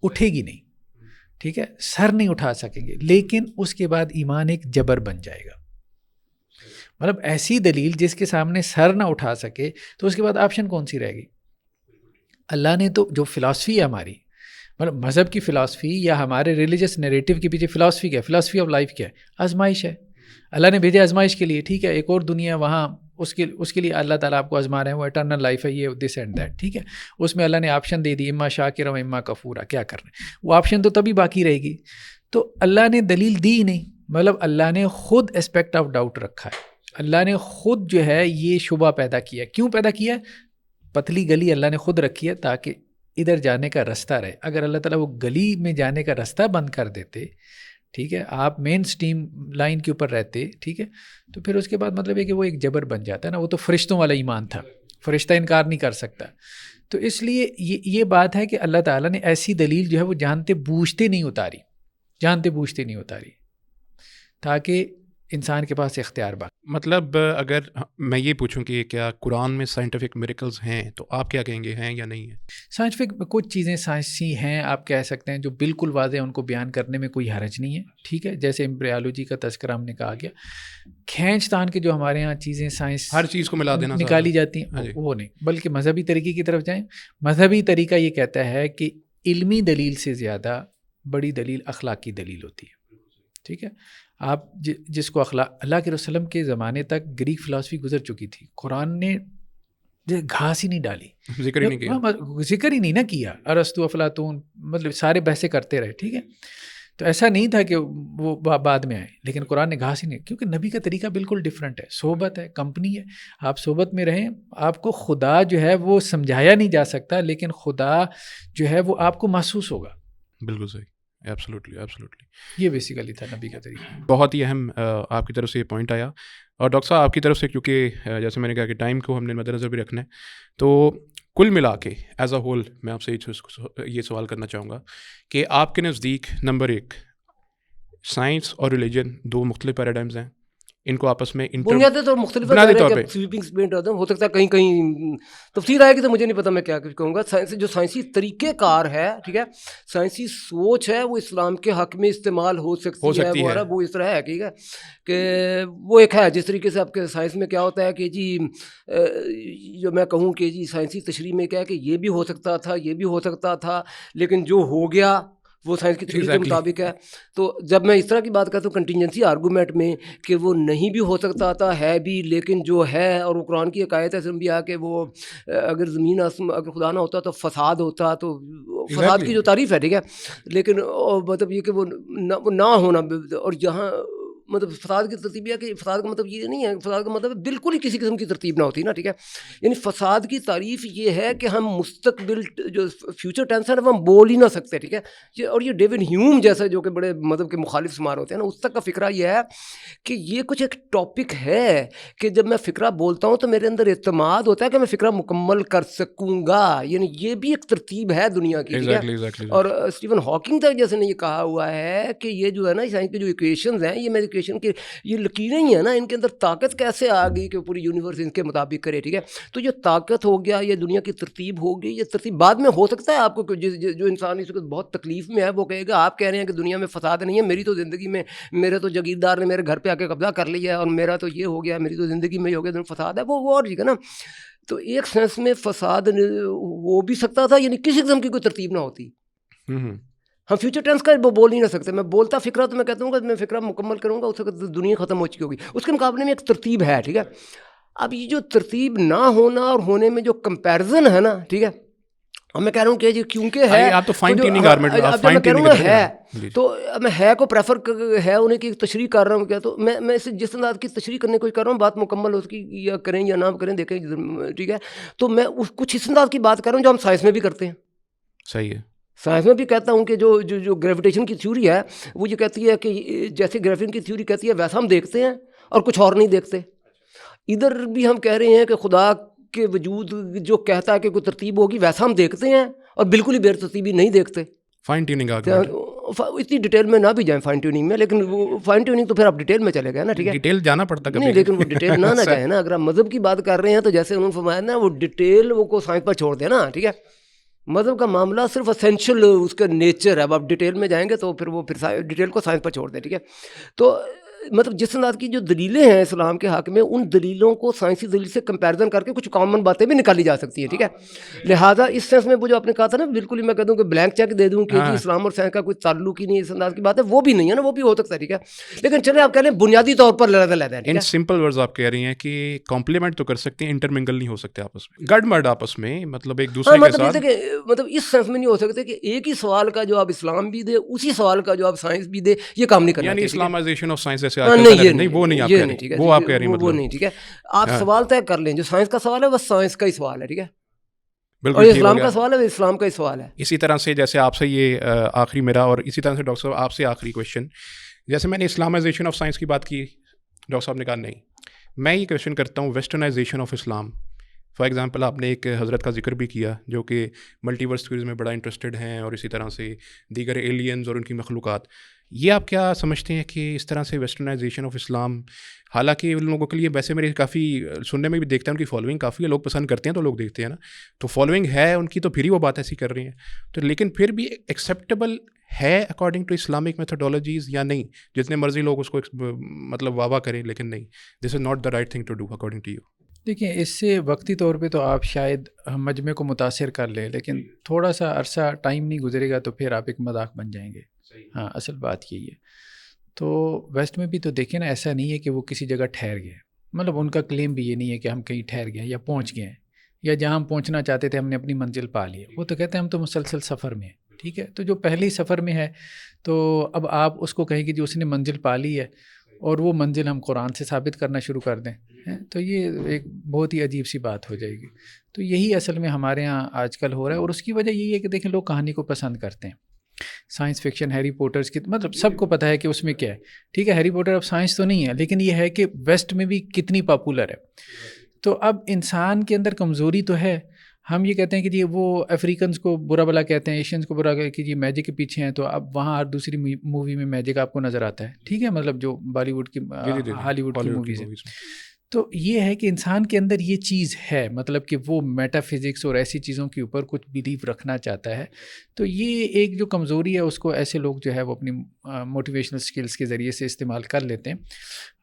اٹھے گی نہیں. ٹھیک ہے, سر نہیں اٹھا سکیں گے, لیکن اس کے بعد ایمان ایک جبر بن جائے گا. مطلب ایسی دلیل جس کے سامنے سر نہ اٹھا سکے تو اس کے بعد آپشن کون سی رہ گئی؟ اللہ نے تو جو فلاسفی ہے ہماری, مطلب مذہب کی فلاسفی یا ہمارے ریلیجس نیریٹو کے پیچھے فلاسفی کیا ہے؟ فلاسفی آف لائف کیا ہے؟ آزمائش ہے. اللہ نے بھیجا آزمائش کے لیے, ٹھیک ہے, ایک اور دنیا وہاں اس کے لیے اللہ تعالیٰ آپ کو آزما رہے ہیں, وہ اٹرنل لائف ہے, یہ دس اینڈ دیٹ, ٹھیک ہے. اس میں اللہ نے آپشن دے دی, اما شاکرا و اما کفورا, کیا کرنا ہے. وہ آپشن تو تبھی باقی رہے گی. تو اللہ نے دلیل دی نہیں, مطلب اللہ نے خود اسپیکٹ آف ڈاؤٹ رکھا ہے. اللہ نے خود جو ہے یہ شبہ پیدا کیا. کیوں پیدا کیا؟ پتلی گلی اللہ نے خود رکھی ہے تاکہ ادھر جانے کا رستہ رہے. اگر اللہ تعالیٰ وہ گلی میں جانے کا رستہ بند کر دیتے, ٹھیک ہے, آپ مین سٹریم لائن کے اوپر رہتے, ٹھیک ہے, تو پھر اس کے بعد مطلب ہے کہ وہ ایک جبر بن جاتا ہے نا. وہ تو فرشتوں والا ایمان تھا, فرشتہ انکار نہیں کر سکتا. تو اس لیے یہ بات ہے کہ اللہ تعالیٰ نے ایسی دلیل جو ہے وہ جانتے بوجھتے نہیں اتاری تاکہ انسان کے پاس اختیار باقی. مطلب اگر میں یہ پوچھوں کہ کیا قرآن میں سائنٹیفک میریکلز ہیں تو آپ کیا کہیں گے, ہیں یا نہیں ہیں؟ سائنٹیفک کچھ چیزیں سائنسی ہیں, آپ کہہ سکتے ہیں, جو بالکل واضح ہیں ان کو بیان کرنے میں کوئی حرج نہیں ہے, ٹھیک ہے. جیسے ایمبریالوجی کا تذکرہ ہم نے کہا گیا, کھینچ تان کے جو ہمارے ہاں چیزیں سائنس ہر چیز کو ملا دینا نکالی جاتی ہیں, وہ نہیں, بلکہ مذہبی طریقے کی طرف جائیں. مذہبی طریقہ یہ کہتا ہے کہ علمی دلیل سے زیادہ بڑی دلیل اخلاقی دلیل ہوتی ہے, ٹھیک ہے. آپ جس کو اللہ کے وسلم کے زمانے تک گریک فلاسفی گزر چکی تھی, قرآن نے گھاس ہی نہیں ڈالی, ذکر ہی نہیں نہ کیا. ارسطو افلاطون مطلب سارے بحثیں کرتے رہے, ٹھیک ہے. تو ایسا نہیں تھا کہ وہ بعد میں آئے, لیکن قرآن نے گھاس ہی نہیں, کیونکہ نبی کا طریقہ بالکل ڈیفرنٹ ہے. صحبت ہے, کمپنی ہے, آپ صحبت میں رہیں. آپ کو خدا جو ہے وہ سمجھایا نہیں جا سکتا, لیکن خدا جو ہے وہ آپ کو محسوس ہوگا. بالکل صحیح, ایبسلیوٹلی. یہ بیسیکلی تھا نبی کا طریقہ. بہت ہی اہم آپ کی طرف سے یہ پوائنٹ آیا. اور ڈاکٹر صاحب آپ کی طرف سے, کیونکہ جیسے میں نے کہا کہ ٹائم کو ہم نے مد نظر بھی رکھنا ہے, تو کل ملا کے ایز اے ہول میں آپ سے یہ سوال کرنا چاہوں گا کہ آپ کے نزدیک نمبر 1 سائنس اور ریلیجن دو مختلف پیراڈائمز ہیں, ان کو آپس میں بنیادی طور مختلف ہو سکتا ہے, کہیں تفصیل آئے گی تو مجھے نہیں پتا میں کیا کہوں گا. جو سائنسی طریقہ کار ہے, ٹھیک ہے, سائنسی سوچ ہے, وہ اسلام کے حق میں استعمال ہو سکتی ہے. وہ اس طرح ہے, ٹھیک ہے, کہ وہ ایک ہے جس طریقے سے آپ کے سائنس میں کیا ہوتا ہے کہ جی جو میں کہوں کہ جی سائنسی تشریح میں کیا ہے کہ یہ بھی ہو سکتا تھا, یہ بھی ہو سکتا تھا, لیکن جو ہو گیا وہ سائنس کی تشریح کے مطابق ہے. تو جب میں اس طرح کی بات کرتا ہوں کنٹینجنسی آرگومنٹ میں کہ وہ نہیں بھی ہو سکتا تھا, ہے بھی, لیکن جو ہے, اور وہ قرآن کی ایک آیت ہے بھی آ کہ وہ اگر زمین اگر خدا نہ ہوتا تو فساد ہوتا, تو فساد کی جو تعریف ہے, ٹھیک ہے, لیکن مطلب یہ کہ وہ نہ ہونا, اور جہاں مطلب فساد کی ترتیب ہے کہ فساد کا مطلب یہ نہیں ہے, فساد کا مطلب بالکل ہی کسی قسم کی ترتیب نہ ہوتی نا, ٹھیک ہے. یعنی فساد کی تعریف یہ ہے کہ ہم مستقبل جو فیوچر ٹینس ہے وہ ہم بول ہی نہ سکتے, ٹھیک ہے. اور یہ ڈیوڈ ہیوم جیسے جو کہ بڑے مذہب کے مخالف شمار ہوتے ہیں نا, اس تک کا فکرہ یہ ہے کہ یہ کچھ ایک ٹاپک ہے کہ جب میں فکرہ بولتا ہوں تو میرے اندر اعتماد ہوتا ہے کہ میں فکرہ مکمل کر سکوں گا. یعنی یہ بھی ایک ترتیب ہے دنیا کی, ٹھیک ہے. اور اسٹیون ہاکنگ تک جیسے نے یہ کہا ہوا ہے کہ یہ جو ہے نا سائنس کی جو ایکویشنز ہیں, یہ میری کہ یہ لکیریں ہی ہیں نا, ان کے اندر طاقت کیسے آ گئی کہ پوری یونیورس ان کے مطابق کرے, ٹھیک ہے. تو یہ طاقت ہو گیا, یہ دنیا کی ترتیب ہو گئی. یہ ترتیب بعد میں ہو سکتا ہے آپ کو, جو انسان اس وقت بہت تکلیف میں ہے وہ کہے گا آپ کہہ رہے ہیں کہ دنیا میں فساد نہیں ہے, میری تو زندگی میں میرے تو جاگیردار نے میرے گھر پہ آ کے قبضہ کر لیا ہے اور میرا تو یہ ہو گیا, میری تو زندگی میں ہو گیا فساد ہے, وہ اور ٹھیک ہے نا. تو ایک سینس میں فساد ہو بھی سکتا تھا, یعنی کسی قسم کی کوئی ترتیب نہ ہوتی. ہم فیوچر ٹینس کا وہ بول نہیں نہ سکتے. میں بولتا فکرہ تو میں کہتا ہوں کہ میں فکرہ مکمل کروں گا, اس وقت دنیا ختم ہو چکی ہوگی. اس کے مقابلے میں ایک ترتیب ہے, ٹھیک ہے. اب یہ جو ترتیب نہ ہونا اور ہونے میں جو کمپیریزن ہے نا, ٹھیک ہے, اب میں کہہ رہا ہوں کہ کیونکہ ہے, آپ تو فائن ٹیوننگ آرگومنٹ ہے, تو میں ہے کو پریفر ہے انہیں کی تشریح کر رہا ہوں کیا, تو میں اس جس انداز کی تشریح کرنے کی کوشش کر رہا ہوں, بات مکمل اس کی یا کریں یا نہ کریں دیکھیں, ٹھیک ہے. تو میں کچھ اس انداز کی بات کر رہا ہوں جو ہم سائنس میں بھی کرتے ہیں. صحیح ہے. سائنس میں بھی کہتا ہوں کہ جو گریویٹیشن کی تھیوری ہے وہ یہ کہتی ہے کہ جیسے گریویٹیشن کی تھیوری کہتی ہے ویسا ہم دیکھتے ہیں اور کچھ اور نہیں دیکھتے. ادھر بھی ہم کہہ رہے ہیں کہ خدا کے وجود جو کہتا ہے کہ کوئی ترتیب ہوگی ویسا ہم دیکھتے ہیں اور بالکل ہی بے ترتیبی نہیں دیکھتے. فائن ٹیوننگ اتنی ڈیٹیل میں نہ بھی جائیں فائن ٹیوننگ میں, لیکن وہ فائن ٹیوننگ تو پھر آپ ڈیٹیل میں چلے گئے نا, ٹھیک ہے. ڈیٹیل جانا پڑتا نہیں, لیکن وہ ڈیٹیل نہ جائیں نا. اگر آپ مذہب کی بات کر رہے ہیں تو جیسے انہوں نے فرمایا نا وہ ڈیٹیل وہ کو سائنس پر چھوڑ دیں نا, ٹھیک ہے. مذہب کا معاملہ صرف اسینشل اس کا نیچر ہے. اب آپ ڈیٹیل میں جائیں گے تو پھر وہ پھر ڈیٹیل کو سائنس پر چھوڑ دیں, ٹھیک ہے. تو مطلب جس انداز کی جو دلیلیں ہیں اسلام کے حق میں, ان دلیلوں کو سائنسی دلیل سے کمپیریزن کر کے کچھ کامن باتیں بھی نکالی جا سکتی ہیں, ٹھیک ہے. لہٰذا اس سینس میں وہ جو آپ نے کہا تھا نا, بالکل ہی میں کہہ دوں کہ بلینک چیک دے دوں کہ جی اسلام اور سائنس کا کوئی تعلق ہی نہیں, اس انداز کی بات ہے, وہ بھی نہیں ہے نا, وہ بھی ہو سکتا ہے, ٹھیک ہے. لیکن چلے آپ کہہ لیں بنیادی طور پر علیحدہ ہے. ان سمپل ورڈز آپ کہہ رہی ہیں کہ کمپلیمنٹ تو کر سکتے ہیں, انٹرمنگل نہیں ہو سکتے آپس میں, گڈ مرڈ آپس میں, مطلب ایک دوسرے کے ساتھ. مطلب اس سینس میں نہیں ہو سکتے کہ ایک ہی سوال کا جواب اسلام بھی دے, اسی سوال کا جواب سائنس بھی دے, یہ کام نہیں کرنا. یعنی اسلامائزیشن آف سائنس جیسے نہیں, وہ نہیں آپ کہہ رہی, وہ آپ کہہ رہی ہیں, وہ نہیں, ٹھیک ہے. آپ سوال طے کر لیں, جو سائنس کا سوال ہے وہ سائنس کا ہی سوال ہے, ٹھیک ہے. اور اسلام کا سوال ہے وہ اسلام کا ہی سوال ہے. اسی طرح سے جیسے آپ سے یہ آخری میرا, اور اسی طرح سے ڈاکٹر صاحب آپ سے آخری کویشچن, جیسے میں نے اسلامائزیشن آف سائنس کی بات کی, ڈاکٹر صاحب نے کہا نہیں, میں یہ کویشچن کرتا ہوں westernisation of Islam. For example آپ نے ایک حضرت کا ذکر بھی کیا جو کہ ملٹی ورس تھیوریز میں بڑا انٹرسٹڈ ہیں, اور اسی طرح سے دیگر ایلینز اور ان کی مخلوقات. یہ آپ کیا سمجھتے ہیں کہ اس طرح سے ویسٹرنائزیشن آف اسلام, حالانکہ ان لوگوں کے لیے ویسے میرے کافی سننے میں بھی دیکھتا ہیں ان کی فالوئنگ کافی ہے, لوگ پسند کرتے ہیں تو لوگ دیکھتے ہیں نا, تو فالوئنگ ہے ان کی, تو پھر ہی وہ بات ایسی کر رہی ہیں, تو لیکن پھر بھی ایکسیپٹیبل ہے اکارڈنگ ٹو اسلامک میتھڈالوجیز یا نہیں؟ جتنے مرضی لوگ اس کو مطلب واہ کریں, لیکن نہیں, this is not the right thing to do according to you. دیکھیں, اس سے وقتی طور پہ تو آپ شاید مجمع کو متاثر کر لیں, لیکن تھوڑا سا عرصہ ٹائم نہیں گزرے گا تو پھر آپ ایک مذاق بن جائیں گے. ہاں, اصل بات یہی ہے. تو ویسٹ میں بھی تو دیکھیں نا, ایسا نہیں ہے کہ وہ کسی جگہ ٹھہر گئے, مطلب ان کا کلیم بھی یہ نہیں ہے کہ ہم کہیں ٹھہر گئے یا پہنچ گئے ہیں, یا جہاں ہم پہنچنا چاہتے تھے ہم نے اپنی منزل پا لی ہے. وہ تو کہتے ہیں ہم تو مسلسل سفر میں ہیں, ٹھیک ہے. تو جو پہلے ہی سفر میں ہے تو اب آپ اس کو کہیں کہ جو اس نے منزل پا لی ہے, اور وہ منزل ہم قرآن سے ثابت کرنا شروع کر دیں, تو یہ ایک بہت ہی عجیب سی بات ہو جائے گی. تو یہی اصل میں ہمارے یہاں آج کل ہو رہا ہے, اور اس کی وجہ یہی ہے کہ دیکھیں لوگ کہانی کو پسند کرتے ہیں. سائنس فکشن, ہیری پوٹرز کی, مطلب سب کو پتہ ہے کہ اس میں کیا ہے, ٹھیک ہے. ہیری پوٹر اب سائنس تو نہیں ہے, لیکن یہ ہے کہ ویسٹ میں بھی کتنی پاپولر ہے. تو اب انسان کے اندر کمزوری تو ہے. ہم یہ کہتے ہیں کہ جی وہ افریقنز کو برا بلا کہتے ہیں, ایشینز کو برا کہ جی میجک کے پیچھے ہیں, تو اب وہاں ہر دوسری مووی میں میجک آپ کو نظر آتا ہے, ٹھیک ہے, مطلب جو بالی ووڈ کی ہالی ووڈ کی موویز ہیں. تو یہ ہے کہ انسان کے اندر یہ چیز ہے, مطلب کہ وہ میٹا فزکس اور ایسی چیزوں کے اوپر کچھ بیلیو رکھنا چاہتا ہے. تو یہ ایک جو کمزوری ہے اس کو ایسے لوگ جو ہے وہ اپنی موٹیویشنل سکلز کے ذریعے سے استعمال کر لیتے ہیں.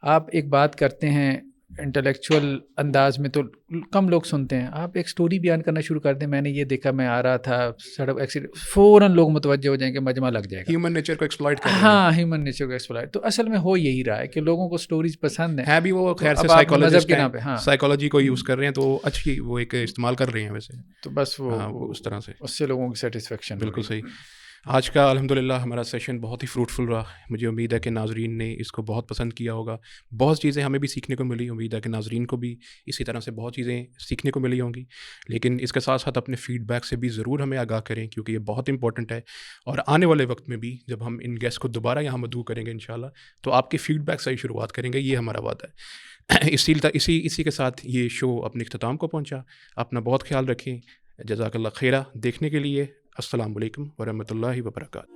آپ ایک بات کرتے ہیں انٹلیکچوئل انداز میں تو کم لوگ سنتے ہیں. آپ ایک سٹوری بیان کرنا شروع کر دیں, میں نے یہ دیکھا, میں آ رہا تھا سڑک ایکسیڈنٹ, فوراً لوگ متوجہ ہو جائیں کہ مجمع لگ جائے گا. ہیومن نیچر کو ایکسپلائٹ کر رہے ہیں. ہاں, ہیومن نیچر کو ایکسپلائٹ. تو اصل میں ہو یہی رہا ہے کہ لوگوں کو سٹوریز پسند ہیں. ہے بھی وہ خیر سے سائیکالوجی کو یوز کر رہے ہیں, تو اچھی وہ ایک استعمال کر رہے ہیں ویسے, تو بس وہ اس طرح سے اس سے لوگوں کی سیٹسفیکشن. بالکل صحیح. آج کا الحمدللہ ہمارا سیشن بہت ہی فروٹفل رہا. مجھے امید ہے کہ ناظرین نے اس کو بہت پسند کیا ہوگا. بہت چیزیں ہمیں بھی سیکھنے کو ملی, امید ہے کہ ناظرین کو بھی اسی طرح سے بہت چیزیں سیکھنے کو ملی ہوں گی. لیکن اس کے ساتھ ساتھ اپنے فیڈ بیک سے بھی ضرور ہمیں آگاہ کریں, کیونکہ یہ بہت امپورٹنٹ ہے. اور آنے والے وقت میں بھی جب ہم ان گیسٹ کو دوبارہ یہاں مدعو کریں گے انشاءاللہ, تو آپ کے فیڈ بیک سے ہی شروعات کریں گے, یہ ہمارا وعدہ ہے. اسی کے ساتھ یہ شو اپنے اختتام کو پہنچا. اپنا بہت خیال رکھیں. جزاک اللہ خیرہ. دیکھنے کے لیے السلام علیکم ورحمۃ اللہ وبرکاتہ.